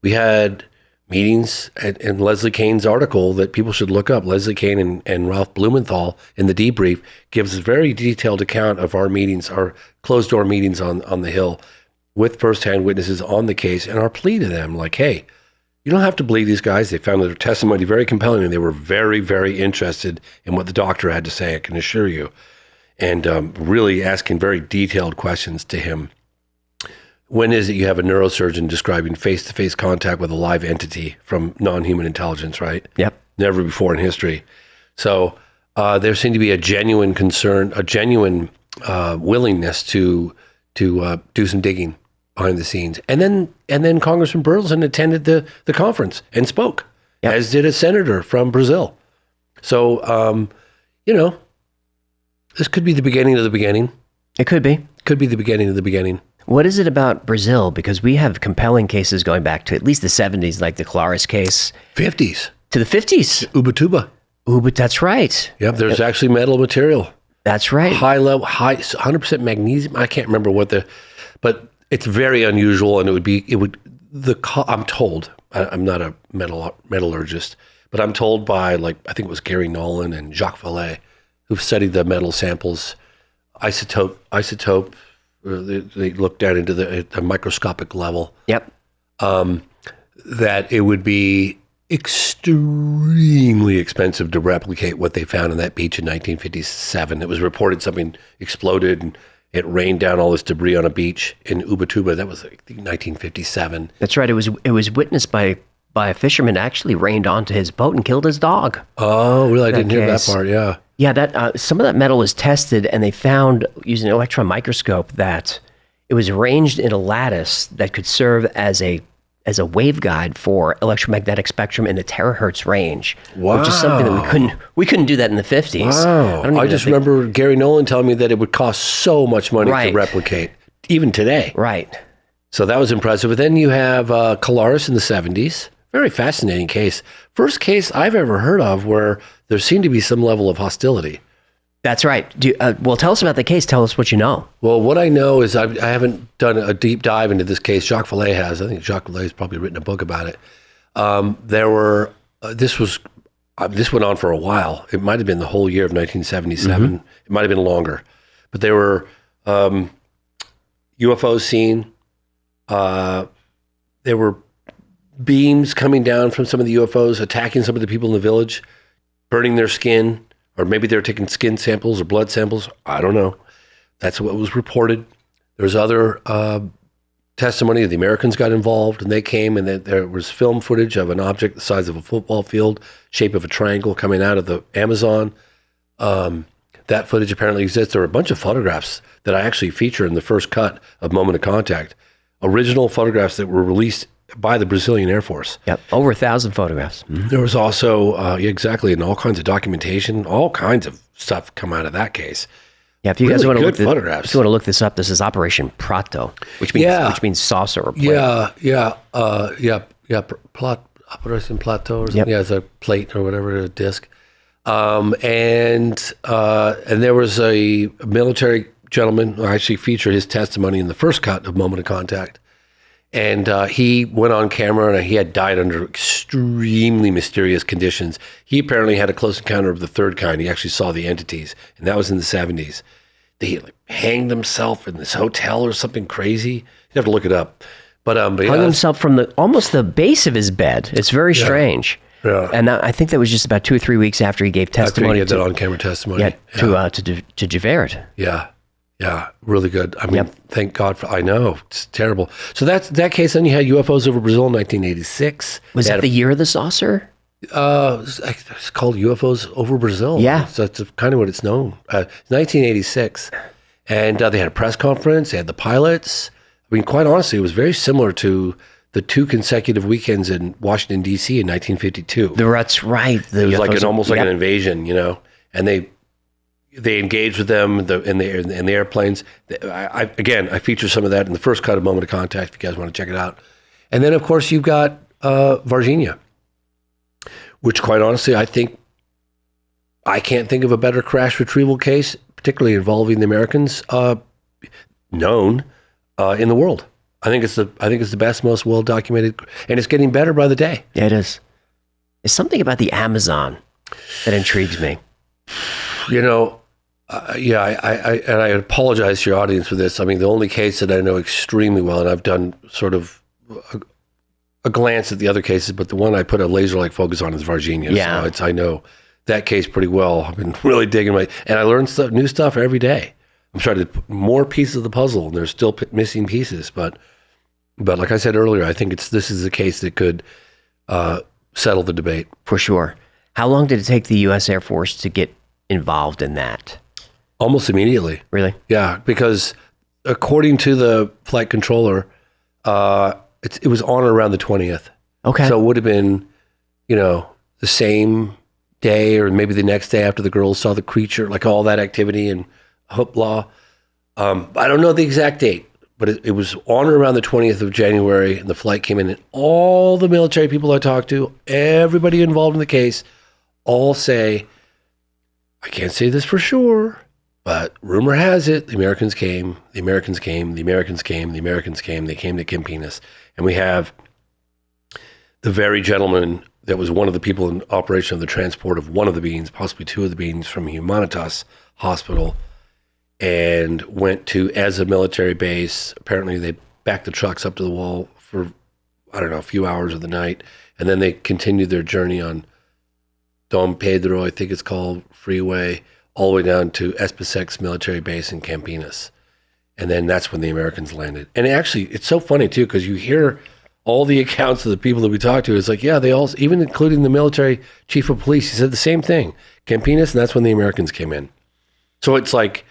we had meetings in Leslie Kane's article that people should look up. Leslie Kane and Ralph Blumenthal in the debrief gives a very detailed account of our meetings, our closed door meetings on the Hill with firsthand witnesses on the case, and our plea to them, like, hey, you don't have to believe these guys. They found their testimony very compelling, and they were very, very interested in what the doctor had to say, I can assure you. And really asking very detailed questions to him. When is it you have a neurosurgeon describing face-to-face contact with a live entity from non-human intelligence, right? Yep. Never before in history. So there seemed to be a genuine concern, a genuine willingness to do some digging behind the scenes. And then Congressman Burleson attended the conference and spoke, as did a senator from Brazil. So, you know, this could be the beginning of the beginning. It could be. Could be the beginning of the beginning. What is it about Brazil? Because we have compelling cases going back to at least the 70s, like the Claris case. 50s. To the 50s. Ubatuba. But that's right. Yep, there's actually metal material. That's right. High level, 100% magnesium. I can't remember but it's very unusual, and I'm told, I'm not a metallurgist, but I'm told by, like, I think it was Gary Nolan and Jacques Vallée, who've studied the metal samples, isotope, they looked at into the microscopic level. Yep. That it would be extremely expensive to replicate what they found on that beach in 1957. It was reported something exploded and it rained down all this debris on a beach in Ubatuba. That was, I think, 1957. That's right. It was witnessed by a fisherman that actually rained onto his boat and killed his dog. Oh, really? I didn't hear that part. Yeah. Yeah, that some of that metal was tested, and they found, using an electron microscope, that it was arranged in a lattice that could serve as a waveguide for electromagnetic spectrum in the terahertz range. Wow. Which is something that we couldn't do that in the 50s. Wow. I just remember Gary Nolan telling me that it would cost so much money to replicate, even today. Right. So that was impressive. But then you have Colaris in the 70s. Very fascinating case. First case I've ever heard of where there seemed to be some level of hostility. That's right. Well, tell us about the case. Tell us what you know. Well, what I know is I haven't done a deep dive into this case. Jacques Vallée has. I think Jacques Vallée has probably written a book about it. This went on for a while. It might have been the whole year of 1977. Mm-hmm. It might have been longer. But there were UFOs seen. There were beams coming down from some of the UFOs, attacking some of the people in the village, burning their skin, or maybe they were taking skin samples or blood samples. I don't know. That's what was reported. There's other testimony. The Americans got involved, and they came, and there was film footage of an object the size of a football field, shape of a triangle, coming out of the Amazon. That footage apparently exists. There were a bunch of photographs that I actually feature in the first cut of Moment of Contact, original photographs that were released by the Brazilian Air Force. Yep, over 1,000 photographs. Mm-hmm. There was also, exactly, and all kinds of documentation, all kinds of stuff come out of that case. Yeah, if you guys want to look this up, this is Operation Prato, which means saucer or plate. Operation Plateau or something. Yep. Yeah, it's a plate or whatever, a disc. And there was a military gentleman who actually featured his testimony in the first cut of Moment of Contact. And he went on camera, and he had died under extremely mysterious conditions. He apparently had a close encounter of the third kind. He actually saw the entities, and that was in the 70s. He hanged himself in this hotel or something crazy. You have to look it up. But hung himself from almost the base of his bed. It's very strange. Yeah. And I think that was just about 2 or 3 weeks after he gave testimony. After he had that on-camera testimony. To Javert. Yeah, really good. I mean, thank God for, I know, it's terrible. So that case, then you had UFOs over Brazil in 1986. Was that the year of the saucer? It's called UFOs over Brazil. Yeah. So that's kind of what it's known. 1986. And they had a press conference. They had the pilots. I mean, quite honestly, it was very similar to the 2 consecutive weekends in Washington, D.C. in 1952. That's right. It was like almost like an invasion, and they engaged with them in the airplanes. I feature some of that in the first cut of Moment of Contact, if you guys want to check it out. And then, of course, you've got Varginha, which, quite honestly, I can't think of a better crash retrieval case, particularly involving the Americans, known in the world. I think it's the best, most well documented, and it's getting better by the day. Yeah, it is. There's something about the Amazon that intrigues me. I apologize to your audience for this. I mean, the only case that I know extremely well, and I've done sort of a glance at the other cases, but the one I put a laser-like focus on is Varginha. Yeah. So I know that case pretty well. I've been really digging and I learn new stuff every day. I'm trying to put more pieces of the puzzle, and there's still missing pieces. But like I said earlier, I think this is a case that could settle the debate. For sure. How long did it take the U.S. Air Force to get involved in that? Almost immediately. Really? Yeah, because according to the flight controller, it was on or around the 20th. Okay. So it would have been, the same day or maybe the next day after the girls saw the creature, like all that activity and hoopla. I don't know the exact date, but it was on or around the 20th of January, and the flight came in, and all the military people I talked to, everybody involved in the case, all say, I can't say this for sure, but rumor has it, the Americans came, they came to Campinas. And we have the very gentleman that was one of the people in operation of the transport of one of the beings, possibly 2 of the beings, from Humanitas Hospital, and went to Eza military base. Apparently they backed the trucks up to the wall for, a few hours of the night. And then they continued their journey on Dom Pedro, I think it's called, freeway, all the way down to Espesec's military base in Campinas. And then that's when the Americans landed. And actually, it's so funny too, because you hear all the accounts of the people that we talked to. It's like, yeah, they all, even including the military chief of police, he said the same thing. Campinas, and that's when the Americans came in. So it's like,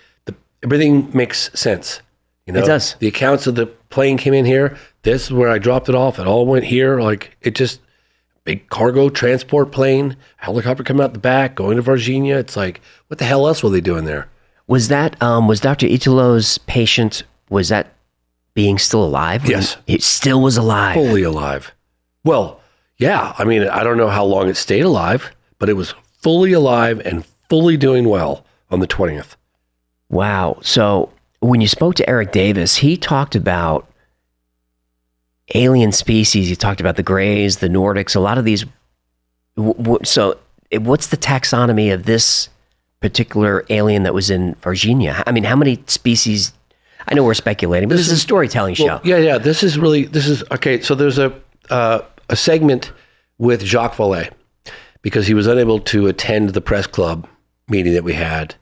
everything makes sense. It does. The accounts of the plane came in here. This is where I dropped it off. It all went here. Like, it just, big cargo transport plane, helicopter coming out the back, going to Varginha. It's like, what the hell else were they doing there? Was Dr. Itilo's patient, was that being still alive? Yes. It still was alive. Fully alive. Well, yeah. I mean, I don't know how long it stayed alive, but it was fully alive and fully doing well on the 20th. Wow. So when you spoke to Eric Davis, he talked about alien species. He talked about the Greys, the Nordics, a lot of these. So what's the taxonomy of this particular alien that was in Varginha? I mean, how many species? I know we're speculating, but this is a storytelling show. Yeah. This is okay. So there's a segment with Jacques Vallée because he was unable to attend the press club meeting that we had.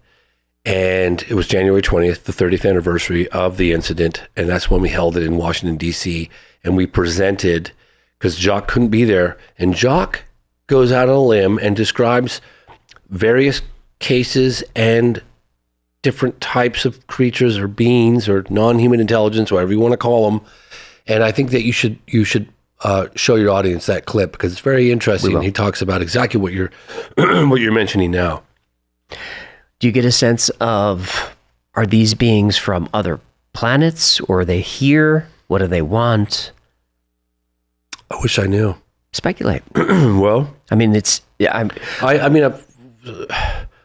And it was January 20th, the 30th anniversary of the incident. And that's when we held it in Washington, D.C. And we presented, because Jacques couldn't be there. And Jacques goes out on a limb and describes various cases and different types of creatures or beings or non-human intelligence, whatever you want to call them. And I think that you should show your audience that clip because it's very interesting. He talks about exactly what you're what you're mentioning now. Do you get a sense of, are these beings from other planets, or are they here? What do they want? I wish I knew. Speculate. Well, I mean, it's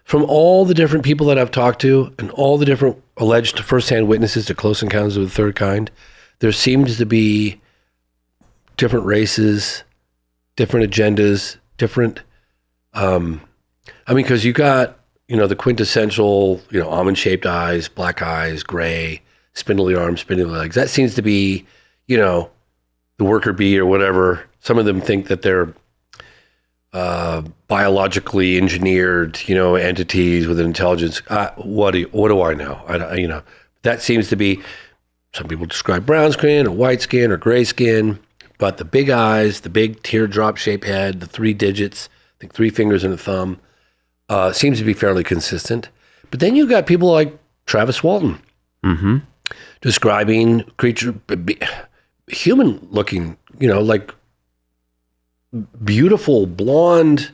from all the different people that I've talked to and all the different alleged firsthand witnesses to close encounters of the third kind, there seems to be different races, different agendas, different. Because you got, the quintessential, almond-shaped eyes, black eyes, gray, spindly arms, spindly legs. That seems to be, the worker bee or whatever. Some of them think that they're biologically engineered, entities with an intelligence. What do I know? That seems to be. Some people describe brown skin or white skin or gray skin, but the big eyes, the big teardrop-shaped head, the 3 digits, I think 3 fingers and a thumb, seems to be fairly consistent. But then you've got people like Travis Walton describing creature, human-looking, like beautiful, blonde,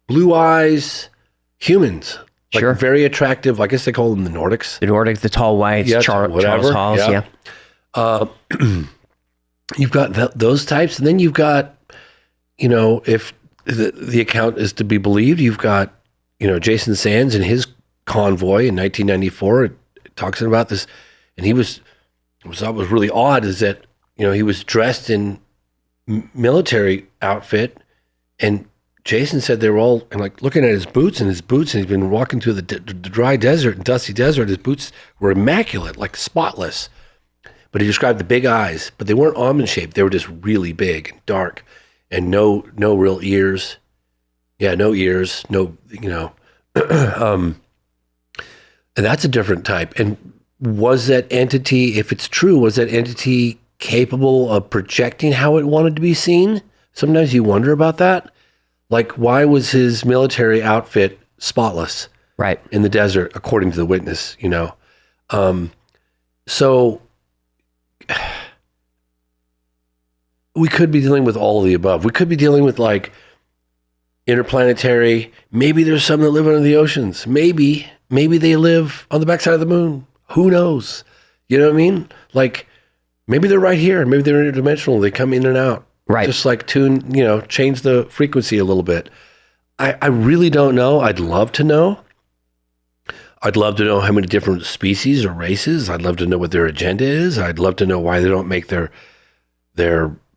blue eyes, humans. Like very attractive. I guess they call them the Nordics. The Nordics, the tall whites, Charles Halls, yeah. You've got those types, and then you've got, if the account is to be believed, you've got, Jason Sands and his convoy in 1994 talks about this, and what was really odd is that, he was dressed in military outfit, and Jason said they were all looking at his boots, and he's been walking through the dry desert and dusty desert. His boots were immaculate, like spotless. But he described the big eyes, but they weren't almond shaped. They were just really big and dark, and no real ears. Yeah, no ears, no, and that's a different type. And was that entity, if it's true, was that entity capable of projecting how it wanted to be seen? Sometimes you wonder about that. Like, why was his military outfit spotless? Right. In the desert, according to the witness, So we could be dealing with all of the above. We could be dealing with interplanetary. Maybe there's some that live under the oceans. Maybe they live on the backside of the moon. Who knows? You know what I mean? Maybe they're right here. Maybe they're interdimensional. They come in and out. Right. Just change the frequency a little bit. I really don't know. I'd love to know. I'd love to know how many different species or races. I'd love to know what their agenda is. I'd love to know why they don't make their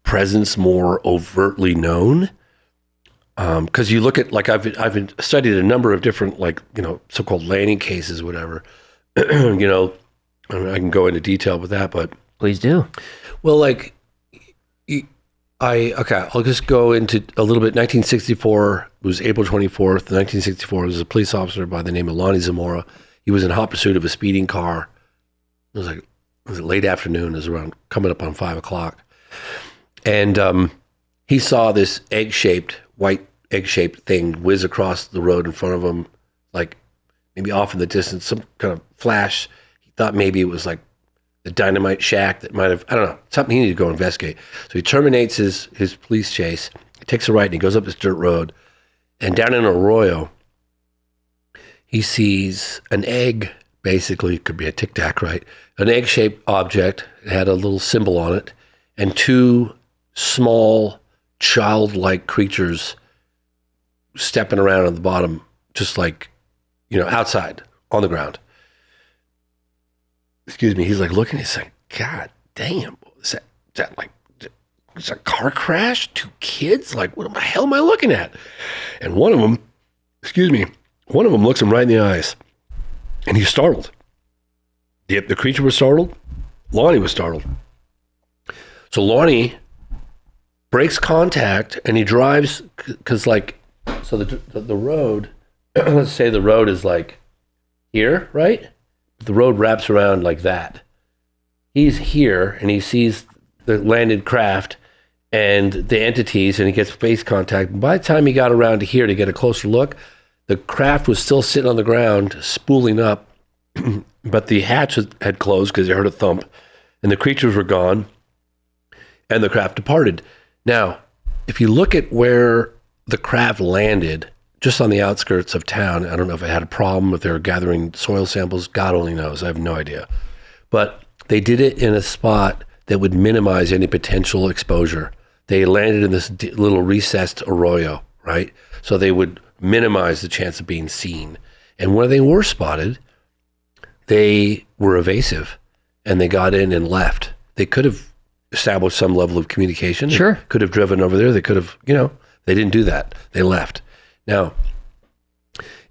presence more overtly known. Because you look at, I've studied a number of different, so-called landing cases, whatever. I can go into detail with that, but. Please do. Well, I'll just go into a little bit. 1964, it was April 24th, 1964. There was a police officer by the name of Lonnie Zamora. He was in hot pursuit of a speeding car. It was late afternoon. It was around coming up on 5 o'clock. And he saw this white egg-shaped thing whiz across the road in front of him, maybe off in the distance, some kind of flash. He thought maybe it was the dynamite shack that might have, I don't know, something he needed to go investigate. So he terminates his police chase, he takes a right, and he goes up this dirt road. And down in Arroyo, he sees an egg, basically, could be a Tic Tac, right? An egg-shaped object. It had a little symbol on it, and 2 small, childlike creatures stepping around on the bottom, just outside, on the ground. Excuse me, he's looking, he's like, God damn, is that it's a car crash? 2 kids? What the hell am I looking at? And one of them looks him right in the eyes, and he's startled. The creature was startled. Lonnie was startled. So Lonnie breaks contact, and he drives, because the road, let's say the road is here, right? The road wraps around like that. He's here, and he sees the landed craft and the entities, and he gets face contact. By the time he got around to here to get a closer look, the craft was still sitting on the ground, spooling up, but the hatch had closed because he heard a thump, and the creatures were gone, and the craft departed. Now, if you look at where the craft landed, just on the outskirts of town, I don't know if it had a problem, if they were gathering soil samples, God only knows, I have no idea. But they did it in a spot that would minimize any potential exposure. They landed in this little recessed arroyo, right? So they would minimize the chance of being seen. And where they were spotted, they were evasive, and they got in and left. They could have established some level of communication. Sure. They could have driven over there. They could have, they didn't do that. They left. Now,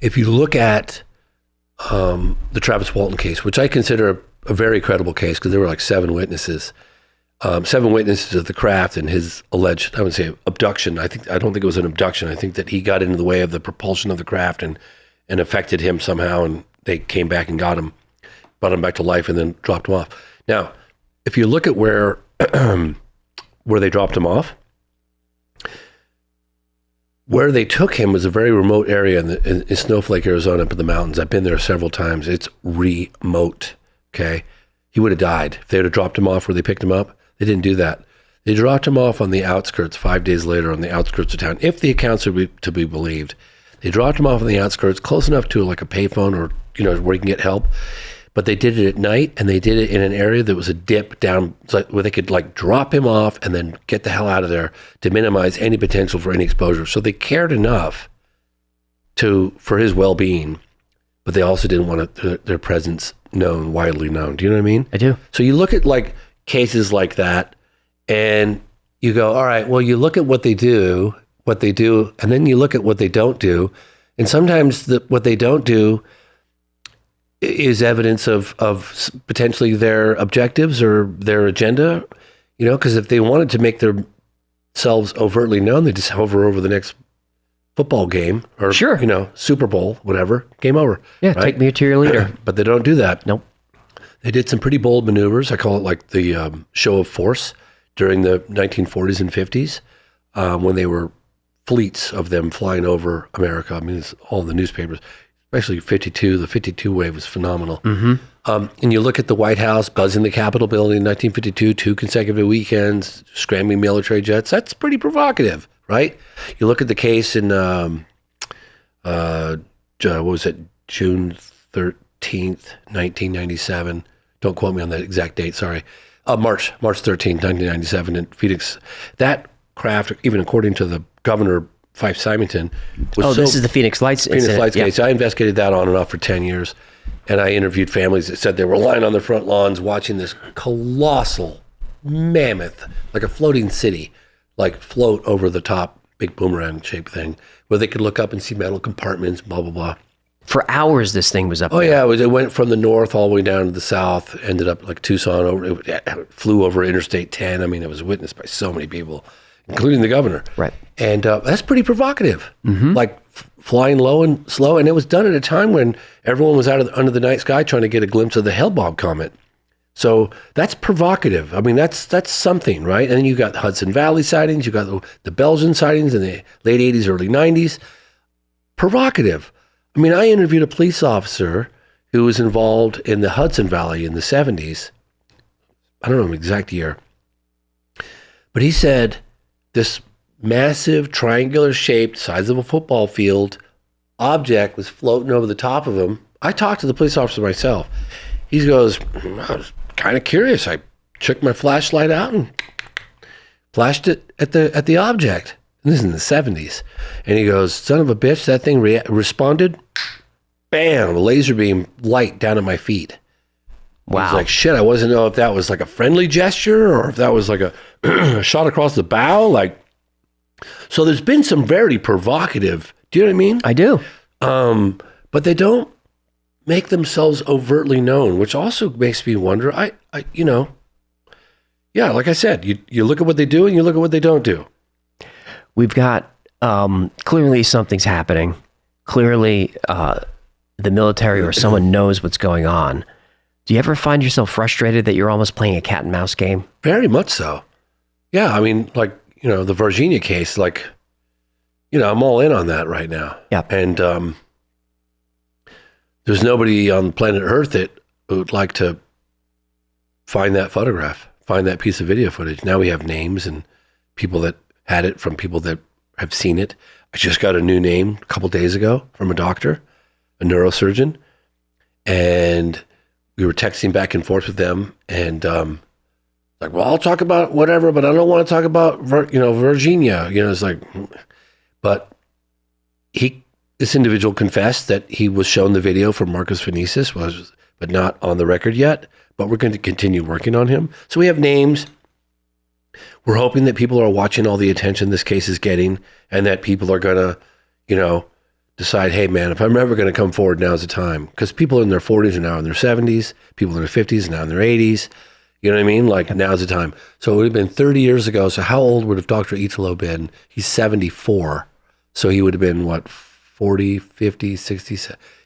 if you look at the Travis Walton case, which I consider a very credible case because there were like 7 witnesses of the craft and his alleged, I would say, abduction. I don't think it was an abduction. I think that he got into the way of the propulsion of the craft and affected him somehow, and they came back and got him, brought him back to life, and then dropped him off. Now, if you look at where they dropped him off, where they took him was a very remote area in Snowflake, Arizona, up in the mountains. I've been there several times. It's remote, okay? He would have died if they would have dropped him off where they picked him up. They didn't do that. They dropped him off on the outskirts 5 days later on the outskirts of town, if the accounts are to be believed. They dropped him off on the outskirts, close enough to like a payphone or, where you can get help. But they did it at night, and they did it in an area that was a dip down where they could like drop him off and then get the hell out of there to minimize any potential for any exposure. So they cared enough for his well-being, but they also didn't want their presence widely known. Do you know what I mean? I do. So you look at like cases like that, and you go, all right, well, you look at what they do, and then you look at what they don't do, and sometimes what they don't do is evidence of potentially their objectives or their agenda, because if they wanted to make themselves overtly known, they just hover over the next football game or, sure. Super Bowl, whatever, game over. Yeah, right? take me a cheerleader. But they don't do that. Nope. They did some pretty bold maneuvers. I call it like the show of force during the 1940s and 50s when they were fleets of them flying over America. I mean, it's all in the newspapers. Especially 52, the 52 wave was phenomenal. Mm-hmm. And you look at the White House buzzing the Capitol building in 1952, 2 consecutive weekends, scrambling military jets. That's pretty provocative, right? You look at the case in, June 13th, 1997. Don't quote me on that exact date, sorry. March 13th, 1997 in Phoenix. That craft, even according to the governor, Fife Symington. This is the Phoenix Lights incident. Phoenix Lights case. I investigated that on and off for 10 years, and I interviewed families that said they were lying on their front lawns watching this colossal mammoth, like a floating city, like float over the top, big boomerang-shaped thing, where they could look up and see metal compartments, blah, blah, blah. For hours, this thing was up there. Oh, yeah. It went from the north all the way down to the south, ended up like Tucson, it flew over Interstate 10. I mean, it was witnessed by so many people, including the governor. Right. And that's pretty provocative, like flying low and slow. And it was done at a time when everyone was under the night sky trying to get a glimpse of the Hale-Bopp comet. So that's provocative. I mean, that's something, right? And then you got the Hudson Valley sightings. You got the Belgian sightings in the late 80s, early 90s. Provocative. I mean, I interviewed a police officer who was involved in the Hudson Valley in the 70s. I don't know the exact year. But he said this massive triangular shaped, size of a football field, object was floating over the top of him. I talked to the police officer myself. He goes, I was kind of curious. I took my flashlight out and flashed it at the object. And this is in the 70s. And he goes, son of a bitch, that thing responded. Bam, a laser beam light down at my feet. Wow. He's like, shit, I wasn't know if that was like a friendly gesture or if that was like a shot across the bow. Like, so there's been some very provocative, do you know what I mean? I do. But they don't make themselves overtly known, which also makes me wonder, yeah, like I said, you look at what they do and you look at what they don't do. We've got, clearly something's happening. Clearly, the military or someone knows what's going on, do you ever find yourself frustrated that you're almost playing a cat and mouse game? Very much so. Yeah, I mean, like, the Varginha case, like, I'm all in on that right now. Yeah. And there's nobody on planet Earth that would like to find that photograph, find that piece of video footage. Now we have names and people that had it from people that have seen it. I just got a new name a couple days ago from a doctor, a neurosurgeon, and we were texting back and forth with them, and like, well, I'll talk about whatever, but I don't want to talk about Varginha. It's like, but this individual confessed that he was shown the video from Marcus Phoenicis, but not on the record yet. But we're going to continue working on him. So we have names. We're hoping that people are watching all the attention this case is getting, and that people are going to, decide, hey, man, if I'm ever going to come forward, now's the time. Because people in their 40s are now in their 70s. People in their 50s are now in their 80s. You know what I mean? Like, now's the time. So it would have been 30 years ago. So how old would have Dr. Italo been? He's 74. So he would have been, 40, 50, 60?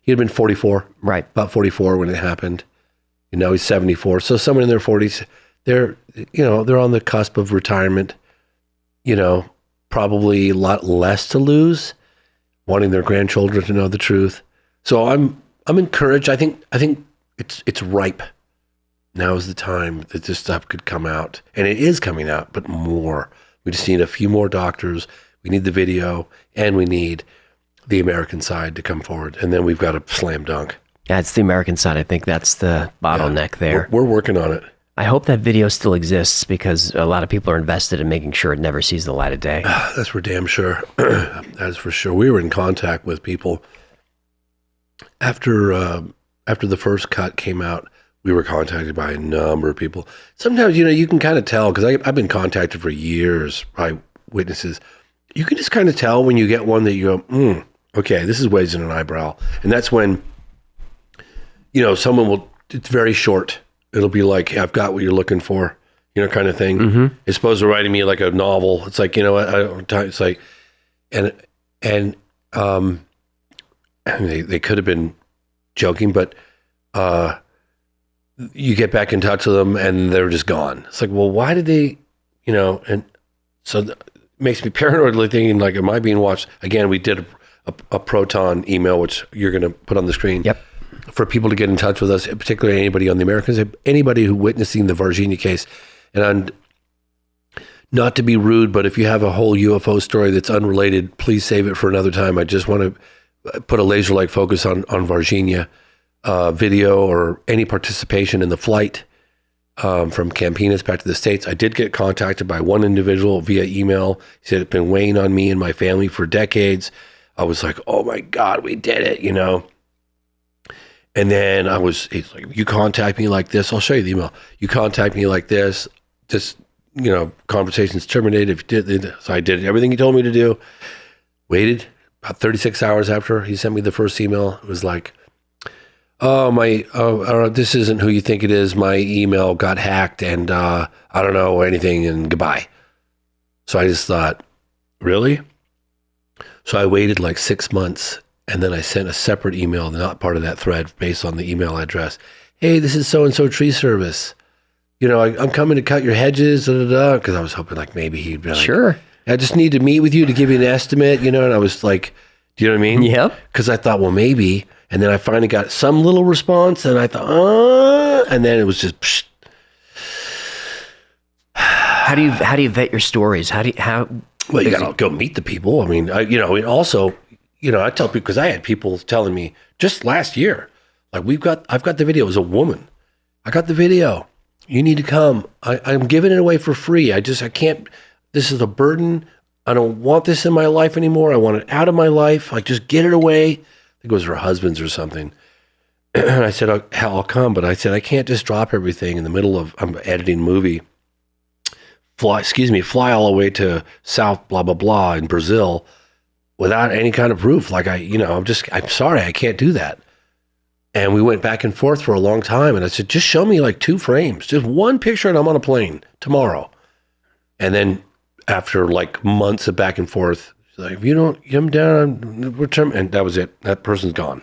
He would have been 44. Right. About 44 when it happened. And now he's 74. So someone in their 40s, they're on the cusp of retirement, probably a lot less to lose, wanting their grandchildren to know the truth. So I'm encouraged. I think it's ripe. Now is the time that this stuff could come out. And it is coming out, but more. We just need a few more doctors. We need the video, and we need the American side to come forward. And then we've got a slam dunk. Yeah, it's the American side. I think that's the bottleneck there. We're working on it. I hope that video still exists because a lot of people are invested in making sure it never sees the light of day. That's for damn sure. That's for sure. We were in contact with people after the first cut came out. We were contacted by a number of people. Sometimes, you can kind of tell, because I've been contacted for years by witnesses. You can just kind of tell when you get one that you go, okay, this is raising an eyebrow. And that's when, someone will, it's very short. It'll be like, hey, I've got what you're looking for, kind of thing. Mm-hmm. It's supposed to writing me like a novel. It's like, it's like, and they could have been joking, but you get back in touch with them and they're just gone. It's like, well, why did they, and so it makes me paranoidly thinking, like, am I being watched? Again, we did a Proton email, which you're going to put on the screen. Yep. For people to get in touch with us, particularly anybody on the Americans, anybody who witnessing the Varginha case. And not to be rude, but if you have a whole UFO story that's unrelated, please save it for another time. I just want to put a laser-like focus on Varginha video or any participation in the flight from Campinas back to the States. I did get contacted by one individual via email. He said, it's been weighing on me and my family for decades. I was like, oh my God, we did it, And then he's like, you contact me like this, I'll show you the email. You contact me like this, just, conversation's terminated. If you did, so I did everything he told me to do. Waited about 36 hours after he sent me the first email. It was like, this isn't who you think it is. My email got hacked and I don't know anything and goodbye. So I just thought, really? So I waited like 6 months. And then I sent a separate email, not part of that thread, based on the email address. Hey, this is so-and-so tree service. I'm coming to cut your hedges, because I was hoping like maybe he'd be like, sure. I just need to meet with you to give you an estimate, and I was like, do you know what I mean? Yep. Because I thought, well, maybe. And then I finally got some little response, and I thought, and then it was just, psh. How do you vet your stories? Well, you got to go meet the people. I mean, and also, I tell people, because I had people telling me just last year, like, I've got the video. It was a woman. I got the video. You need to come. I'm giving it away for free. I can't, this is a burden. I don't want this in my life anymore. I want it out of my life. Like, just get it away. I think it was her husband's or something. And I said, I'll come. But I said, I can't just drop everything in the middle of, I'm editing a movie. Fly all the way to South blah, blah, blah in Brazil without any kind of proof. Like, I'm sorry, I can't do that. And we went back and forth for a long time. And I said, just show me like 2 frames, just one picture, and I'm on a plane tomorrow. And then after like months of back and forth, she's like, if you don't come down, and that was it. That person's gone.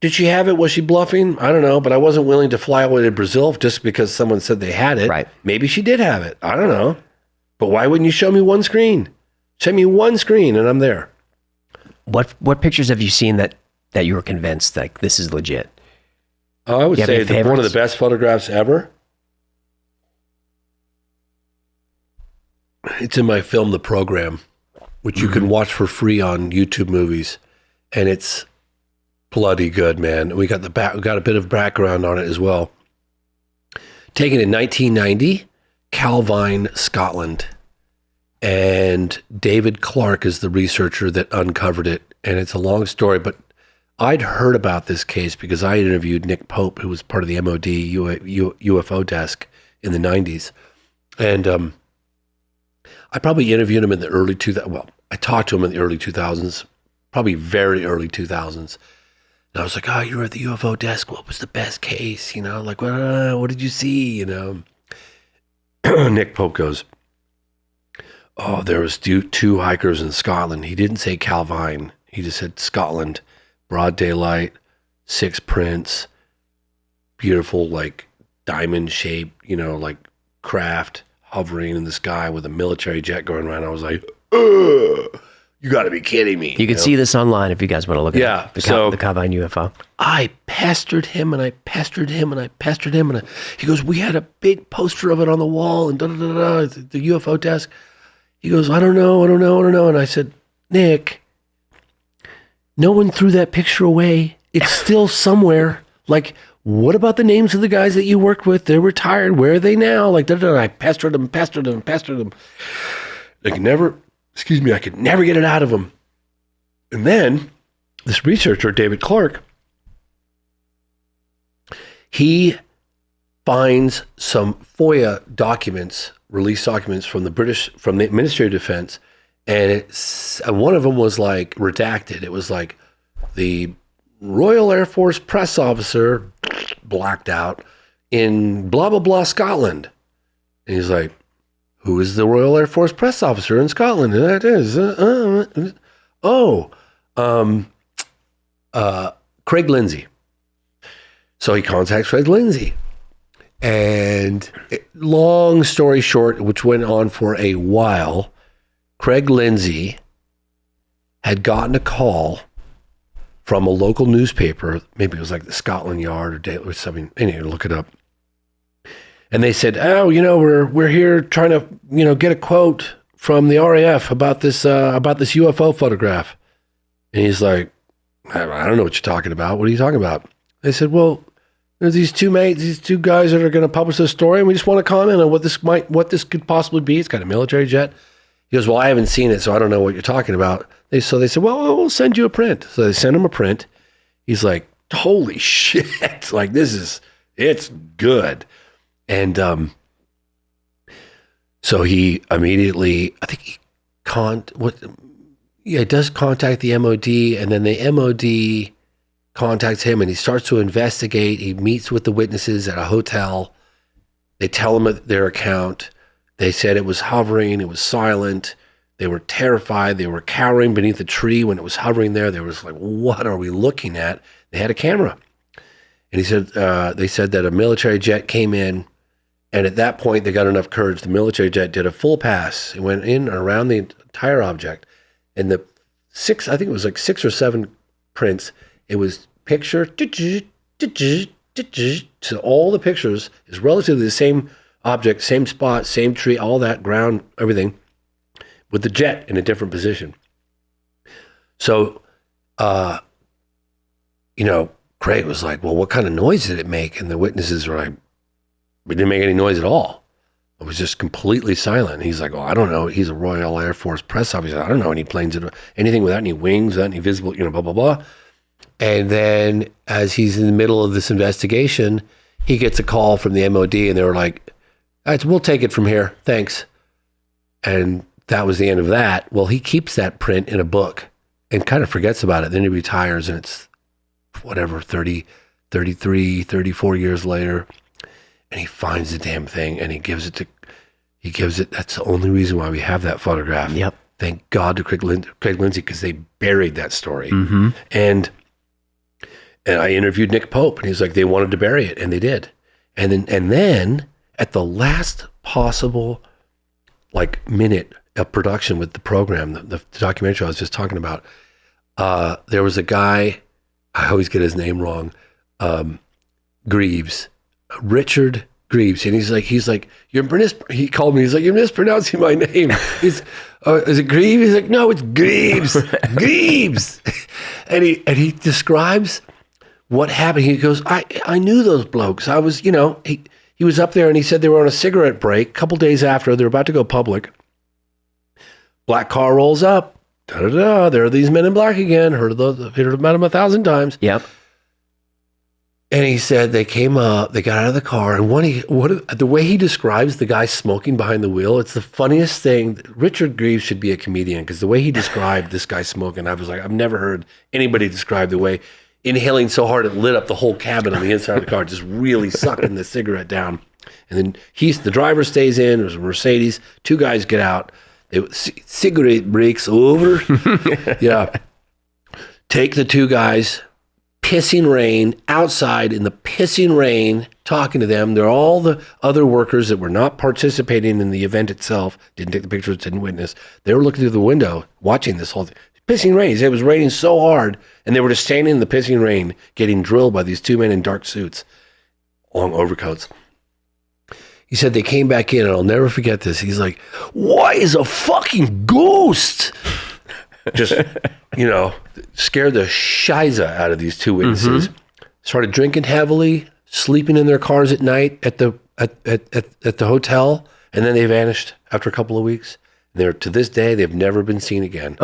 Did she have it? Was she bluffing? I don't know, but I wasn't willing to fly away to Brazil just because someone said they had it. Right. Maybe she did have it. I don't know. But why wouldn't you show me one screen? Show me one screen and I'm there. What pictures have you seen that you were convinced like this is legit? I would say one of the best photographs ever. It's in my film, The Program, which you can watch for free on YouTube Movies, and it's bloody good, man. We got a bit of background on it as well. Taken in 1990, Calvine, Scotland, and David Clark is the researcher that uncovered it, and it's a long story, but I'd heard about this case because I interviewed Nick Pope, who was part of the MOD UFO desk in the 90s, and I probably interviewed him in the early 2000s. Well, I talked to him in the early 2000s, probably very early 2000s. And I was like, oh, you were at the UFO desk. What was the best case? You know, like, what did you see? You know, Nick Pope goes, oh, there was two hikers in Scotland. He didn't say Calvine. He just said Scotland, broad daylight, 6 prints, beautiful, like diamond shape, you know, like craft, hovering in the sky with a military jet going around. I was like, ugh, you got to be kidding me. You can see this online if you guys want to look at it. The Calvine UFO. I pestered him and I pestered him and I pestered him. And he goes, we had a big poster of it on the wall and the UFO desk. He goes, I don't know. And I said, Nick, no one threw that picture away. It's still somewhere. Like, what about the names of the guys that you worked with? They're retired. Where are they now? Like, I pestered them. I could never get it out of them. And then this researcher, David Clark, he finds some FOIA documents, release documents from the Ministry of Defense. And one of them was like redacted. It was like the Royal Air Force press officer blacked out in blah, blah, blah, Scotland. And he's like, who is the Royal Air Force press officer in Scotland? And that is, Craig Lindsay. So he contacts Craig Lindsay. And long story short, which went on for a while, Craig Lindsay had gotten a call from a local newspaper, maybe it was like the Scotland Yard or Daily or something. Anyway, look it up. And they said, oh, you know, we're here trying to, you know, get a quote from the RAF about this UFO photograph. And he's like, I don't know what you're talking about. What are you talking about? They said, well, there's these two guys that are going to publish this story, and we just want to comment on what this could possibly be. It's got a military jet. He goes, well, I haven't seen it, so I don't know what you're talking about. So they said, well, we'll send you a print. So they sent him a print. He's like, holy shit. Like, it's good. And so he immediately, I think he does contact the MOD, and then the MOD contacts him, and he starts to investigate. He meets with the witnesses at a hotel. They tell him their account. They said it was hovering, it was silent. They were terrified. They were cowering beneath a tree when it was hovering there. They was like, what are we looking at? They had a camera. And he said, they said that a military jet came in, and at that point they got enough courage. The military jet did a full pass. It went in and around the entire object. And I think it was like 6 or 7 prints. It was picture, so all the pictures is relatively the same object, same spot, same tree, all that ground, everything, with the jet in a different position. So, Craig was like, well, what kind of noise did it make? And the witnesses were like, we didn't make any noise at all. It was just completely silent. And he's like, oh, I don't know. He's a Royal Air Force press officer. I don't know any planes, anything without any wings, without any visible, blah, blah, blah. And then as he's in the middle of this investigation, he gets a call from the MOD, and they were like, we'll take it from here. Thanks. And that was the end of that. Well, he keeps that print in a book and kind of forgets about it. Then he retires, and it's whatever, 30, 33, 34 years later. And he finds the damn thing, and he gives it. That's the only reason why we have that photograph. Yep. Thank God to Craig Lindsay, because they buried that story. Mm-hmm. And And I interviewed Nick Pope, and he's like, they wanted to bury it, and they did. And then at the last possible like minute of production with the program, the documentary I was just talking about, there was a guy, I always get his name wrong, Greaves, Richard Greaves, and he's like, he called me, he's like, you're mispronouncing my name. Is it Greaves? He's like, no, it's Greaves, Greaves. And he describes what happened. He goes, I knew those blokes. I was, he was up there, and he said they were on a cigarette break. A couple days after, they were about to go public. Black car rolls up. Da-da-da, there are these men in black again. Heard about them 1,000 times. Yep. And he said they came up, they got out of the car, and the way he describes the guy smoking behind the wheel, it's the funniest thing. Richard Greaves should be a comedian, because the way he described this guy smoking, I was like, I've never heard anybody describe the way inhaling so hard it lit up the whole cabin on the inside of the car, just really sucking the cigarette down. And then the driver stays in, there's a Mercedes, two guys get out, cigarette breaks over. Yeah. Take the two guys, pissing rain, outside in the pissing rain, talking to them. They're all the other workers that were not participating in the event itself, didn't take the pictures, didn't witness. They were looking through the window, watching this whole thing. Pissing rain. It was raining so hard, and they were just standing in the pissing rain, getting drilled by these two men in dark suits, long overcoats. He said they came back in, and I'll never forget this. He's like, why is a fucking ghost? Just, scared the shiza out of these two witnesses. Mm-hmm. Started drinking heavily, sleeping in their cars at night at the hotel, and then they vanished after a couple of weeks. And to this day, they've never been seen again.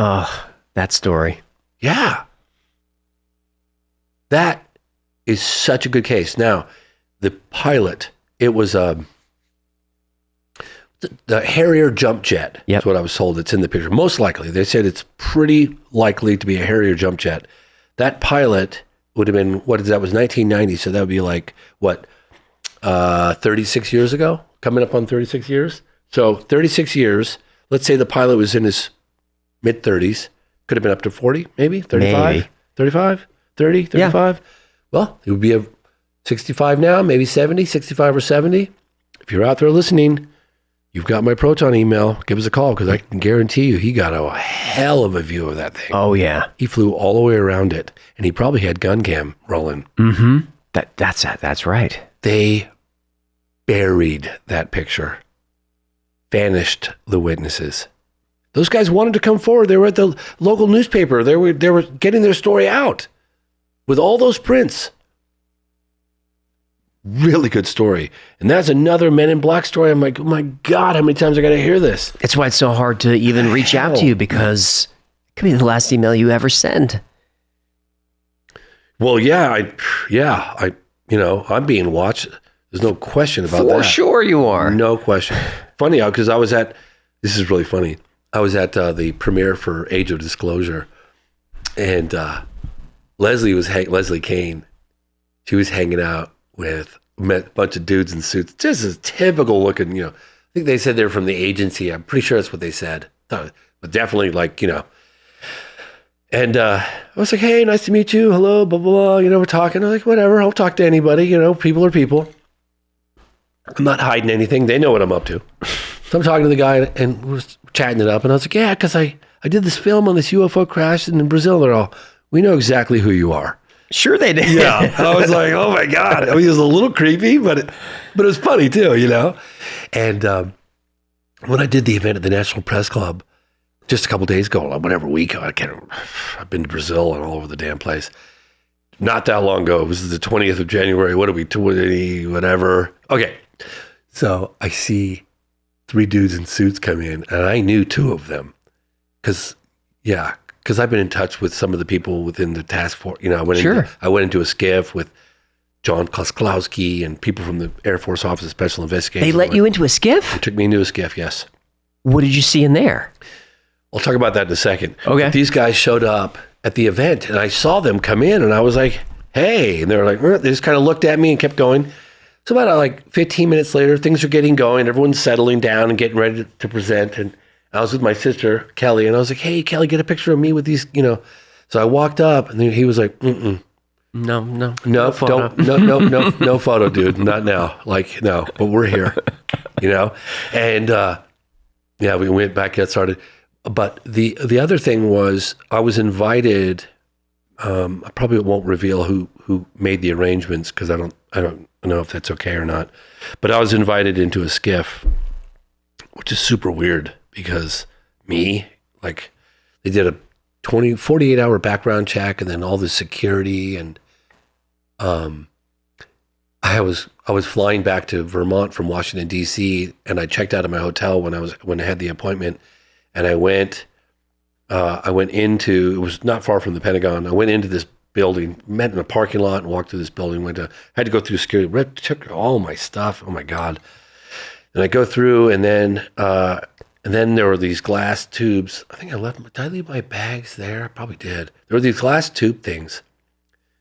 That story. Yeah. That is such a good case. Now, the pilot, it was the Harrier jump jet. Yep. That's what I was told. It's in the picture. Most likely. They said it's pretty likely to be a Harrier jump jet. That pilot would have been, that was 1990, so that would be like, 36 years ago? Coming up on 36 years? So 36 years, let's say the pilot was in his mid-30s. Could have been up to 40, maybe? 35? Maybe. 35? 30? 35? Yeah. Well, it would be 65 now, maybe 70, 65 or 70. If you're out there listening, you've got my Proton email. Give us a call, because I can guarantee you he got a hell of a view of that thing. Oh, yeah. He flew all the way around it, and he probably had gun cam rolling. Mm-hmm. That's right. They buried that picture. Vanished the witnesses. Those guys wanted to come forward. They were at the local newspaper. They were getting their story out with all those prints. Really good story. And that's another Men in Black story. I'm like, oh my God, how many times I got to hear this? It's why it's so hard to even reach out to you, because it could be the last email you ever send. Well, I'm being watched. There's no question about that. For sure you are. No question. Funny how, because this is really funny. I was at the premiere for Age of Disclosure, and Leslie Kane, she was hanging out met a bunch of dudes in suits, just as typical looking, I think they said they're from the agency. I'm pretty sure that's what they said. But definitely And I was like, hey, nice to meet you. Hello, blah, blah, blah. We're talking. I'm like, whatever, I'll talk to anybody. People are people. I'm not hiding anything. They know what I'm up to. So I'm talking to the guy, and we're chatting it up. And I was like, yeah, because I did this film on this UFO crash in Brazil. They're all, we know exactly who you are. Sure they did. Yeah. I was like, oh my God. I mean, it was a little creepy, but it was funny too, And when I did the event at the National Press Club just a couple days ago, whatever week, I've been to Brazil and all over the damn place. Not that long ago. It was the 20th of January. What are we, 20, whatever. Okay. So I see 3 dudes in suits come in, and I knew 2 of them. Because I've been in touch with some of the people within the task force. I went into a SCIF with John Klosklowski and people from the Air Force Office of Special Investigations. They let you into a SCIF? They took me into a SCIF, yes. What did you see in there? I'll talk about that in a second. Okay. But these guys showed up at the event, and I saw them come in, and I was like, hey. And they were like, they just kind of looked at me and kept going. So about 15 minutes later, things are getting going. Everyone's settling down and getting ready to present. And I was with my sister, Kelly, and I was like, hey, Kelly, get a picture of me with these, So I walked up, and he was like, mm-mm. No photo. No photo, dude. Not now. Like, no, but we're here, and we went back, got started. But the other thing was I was invited. I probably won't reveal who made the arrangements because I don't know if that's okay or not. But I was invited into a SCIF, which is super weird because they did a 48 hour background check and then all the security and I was flying back to Vermont from Washington DC and I checked out of my hotel when I had the appointment and I went into, it was not far from the Pentagon. I went into this building, met in a parking lot and walked through this building, had to go through security, took all my stuff. Oh my God. And I go through and then there were these glass tubes. I think did I leave my bags there? I probably did. There were these glass tube things.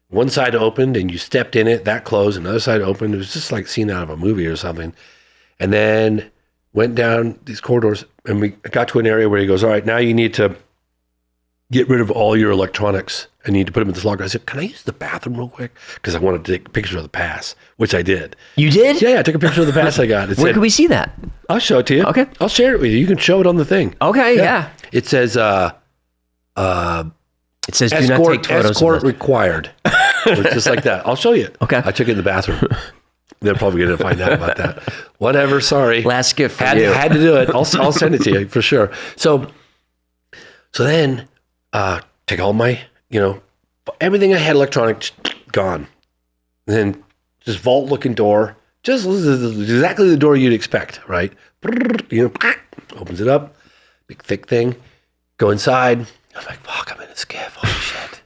One side opened and you stepped in it, that closed, another side opened. It was just like seen out of a movie or something. And then went down these corridors and we got to an area where he goes, all right, now you need to get rid of all your electronics. I need to put them in this locker. I said, can I use the bathroom real quick? Because I wanted to take a picture of the pass, which I did. You did? Yeah, I took a picture of the pass I got. Where can we see that? I'll show it to you. Okay. I'll share it with you. You can show it on the thing. Okay, yeah. It says, do not take photos. Escort required. Just like that. I'll show you. Okay. I took it in the bathroom. They're probably going to find out about that. Whatever, sorry. Last gift for you. Had to do it. I'll send it to you for sure. So then take all my, everything I had electronic, gone. And then this vault-looking door, just exactly the door you'd expect, right? Opens it up, big thick thing. Go inside. I'm like, fuck, I'm in a SCIF. Holy shit.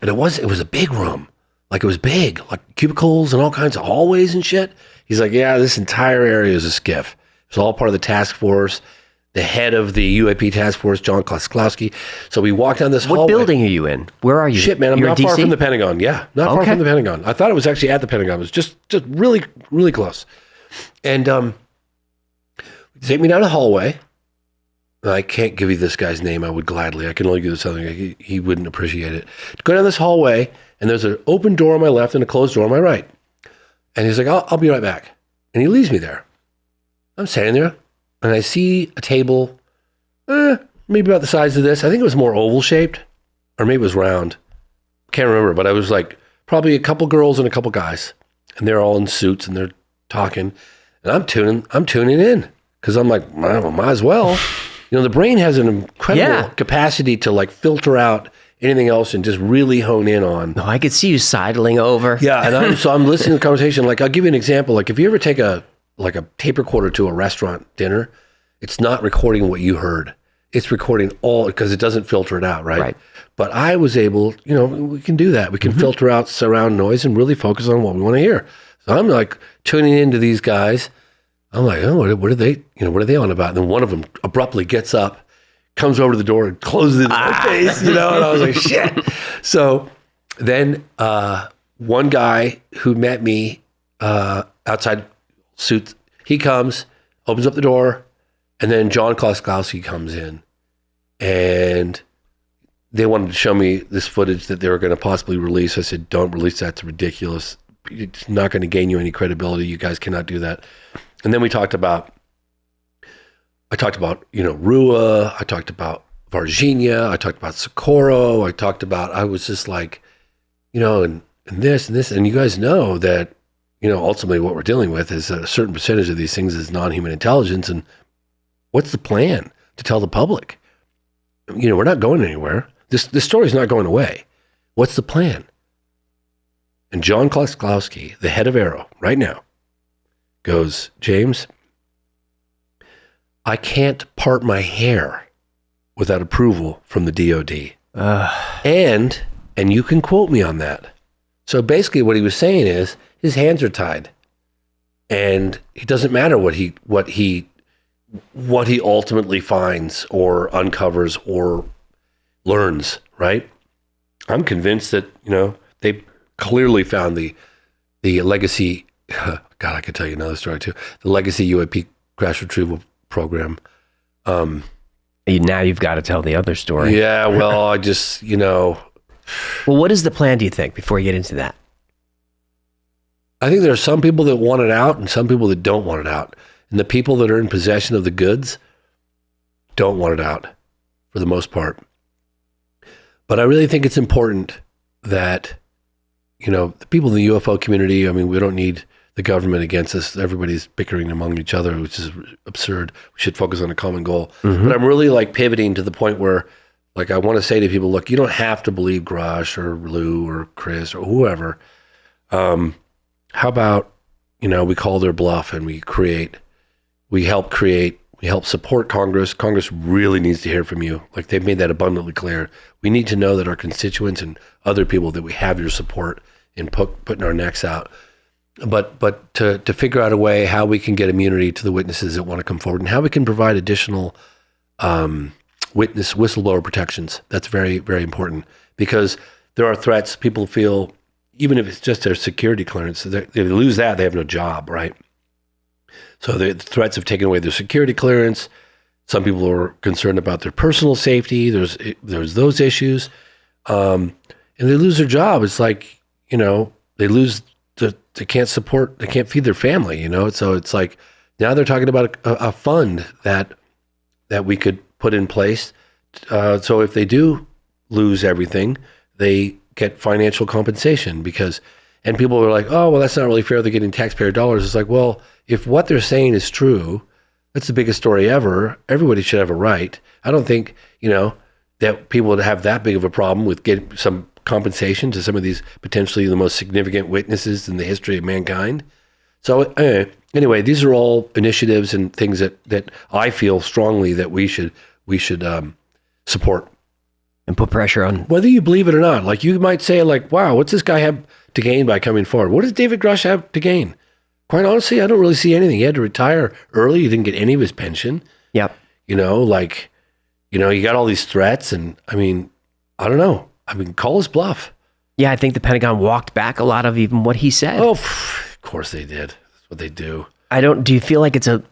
And it was a big room. Like it was big, like cubicles and all kinds of hallways and shit. He's like, yeah, this entire area is a SCIF. It's all part of the task force. The head of the UAP task force, John Klosklowski. So we walked down this hallway. What building are you in? Where are you? Shit, man, I'm not far from the Pentagon. Yeah, not far from the Pentagon. I thought it was actually at the Pentagon. It was just really, really close. And take me down the hallway. I can't give you this guy's name. I would gladly. I can only give you something. He wouldn't appreciate it. Go down this hallway, and there's an open door on my left and a closed door on my right. And he's like, I'll be right back. And he leaves me there. I'm standing there, and I see a table, maybe about the size of this. I think it was more oval shaped, or maybe it was round. Can't remember, but I was like probably a couple girls and a couple guys, and they're all in suits and they're talking, and I'm tuning in because I'm like, well, might as well. The brain has an incredible capacity to like filter out anything else and just really hone in on. No, I could see you sidling over. Yeah, and I'm listening to the conversation. Like, I'll give you an example. Like, if you ever take a tape recorder to a restaurant dinner, it's not recording what you heard. It's recording all, because it doesn't filter it out, right? But I was able, we can do that. We can filter out surround noise and really focus on what we want to hear. So I'm like tuning into these guys. I'm like, oh, what are they, what are they on about? And then one of them abruptly gets up, comes over to the door and closes it in my face, and I was like, shit. So then one guy who met me outside suit, he comes, opens up the door, and then John Klosklowski comes in, and they wanted to show me this footage that they were going to possibly release. I said, don't release that. It's ridiculous. It's not going to gain you any credibility. You guys cannot do that. And then I talked about, Rua, I talked about Varginha, I talked about Socorro, I was just like, and this, and you guys know that, ultimately what we're dealing with is that a certain percentage of these things is non-human intelligence, and what's the plan to tell the public? We're not going anywhere. This story's not going away. What's the plan? And John Klosklowski, the head of Arrow, right now, goes, James, I can't part my hair without approval from the DOD. And you can quote me on that. So basically what he was saying is his hands are tied. And it doesn't matter what he ultimately finds or uncovers or learns, right? I'm convinced that, they clearly found the legacy. God, I could tell you another story too. The legacy UAP crash retrieval program. Now you've got to tell the other story. Yeah, well, I just, Well, what is the plan, do you think, before you get into that? I think there are some people that want it out and some people that don't want it out. And the people that are in possession of the goods don't want it out for the most part. But I really think it's important that, the people in the UFO community, I mean, we don't need the government against us. Everybody's bickering among each other, which is absurd. We should focus on a common goal. Mm-hmm. But I'm really pivoting to the point where I want to say to people, look, you don't have to believe Grush or Lou or Chris or whoever. How about, we call their bluff and we help support Congress. Congress really needs to hear from you. They've made that abundantly clear. We need to know that our constituents and other people, that we have your support in putting our necks out. But to figure out a way how we can get immunity to the witnesses that want to come forward and how we can provide additional whistleblower protections. That's very, very important, because there are threats. People feel, even if it's just their security clearance, if they lose that, they have no job, right? So the threats of taking away their security clearance. Some people are concerned about their personal safety. There's those issues, and they lose their job. It's they lose. They can't feed their family. So it's now they're talking about a fund that we could put in place. So if they do lose everything, they get financial compensation and people are like, oh, well, that's not really fair. They're getting taxpayer dollars. It's well, if what they're saying is true, that's the biggest story ever. Everybody should have a right. I don't think, that people would have that big of a problem with getting some compensation to some of these potentially the most significant witnesses in the history of mankind. So anyway, these are all initiatives and things that I feel strongly that we should support. And put pressure on. Whether you believe it or not. You might say wow, what's this guy have to gain by coming forward? What does David Grush have to gain? Quite honestly, I don't really see anything. He had to retire early. He didn't get any of his pension. Yep. You got all these threats, and I don't know. Call his bluff. Yeah, I think the Pentagon walked back a lot of even what he said. Oh, of course they did. That's what they do. Do you feel like is it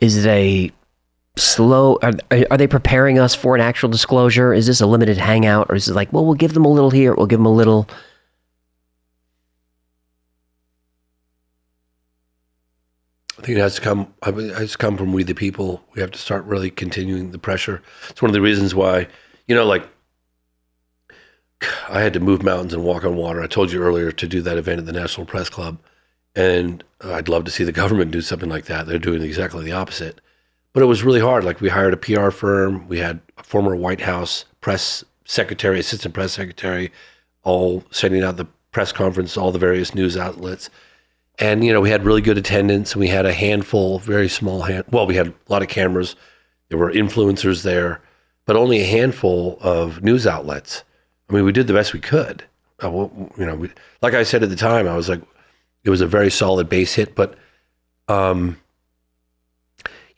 a slow, are they preparing us for an actual disclosure? Is this a limited hangout, or is it we'll give them a little here, we'll give them a little? I think it has to come from we the people. We have to start really continuing the pressure. It's one of the reasons why, I had to move mountains and walk on water. I told you earlier to do that event at the National Press Club. And I'd love to see the government do something like that. They're doing exactly the opposite. But it was really hard. We hired a PR firm. We had a former White House press secretary, assistant press secretary, all sending out the press conference, all the various news outlets. And, we had really good attendance. We had a handful, very small we had a lot of cameras. There were influencers there, but only a handful of news outlets. We did the best we could. Like I said at the time, I was it was a very solid base hit, but,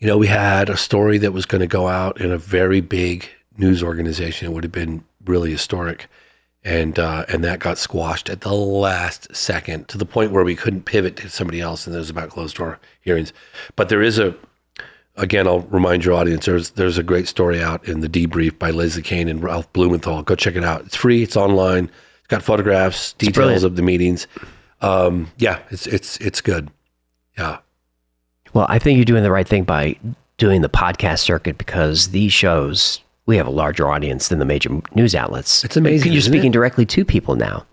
we had a story that was going to go out in a very big news organization. It would have been really historic. And that got squashed at the last second, to the point where we couldn't pivot to somebody else, and there's about closed door hearings. But there is again, I'll remind your audience, there's a great story out in The Debrief by Leslie Kane and Ralph Blumenthal. Go check it out. It's free. It's online. It's got photographs, details of the meetings. It's good. Yeah. Well, I think you're doing the right thing by doing the podcast circuit, because these shows, we have a larger audience than the major news outlets. It's amazing. You're speaking directly to people now.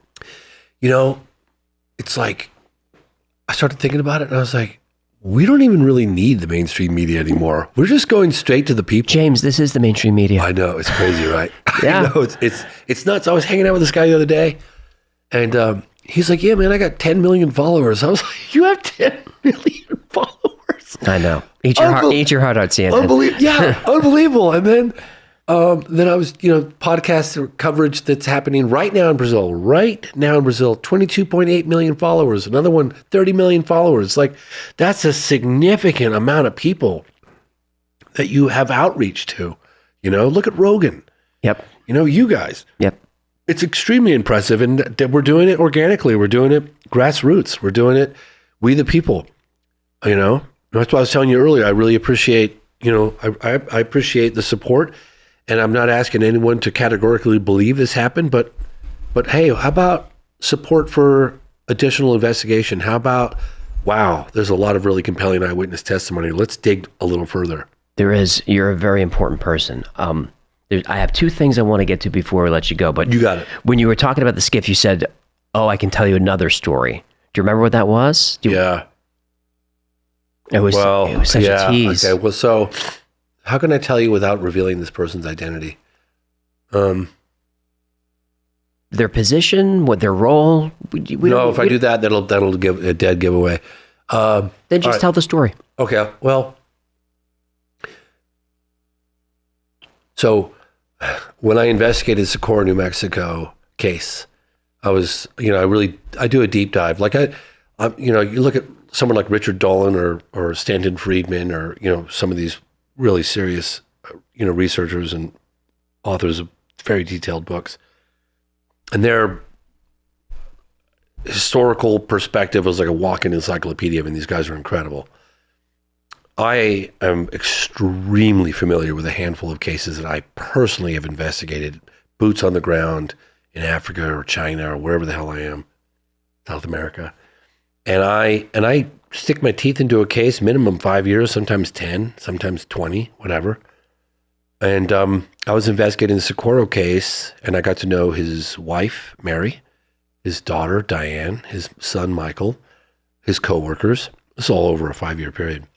It's I started thinking about it, and I was we don't even really need the mainstream media anymore. We're just going straight to the people. James, this is the mainstream media. I know, it's crazy, right? Yeah. I know, it's nuts. I was hanging out with this guy the other day, and he's like, yeah, man, I got 10 million followers. I was like, you have 10 million followers? I know. Eat your heart out, CNN. Unbelievable. And then I was, podcast coverage that's happening right now in Brazil. 22.8 million followers. Another one, 30 million followers. That's a significant amount of people that you have outreach to. Look at Rogan. Yep. You guys. Yep. It's extremely impressive, and we're doing it organically. We're doing it grassroots. We're doing it, we the people. That's why I was telling you earlier. I really appreciate, I appreciate the support. and I'm not asking anyone to categorically believe this happened, but hey, how about support for additional investigation? How about, wow, there's a lot of really compelling eyewitness testimony. Let's dig a little further. There is. You're a very important person. I have two things I want to get to before we let you go. But you got it. When you were talking about the SCIF, you said, "Oh, I can tell you another story." Do you remember what that was? Yeah. It was such a tease. Okay. Well, so how can I tell you without revealing this person's identity? Their position, what their role. If I do that, that'll give a dead giveaway. Then just tell the story. Okay. Well, so when I investigated Socorro, New Mexico case, I was, I do a deep dive. Like you look at someone like Richard Dolan or Stanton Friedman or, some of these really serious, researchers and authors of very detailed books. And their historical perspective was like a walking encyclopedia. I mean, these guys are incredible. I am extremely familiar with a handful of cases that I personally have investigated, boots on the ground in Africa or China or wherever the hell I am, South America. And I stick my teeth into a case, minimum 5 years, sometimes 10, sometimes 20, whatever. And I was investigating the Socorro case, and I got to know his wife, Mary, his daughter, Diane, his son, Michael, his coworkers. This is all over a 5-year period.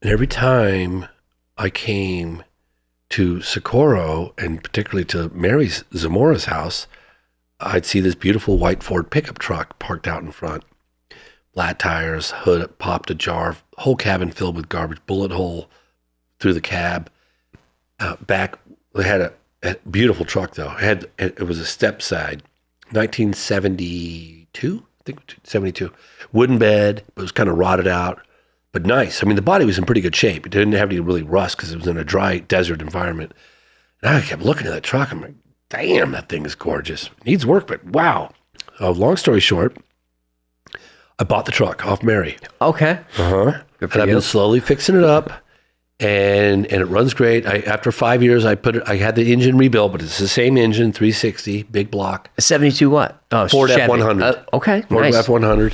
And every time I came to Socorro, and particularly to Mary Zamora's house, I'd see this beautiful white Ford pickup truck parked out in front. Flat tires, hood popped ajar, whole cabin filled with garbage, bullet hole through the cab. Back, they had a beautiful truck though. It was a step side, 1972, I think 72. Wooden bed, but it was kind of rotted out, but nice. I mean, the body was in pretty good shape. It didn't have any really rust because it was in a dry desert environment. And I kept looking at that truck. I'm like, damn, that thing is gorgeous. It needs work, but wow. Long story short, I bought the truck off Mary. Okay. And I've been slowly fixing it up. And it runs great. After 5 years, I had the engine rebuilt, but it's the same engine, 360, big block. 72 what? Oh, Ford Chevy. F100. Okay, Ford nice. F100.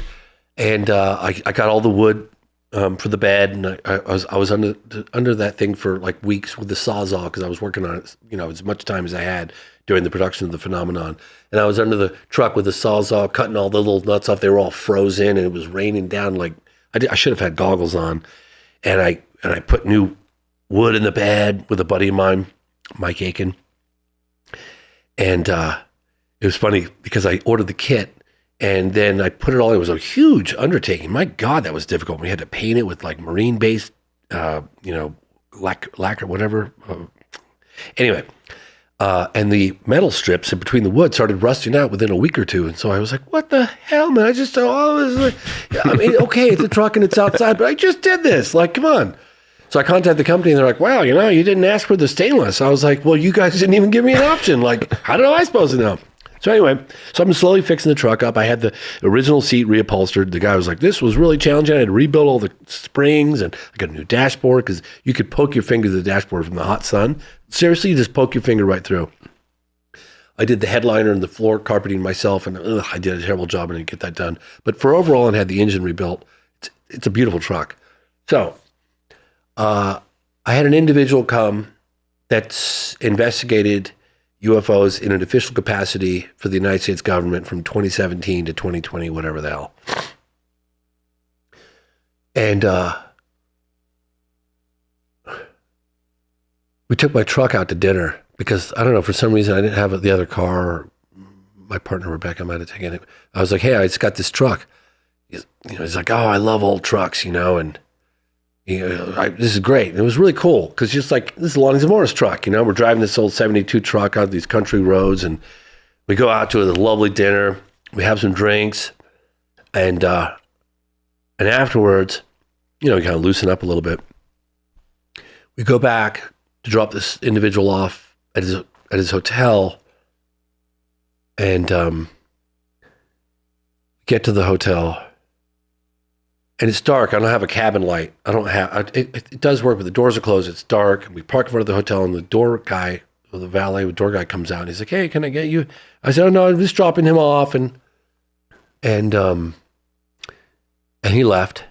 And I got all the wood for the bed, and I was under that thing for like weeks with the Sawzall because I was working on it, as much time as I had during the production of the phenomenon. And I was under the truck with the Sawzall, cutting all the little nuts off. They were all frozen, and it was raining down. Like I should have had goggles on, and I put new wood in the bed with a buddy of mine, Mike Aiken. And it was funny because I ordered the kit and then I put it all, it was a huge undertaking. My God, that was difficult. We had to paint it with like marine-based, lacquer, whatever. Anyway, and the metal strips in between the wood started rusting out within a week or two. And so I was like, what the hell, man? I just, okay, it's a truck and it's outside, but I just did this. Like, come on. So I contacted the company and they're like, wow, you didn't ask for the stainless. I was like, well, you guys didn't even give me an option. Like, how did I supposed to know? So anyway, so I'm slowly fixing the truck up. I had the original seat reupholstered. The guy was like, this was really challenging. I had to rebuild all the springs and I got a new dashboard because you could poke your finger to the dashboard from the hot sun. Seriously, you just poke your finger right through. I did the headliner and the floor carpeting myself, and I did a terrible job and I didn't get that done. But for overall and had the engine rebuilt, it's a beautiful truck. So I had an individual come that's investigated UFOs in an official capacity for the United States government from 2017 to 2020, whatever the hell. And we took my truck out to dinner because, I don't know, for some reason I didn't have the other car. Or my partner, Rebecca, might have taken it. I was like, hey, I just got this truck. He's like, oh, I love old trucks, and this is great. And it was really cool because just like, this is Lonnie Zamora's truck, we're driving this old 72 truck out these country roads and we go out to a lovely dinner. We have some drinks and afterwards, we kind of loosen up a little bit. We go back to drop this individual off at his hotel and get to the hotel and it's dark. I don't have a cabin light. I don't have, it does work, but the doors are closed. It's dark. We park in front of the hotel, and the door guy comes out, and he's like, "Hey, can I get you?" I said, "Oh no, I'm just dropping him off." And he left.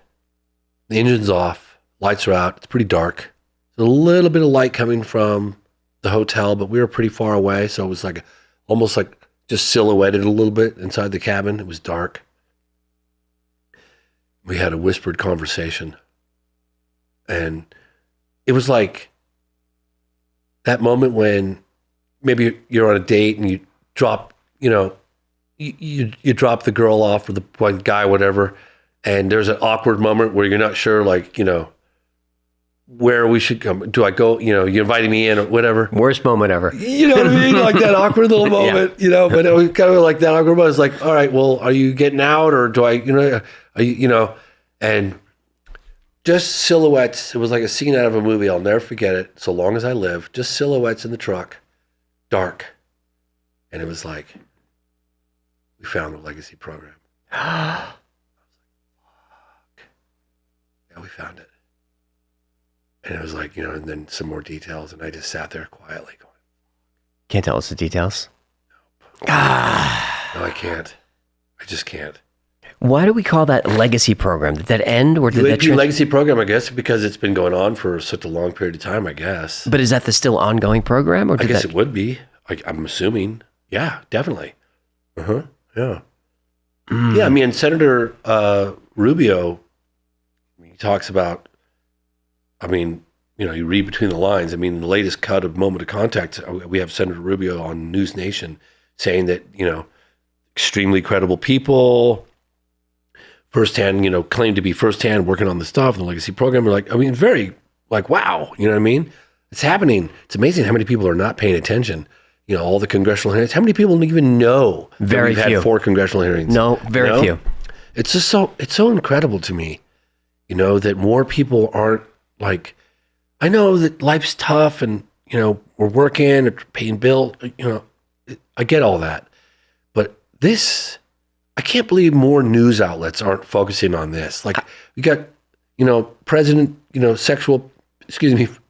The engine's off. Lights are out. It's pretty dark. There's a little bit of light coming from the hotel, but we were pretty far away, so it was like almost like just silhouetted a little bit inside the cabin. It was dark. We had a whispered conversation, and it was like that moment when maybe you're on a date and you drop, you drop the girl off or the guy, whatever, and there's an awkward moment where you're not sure, like, where we should come. Do I go, you inviting me in or whatever. Worst moment ever. You know what I mean? Like that awkward little moment, but it was kind of like that awkward moment. It's like, all right, well, are you getting out or do I, are you, and just silhouettes. It was like a scene out of a movie. I'll never forget it. So long as I live, just silhouettes in the truck, dark. And it was like, we found the legacy program. I was like, fuck. Yeah, we found it. And it was like, and then some more details. And I just sat there quietly going, Can't tell us the details? No, I can't. I just can't. Why do we call that legacy program? Did that end or did that legacy program, I guess, because it's been going on for such a long period of time, I guess. But is that the still ongoing program? Or I guess it would be. I'm assuming. Yeah, definitely. Uh-huh. Yeah. Yeah, I mean, Senator Rubio, he talks about, you read between the lines. I mean, the latest cut of Moment of Contact, we have Senator Rubio on News Nation saying that, extremely credible people, firsthand, claim to be firsthand working on the stuff, the legacy program. We're like, very like, wow, you know what I mean? It's happening. It's amazing how many people are not paying attention. All the congressional hearings. How many people don't even know very that we've had 4 congressional hearings? No, very few. It's just it's so incredible to me, that more people aren't like, I know that life's tough and, we're working or paying bills, I get all that. But this, I can't believe more news outlets aren't focusing on this. Like, we got, President, sexual,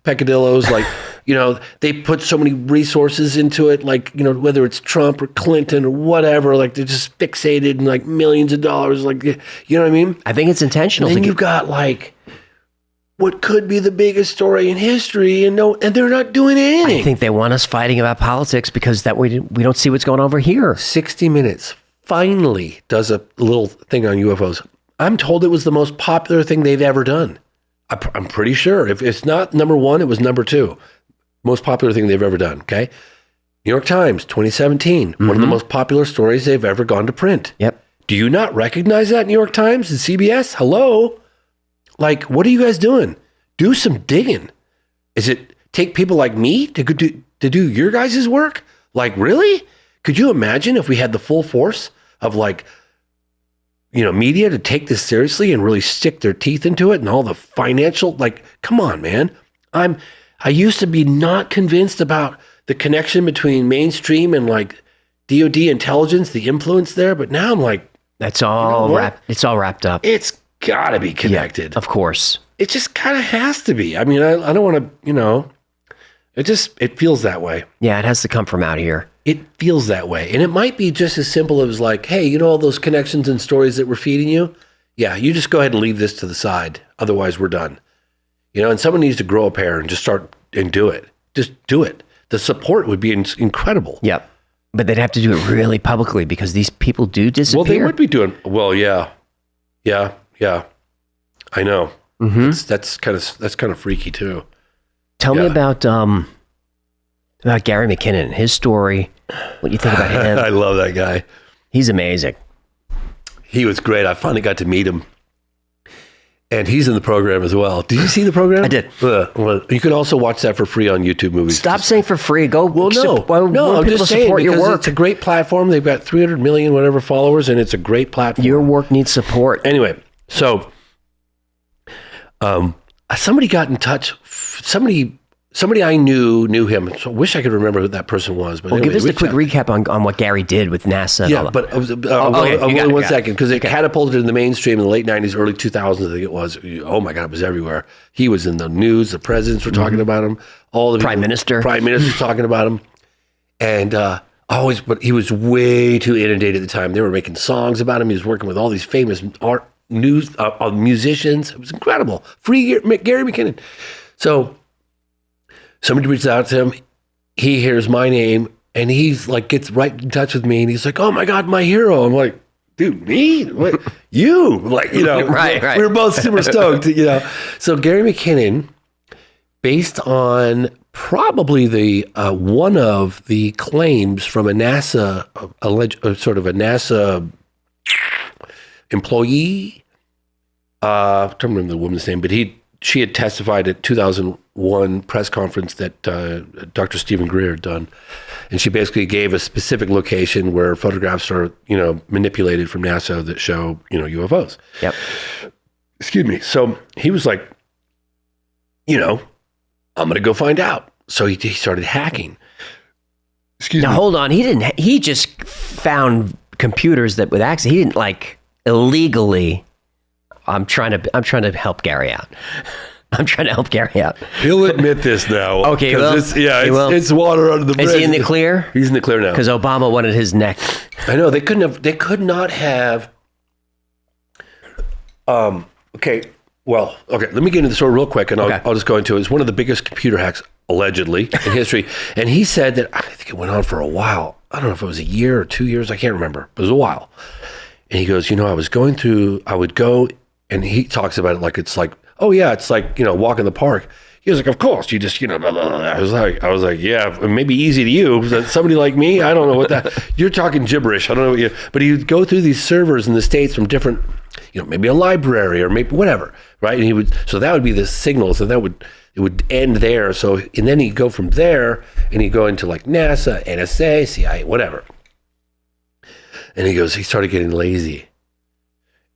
peccadillos, like, they put so many resources into it, like, whether it's Trump or Clinton or whatever, like they're just fixated in like millions of dollars, like, you know what I mean? I think it's intentional. And then you've got like what could be the biggest story in history, and they're not doing anything. I think they want us fighting about politics because that way we don't see what's going on over here. 60 Minutes finally does a little thing on UFOs. I'm told it was the most popular thing they've ever done. I'm pretty sure. If it's not number 1, it was number 2. Most popular thing they've ever done, okay? New York Times, 2017, one of the most popular stories they've ever gone to print. Yep. Do you not recognize that, New York Times and CBS? Hello? Like, what are you guys doing? Do some digging. Is it take people like me to do your guys' work? Like, really? Could you imagine if we had the full force of like, media to take this seriously and really stick their teeth into it and all the financial, like, come on, man. I used to be not convinced about the connection between mainstream and like DOD intelligence, the influence there, but now I'm like, it's all wrapped up. It's got to be connected. Yeah, of course. It just kind of has to be. I mean, I don't want to, it feels that way. Yeah, it has to come from out here. It feels that way. And it might be just as simple as like, hey, all those connections and stories that we're feeding you? Yeah, you just go ahead and leave this to the side. Otherwise, we're done. And someone needs to grow a pair and just start and do it. Just do it. The support would be incredible. Yep. But they'd have to do it really publicly because these people do disappear. Well, they would be doing, yeah. Yeah. I know. Mm-hmm. That's kind of freaky too. Tell me about Gary McKinnon, his story. What you think about him? I love that guy. He's amazing. He was great. I finally got to meet him. And he's in the program as well. Did you see the program? I did. Well, you can also watch that for free on YouTube Movies. Stop saying for free. Go. Well, no, I'm just saying because it's a great platform. They've got 300 million whatever followers, and it's a great platform. Your work needs support. Anyway, so somebody got in touch. Somebody somebody I knew him. So I wish I could remember who that person was. But well, anyway, give us the quick recap on what Gary did with NASA. And all that. But okay, one second, because it catapulted in the mainstream in the late 90s, early 2000s, I think it was. Oh my God, it was everywhere. He was in the news. The presidents were talking about him. All the Prime Minister talking about him. And but he was way too inundated at the time. They were making songs about him. He was working with all these famous musicians. It was incredible. Free Gary McKinnon. So somebody reaches out to him. He hears my name, and he's like, gets right in touch with me, and he's like, "Oh my God, my hero!" I'm like, "Dude, me? What? You?" Like, right. We were both super stoked, So Gary McKinnon, based on probably the one of the claims from a NASA sort of a NASA employee. I don't remember the woman's name, but she had testified at 2001 press conference that Dr. Stephen Greer had done. And she basically gave a specific location where photographs are, manipulated from NASA that show, UFOs. Yep. Excuse me. So he was like, I'm going to go find out. So he started hacking. Excuse me. Now, hold on. He just found computers that with access. He didn't illegally. I'm trying to help Gary out. He'll admit this now. Okay, well, it's water under the bridge. Is he in the clear? He's in the clear now. Because Obama wanted his neck. I know they could not have. Okay. Well, okay. Let me get into the story real quick, and I'll just go into it. It's one of the biggest computer hacks allegedly in history, and he said that I think it went on for a while. I don't know if it was a year or 2 years. I can't remember. It was a while. And he goes, I would go. And he talks about it like it's like, oh yeah, it's like, walk in the park. He was like, of course, you just, blah, blah, blah. I was like, yeah, it may be easy to you, but somebody like me, I don't know what that, you're talking gibberish. I don't know but he would go through these servers in the States from different, maybe a library or maybe whatever, right? And so that would be the signal. So it would end there. So, and then he'd go from there and he'd go into like NASA, NSA, CIA, whatever. And he started getting lazy.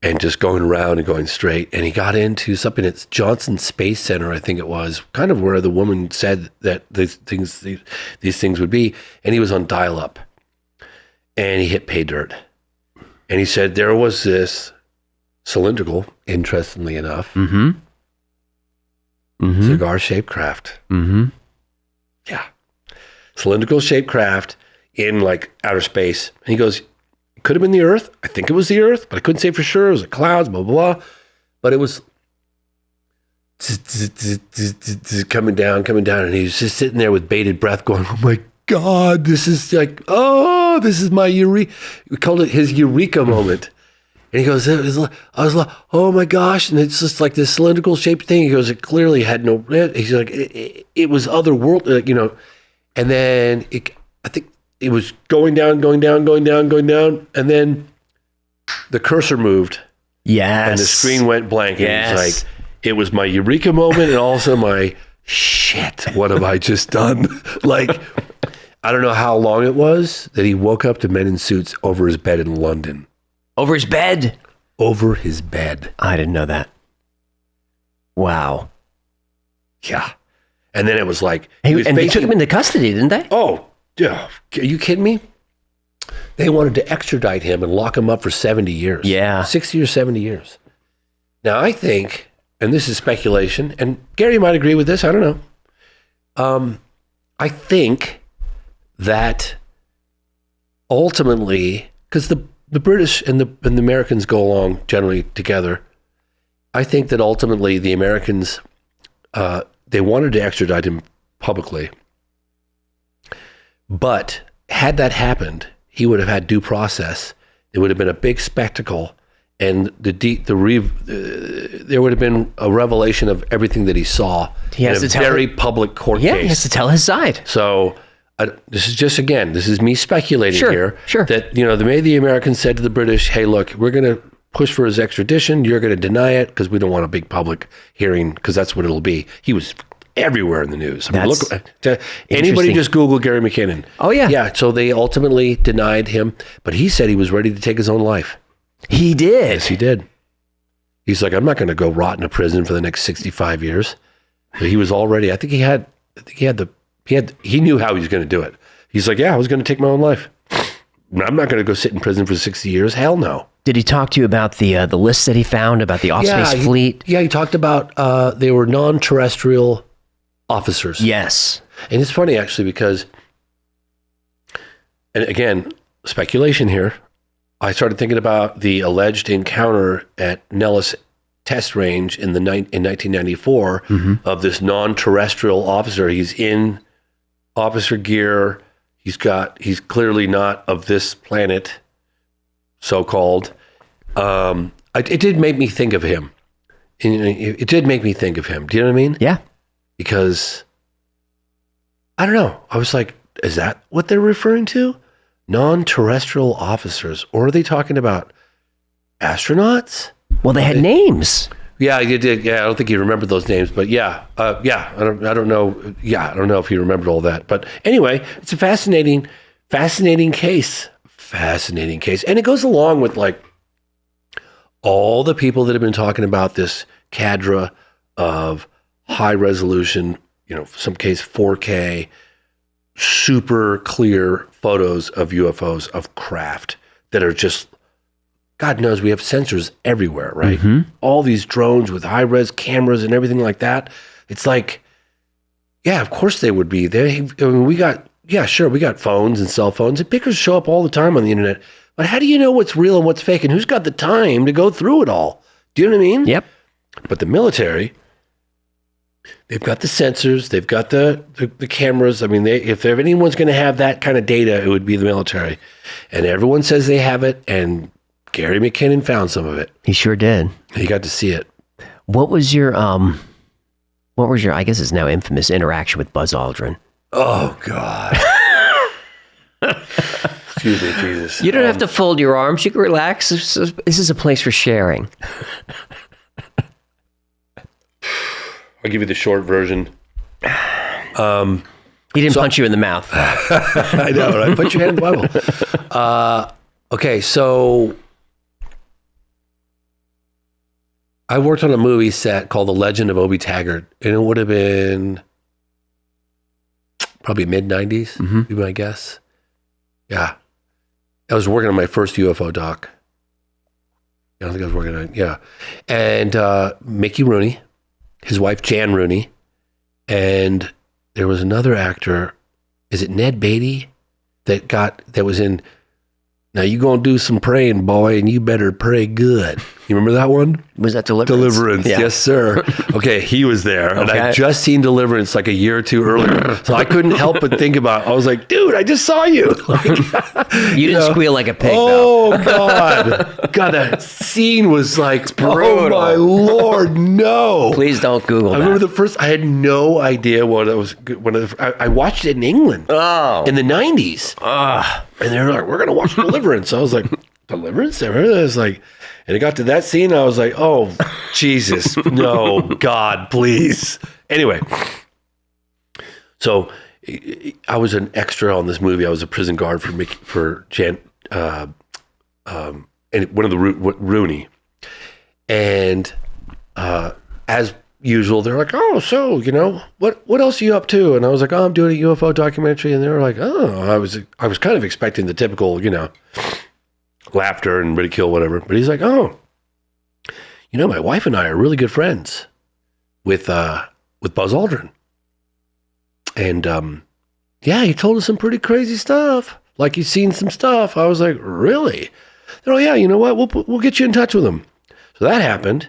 And just going around and going straight. And he got into something at Johnson Space Center, I think it was, kind of where the woman said that these things would be. And he was on dial-up. And he hit pay dirt. And he said there was this cylindrical, interestingly enough, cigar-shaped craft. Mm-hmm. Yeah. Cylindrical shaped craft in like outer space. And he goes, could have been the Earth. I think it was the Earth, but I couldn't say for sure. It was the clouds, blah, blah, blah. But it was coming down. And he was just sitting there with bated breath going, oh my God, this is like, this is my eureka. We called it his eureka moment. And he goes, I was like, oh my gosh. And it's just like this cylindrical shaped thing. He goes, it clearly had no, he's like, it was otherworldly, And then I think, it was going down, and then the cursor moved. Yes. And the screen went blank. Yes. And it's like, it was my eureka moment and also my, shit, what have I just done? Like, I don't know how long it was that he woke up to men in suits over his bed in London. Over his bed? Over his bed. I didn't know that. Wow. Yeah. And then it was like... they took him into custody, didn't they? Oh, yeah. Are you kidding me? They wanted to extradite him and lock him up for 70 years. Yeah. 60 or 70 years. Now, I think, and this is speculation, and Gary might agree with this, I don't know. I think that ultimately, because the British and the Americans go along generally together, I think that ultimately the Americans, they wanted to extradite him publicly. But had that happened, he would have had due process. It would have been a big spectacle, and there would have been a revelation of everything that he saw in a very public court case. Yeah, he has to tell his side. So this is just, again, this is me speculating here. Sure. That, the Americans said to the British, hey, look, we're going to push for his extradition. You're going to deny it because we don't want a big public hearing, because that's what it'll be. He was everywhere in the news. I mean, look, anybody just Google Gary McKinnon. Oh, yeah. Yeah, so they ultimately denied him, but he said he was ready to take his own life. He did? Yes, he did. He's like, I'm not going to go rot in a prison for the next 65 years. So he was already, I think he had he knew how he was going to do it. He's like, yeah, I was going to take my own life. I'm not going to go sit in prison for 60 years. Hell no. Did he talk to you about the list that he found about the off-space fleet? Yeah, he talked about they were non-terrestrial officers. Yes. And it's funny, actually, because, and again, speculation here, I started thinking about the alleged encounter at Nellis Test Range in 1994 of this non-terrestrial officer. He's in officer gear. He's clearly not of this planet, so-called. It did make me think of him. It did make me think of him. Do you know what I mean? Yeah. Because, I don't know. I was like, is that what they're referring to? Non-terrestrial officers? Or are they talking about astronauts? Well, they had names. Yeah, you did. Yeah, I don't think he remembered those names, but yeah. I don't know. Yeah, I don't know if he remembered all that. But anyway, it's a fascinating case. Fascinating case. And it goes along with like all the people that have been talking about this cadre of high resolution, some case 4K, super clear photos of UFOs, of craft that are just, God knows we have sensors everywhere, right? All these drones with high res cameras and everything like that. It's like, yeah, of course they would be there. We got phones and cell phones, and pictures show up all the time on the internet. But how do you know what's real and what's fake, and who's got the time to go through it all? Do you know what I mean? Yep. But the military, they've got the sensors, they've got the cameras. I mean, if anyone's going to have that kind of data, it would be the military. And everyone says they have it, and Gary McKinnon found some of it. He sure did. He got to see it. What was your, I guess it's now infamous, interaction with Buzz Aldrin? Oh, God. Excuse me, Jesus. You don't have to fold your arms. You can relax. This is a place for sharing. I'll give you the short version. He didn't punch you in the mouth. I know, right? Put your hand in the Bible. Okay, so I worked on a movie set called The Legend of Obie Taggart, and it would have been probably mid-90s, be my guess. Yeah. I was working on my first UFO doc. I don't think I was working on it. Yeah. And Mickey Rooney, his wife Jan Rooney, and there was another actor, is it Ned Beatty, that was in Now You Gonna Do Some Praying, Boy, and You Better Pray Good. You remember that one? Was that Deliverance? Deliverance, yeah. Yes, sir. Okay, he was there. And I'd just seen Deliverance like a year or two earlier. So I couldn't help but think about it. I was like, dude, I just saw you. You didn't squeal like a pig, though. God. God, that scene was like, oh my Lord, no. Please don't Google that. I remember I had no idea what it was. I watched it in England in the 90s. And they were like, we're going to watch Deliverance. I was like, Deliverance? I was like, and it got to that scene, I was like, oh, Jesus, no, God, please. Anyway, so I was an extra on this movie. I was a prison guard for Jan, and one of the Rooney. And as usual, they're like, oh, so, what else are you up to? And I was like, oh, I'm doing a UFO documentary. And they were like, oh, I was kind of expecting the typical, laughter and ridicule, whatever. But he's like, oh, my wife and I are really good friends with Buzz Aldrin. And he told us some pretty crazy stuff. Like he's seen some stuff. I was like, really? They're, oh yeah, you know what? We'll get you in touch with him. So that happened.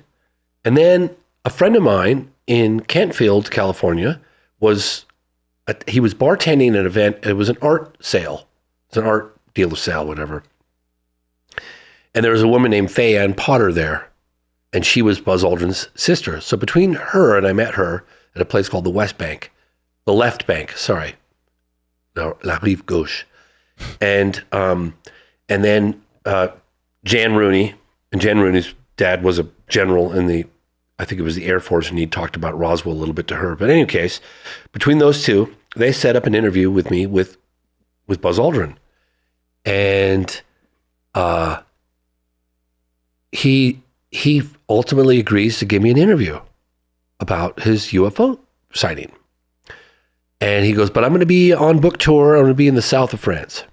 And then a friend of mine in Kentfield, California, he was bartending at an event. It was an art sale. It's an art dealer sale, whatever. And there was a woman named Faye Ann Potter there, and she was Buzz Aldrin's sister. So between her and I met her at a place called the Left Bank, no, La Rive Gauche. And then Jan Rooney, and Jan Rooney's dad was a general in I think it was the Air Force, and he talked about Roswell a little bit to her. But in any case, between those two, they set up an interview with me with Buzz Aldrin. And he ultimately agrees to give me an interview about his UFO sighting. And he goes, but I'm going to be on book tour. I'm going to be in the south of France.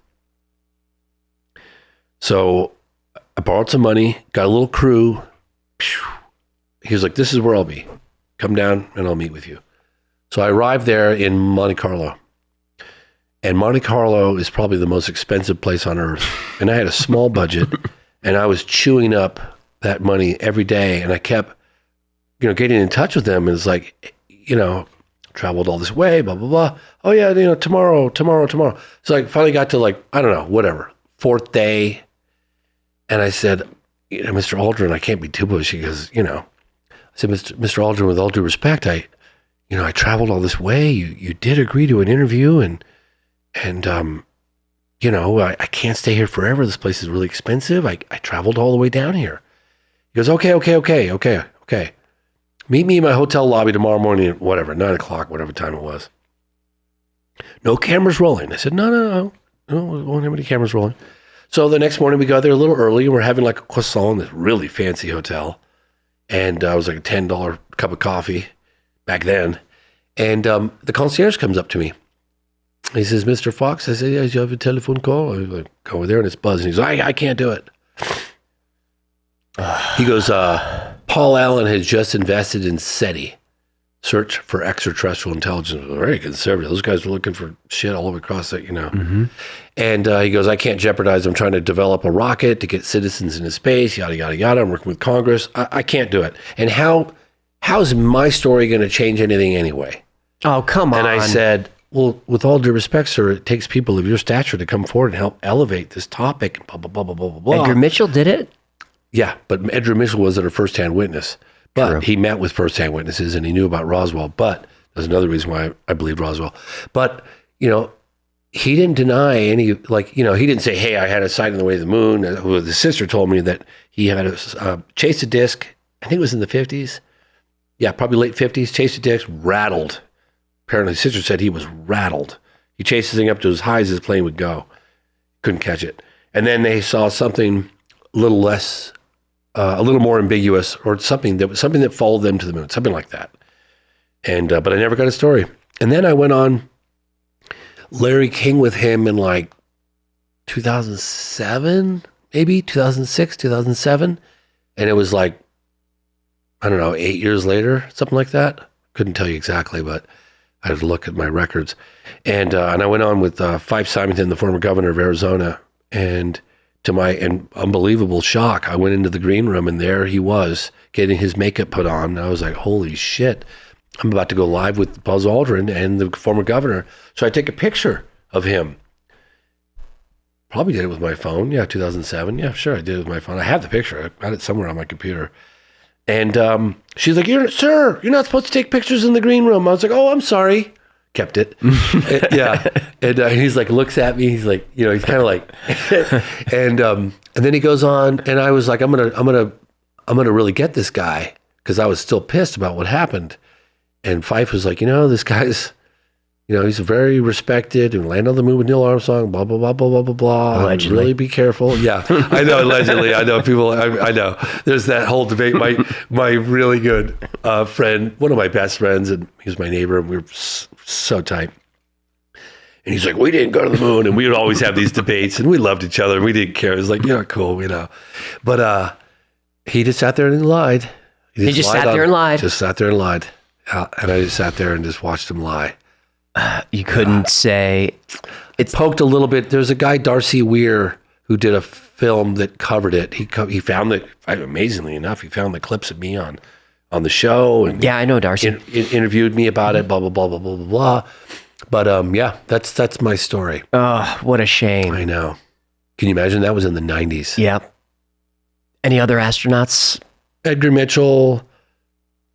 So I borrowed some money, got a little crew. He was like, this is where I'll be. Come down and I'll meet with you. So I arrived there in Monte Carlo. And Monte Carlo is probably the most expensive place on earth. And I had a small budget and I was chewing up that money every day. And I kept, getting in touch with them. And it's like, traveled all this way, blah, blah, blah. Oh yeah, tomorrow. So I finally got to I don't know, whatever, 4th day. And I said, Mr. Aldrin, I can't be too pushy because, I said, Mr. Aldrin, with all due respect, I traveled all this way. You did agree to an interview and I can't stay here forever. This place is really expensive. I traveled all the way down here. He goes, okay. Meet me in my hotel lobby tomorrow morning at whatever, 9 o'clock, whatever time it was. No cameras rolling. I said, no, we won't have any cameras rolling. So the next morning we got there a little early and we're having a croissant in this really fancy hotel. And it was a $10 cup of coffee back then. And the concierge comes up to me. He says, Mr. Fox, I said, yeah, you have a telephone call? I go over there and it's buzzing. He goes, I can't do it. He goes, Paul Allen has just invested in SETI, Search for Extraterrestrial Intelligence. Very conservative. Those guys were looking for shit all over across that, Mm-hmm. And he goes, I can't jeopardize. I'm trying to develop a rocket to get citizens into space, yada, yada, yada. I'm working with Congress. I can't do it. And how's my story going to change anything anyway? Oh, come on. And I said, well, with all due respect, sir, it takes people of your stature to come forward and help elevate this topic, blah, blah, blah, blah, blah, blah. Edgar Mitchell did it? Yeah, but Edgar Mitchell wasn't a first-hand witness. But True. He met with first-hand witnesses and he knew about Roswell. But there's another reason why I believed Roswell. But, he didn't deny any, he didn't say, hey, I had a sight on the way to the moon. The sister told me that he had chased a disc, I think it was in the 50s. Yeah, probably late 50s, chased a disc, rattled. Apparently, the sister said he was rattled. He chased the thing up to as high as his plane would go. Couldn't catch it. And then they saw something a little less, a little more ambiguous, or something that followed them to the moon, something like that. And but I never got a story. And then I went on Larry King with him in 2007, maybe 2006, 2007, and it was I don't know, 8 years later, something like that. Couldn't tell you exactly, but I had to look at my records. And I went on with Fife Symington, the former governor of Arizona, and to my unbelievable shock, I went into the green room and there he was getting his makeup put on. And I was like, holy shit, I'm about to go live with Buzz Aldrin and the former governor. So I take a picture of him. Probably did it with my phone. Yeah, 2007. Yeah, sure, I did it with my phone. I have the picture. I got it somewhere on my computer. And she's like, sir, you're not supposed to take pictures in the green room. I was like, oh, I'm sorry. Kept it. Yeah. And he's looks at me. He's he's kind of and then he goes on and I was like, I'm going to really get this guy. Cause I was still pissed about what happened. And Fife was like, this guy's, he's very respected and landed on the moon with Neil Armstrong, blah, blah, blah, blah, blah, blah, blah. Allegedly. Really be careful. Yeah, I know, allegedly. I know people, I know. There's that whole debate. My really good friend, one of my best friends, and he was my neighbor, and we were so tight. And he's like, we didn't go to the moon. And we would always have these debates, and we loved each other, and we didn't care. It was like, cool, But he just sat there and lied. He just sat there and lied. Just sat there and lied. And I just sat there and just watched him lie. You couldn't say... It poked a little bit. There's a guy, Darcy Weir, who did a film that covered it. He found that, amazingly enough, he found the clips of me on the show. And yeah, I know Darcy. Interviewed me about it, blah, blah, blah, blah, blah, blah, blah. But yeah, that's my story. Oh, what a shame. I know. Can you imagine? That was in the 90s. Yep. Any other astronauts? Edgar Mitchell.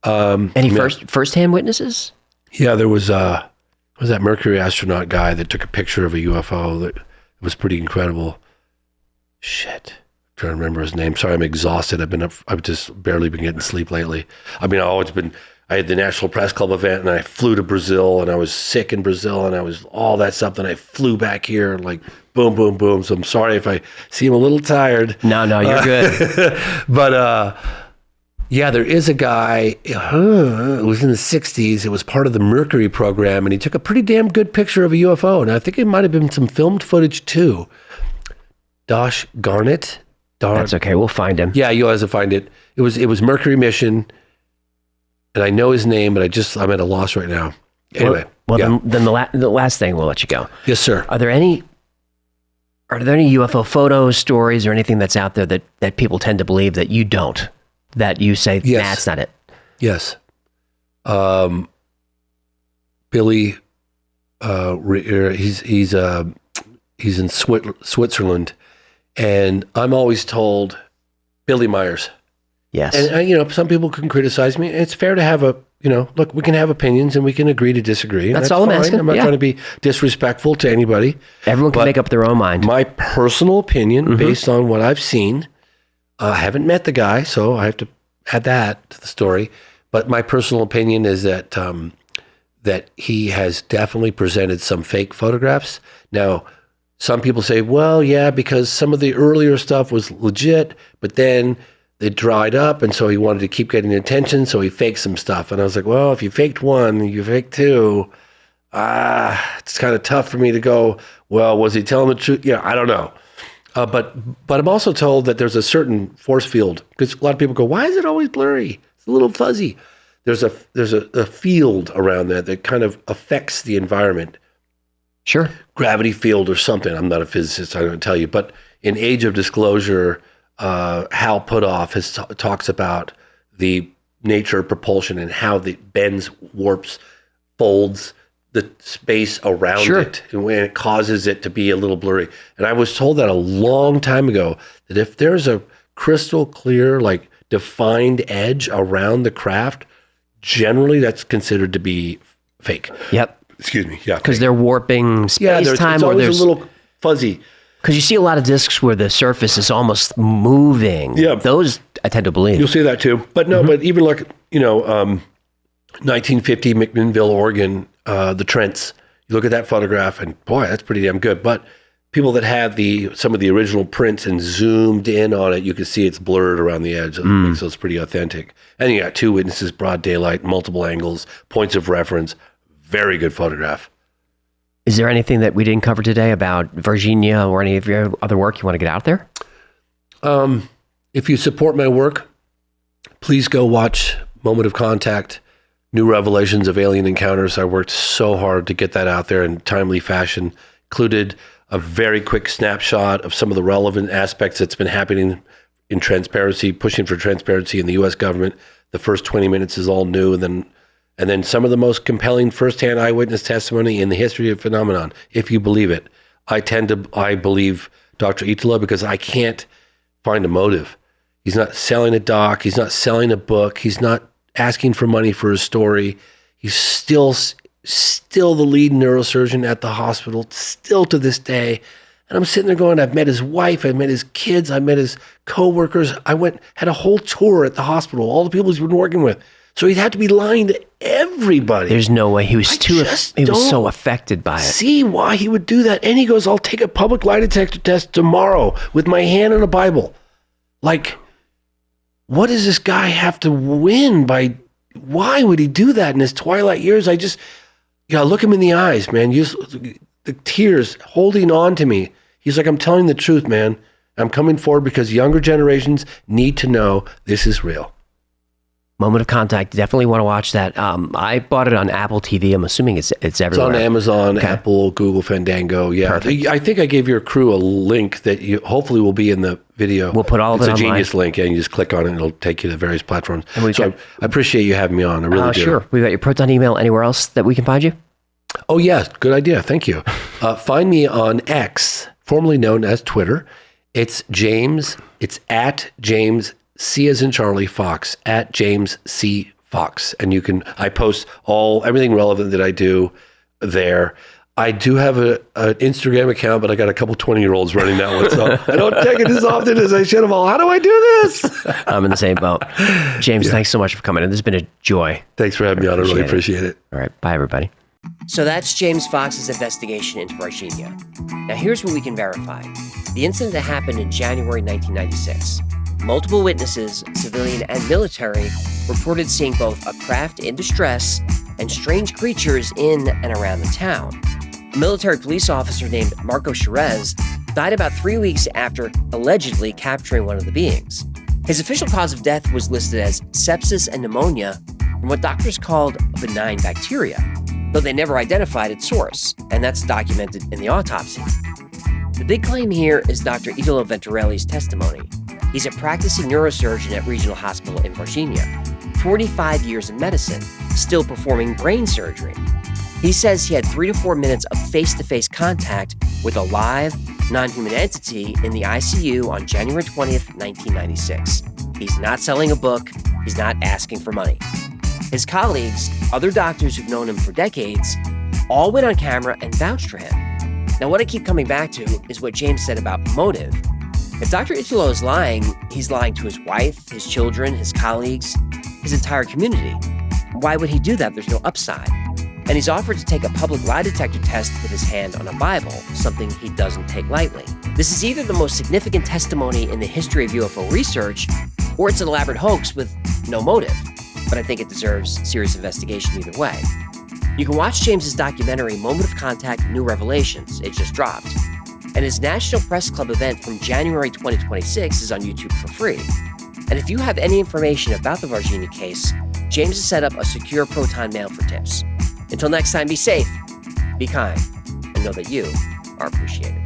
Any first-hand witnesses? Yeah, there was that Mercury astronaut guy that took a picture of a UFO that was pretty incredible. Shit. I'm trying to remember his name. Sorry, I'm exhausted. I've just barely been getting sleep lately. I mean, I had the National Press Club event and I flew to Brazil and I was sick in Brazil and I was all that stuff. And I flew back here and boom, boom, boom. So I'm sorry if I seem a little tired. No, you're good. But Yeah, there is a guy, it was in the 60s. It was part of the Mercury program, and he took a pretty damn good picture of a UFO. And I think it might have been some filmed footage, too. Dosh Garnett. That's okay. We'll find him. Yeah, you'll have to find it. It was Mercury mission, and I know his name, but I'm at a loss right now. Anyway. Well, then the last thing, we'll let you go. Yes, sir. Are there any UFO photos, stories, or anything that's out there that people tend to believe that you don't? That you say, yes. Nah, it's not it. Yes. Billy, he's in Switzerland, and I'm always told Billy Myers. Yes. And some people can criticize me. It's fair to have look, we can have opinions and we can agree to disagree. That's all I'm asking. I'm not trying to be disrespectful to anybody. Everyone can make up their own mind. My personal opinion, based on what I've seen, I haven't met the guy, so I have to add that to the story. But my personal opinion is that that he has definitely presented some fake photographs. Now, some people say, well, yeah, because some of the earlier stuff was legit, but then it dried up, and so he wanted to keep getting attention, so he faked some stuff. And I was like, well, if you faked one, you faked two. It's kind of tough for me to go, well, was he telling the truth? Yeah, I don't know. But I'm also told that there's a certain force field, because a lot of people go, why is it always blurry? It's a little fuzzy. There's a field around that kind of affects the environment. Sure. Gravity field or something. I'm not a physicist, I don't tell you. But in Age of Disclosure, Hal Puthoff talks about the nature of propulsion and how it bends, warps, folds the space around it, and when it causes it to be a little blurry. And I was told that a long time ago, that if there's a crystal clear, like defined edge around the craft, generally that's considered to be fake. Yep. Excuse me. Yeah. Because they're warping space-time, it's always a little fuzzy. Because you see a lot of discs where the surface is almost moving. Yeah. Those I tend to believe. You'll see that too. But no, but even like, 1950 McMinnville, Oregon, the Trents, you look at that photograph and boy, that's pretty damn good. But people that have some of the original prints and zoomed in on it, you can see it's blurred around the edge. So it's pretty authentic. And you got two witnesses, broad daylight, multiple angles, points of reference. Very good photograph. Is there anything that we didn't cover today about Varginha or any of your other work you want to get out there? If you support my work, please go watch Moment of Contact, New Revelations of Alien Encounters. I worked so hard to get that out there in timely fashion. Included a very quick snapshot of some of the relevant aspects that's been happening in transparency, pushing for transparency in the U.S. government. The first 20 minutes is all new, and then some of the most compelling firsthand eyewitness testimony in the history of phenomenon, if you believe it. I believe Dr. Itala because I can't find a motive. He's not selling a doc. He's not selling a book. He's not asking for money for his story. He's still the lead neurosurgeon at the hospital, still to this day. And I'm sitting there going, I've met his wife, I've met his kids, I met his coworkers. Had a whole tour at the hospital, all the people he's been working with. So he'd have to be lying to everybody. There's no way. He was so affected by it. See why he would do that. And he goes, I'll take a public lie detector test tomorrow with my hand on a Bible. Like, what does this guy have to win by? Why would he do that in his twilight years? You gotta look him in the eyes, man. The tears holding on to me. He's like, I'm telling the truth, man. I'm coming forward because younger generations need to know this is real. Moment of Contact. Definitely want to watch that. I bought it on Apple TV. I'm assuming it's everywhere. It's on Amazon, okay. Apple, Google, Fandango. Yeah. Perfect. I think I gave your crew a link that you hopefully will be in the video. We'll put all of it online. It's a genius link, and you just click on it, and it'll take you to various platforms. I appreciate you having me on. I really do. Sure. We got your Proton email. Anywhere else that we can find you? Oh, yeah. Good idea. Thank you. Find me on X, formerly known as Twitter. It's at James C as in Charlie Fox, at James C Fox. And I post everything relevant that I do there. I do have an Instagram account, but I got a couple 20-year-olds running that one, so I don't take it as often as I should have. How do I do this? I'm in the same boat. James, Thanks so much for coming in. This has been a joy. Thanks for having me on. I really appreciate it. All right. Bye, everybody. So that's James Fox's investigation into Varginha. Now, here's what we can verify. The incident that happened in January 1996. Multiple witnesses, civilian and military, reported seeing both a craft in distress and strange creatures in and around the town. A military police officer named Marco Cherez died about 3 weeks after allegedly capturing one of the beings. His official cause of death was listed as sepsis and pneumonia from what doctors called a benign bacteria, though they never identified its source, and that's documented in the autopsy. The big claim here is Dr. Italo Venturelli's testimony. He's a practicing neurosurgeon at Regional Hospital in Varginha, 45 years in medicine, still performing brain surgery. He says he had 3 to 4 minutes of face-to-face contact with a live, non-human entity in the ICU on January 20th, 1996. He's not selling a book. He's not asking for money. His colleagues, other doctors who've known him for decades, all went on camera and vouched for him. Now, what I keep coming back to is what James said about motive. If Dr. Italo is lying, he's lying to his wife, his children, his colleagues, his entire community. Why would he do that? There's no upside. And he's offered to take a public lie detector test with his hand on a Bible, something he doesn't take lightly. This is either the most significant testimony in the history of UFO research, or it's an elaborate hoax with no motive. But I think it deserves serious investigation either way. You can watch James's documentary, Moment of Contact, New Revelations. It just dropped. And his National Press Club event from January 2026 is on YouTube for free. And if you have any information about the Varginha case, James has set up a secure Proton mail for tips. Until next time, be safe, be kind, and know that you are appreciated.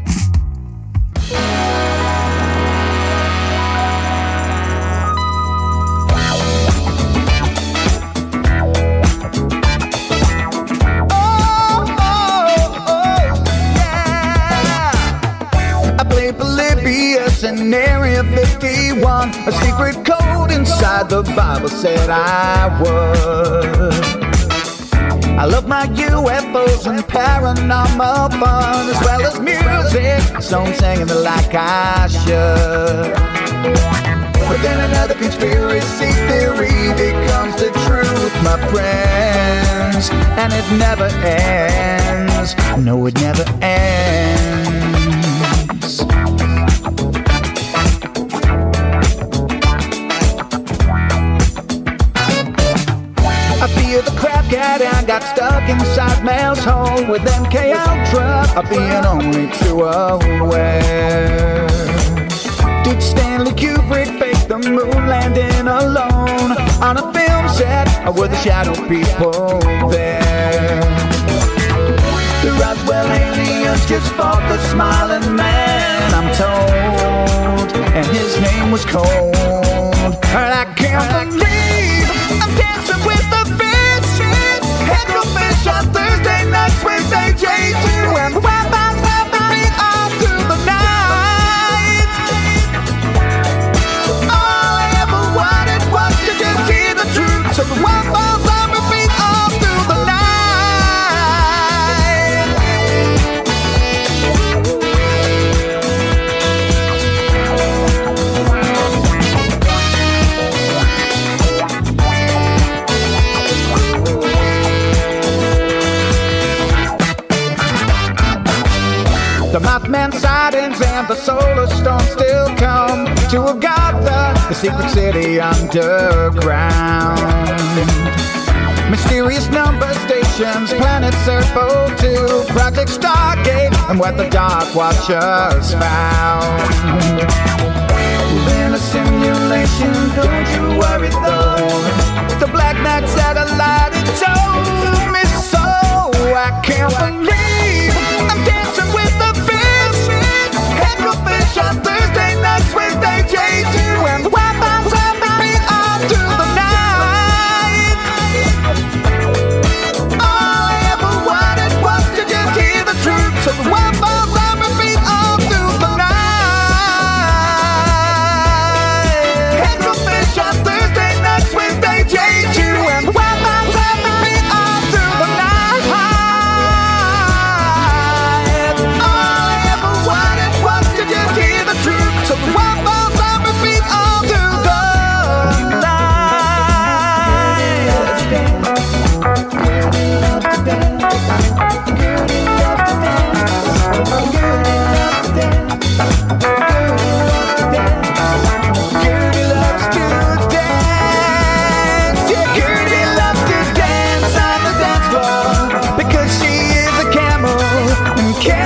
In Area 51, a secret code inside the Bible said I would. I love my UFOs and paranormal fun, as well as music, so I'm singing it like I should. But then another conspiracy theory becomes the truth, my friends, and it never ends. No, it never ends. I feel the crap cat and got stuck inside Mel's hole with MK Ultra of being only too aware. Did Stanley Kubrick fake the moon landing alone on a film set, or were the shadow people there? The Roswell aliens just fought the smiling man, I'm told, and his name was Cold. And I can't believe I'm dancing with the fish. Head go fish on Thursday nights, Wednesday J2, and the Wi-Fi's helping me all through the night. All I ever wanted was to just hear the truth, so the Wi-Fi's helping me all through the night. The Mothman sightings and the solar storm still come to have got the secret city underground. Mysterious number stations, planet Earth 02, Project Stargate, and what the Dark Watchers found. In a simulation, don't you worry though. The Black Knight satellite, it told me so. I can't believe I'm dancing with the fish. Head go fish on Thursday nights, Wednesday J2, and the Wi-Fi's helping me all through the night. All I ever wanted was to just hear the truth, so the Wi-Fi's helping me all through the night. Head go fish on Thursday nights, Wednesday J2, and the Wi-Fi's helping me all through the night.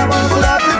travels it after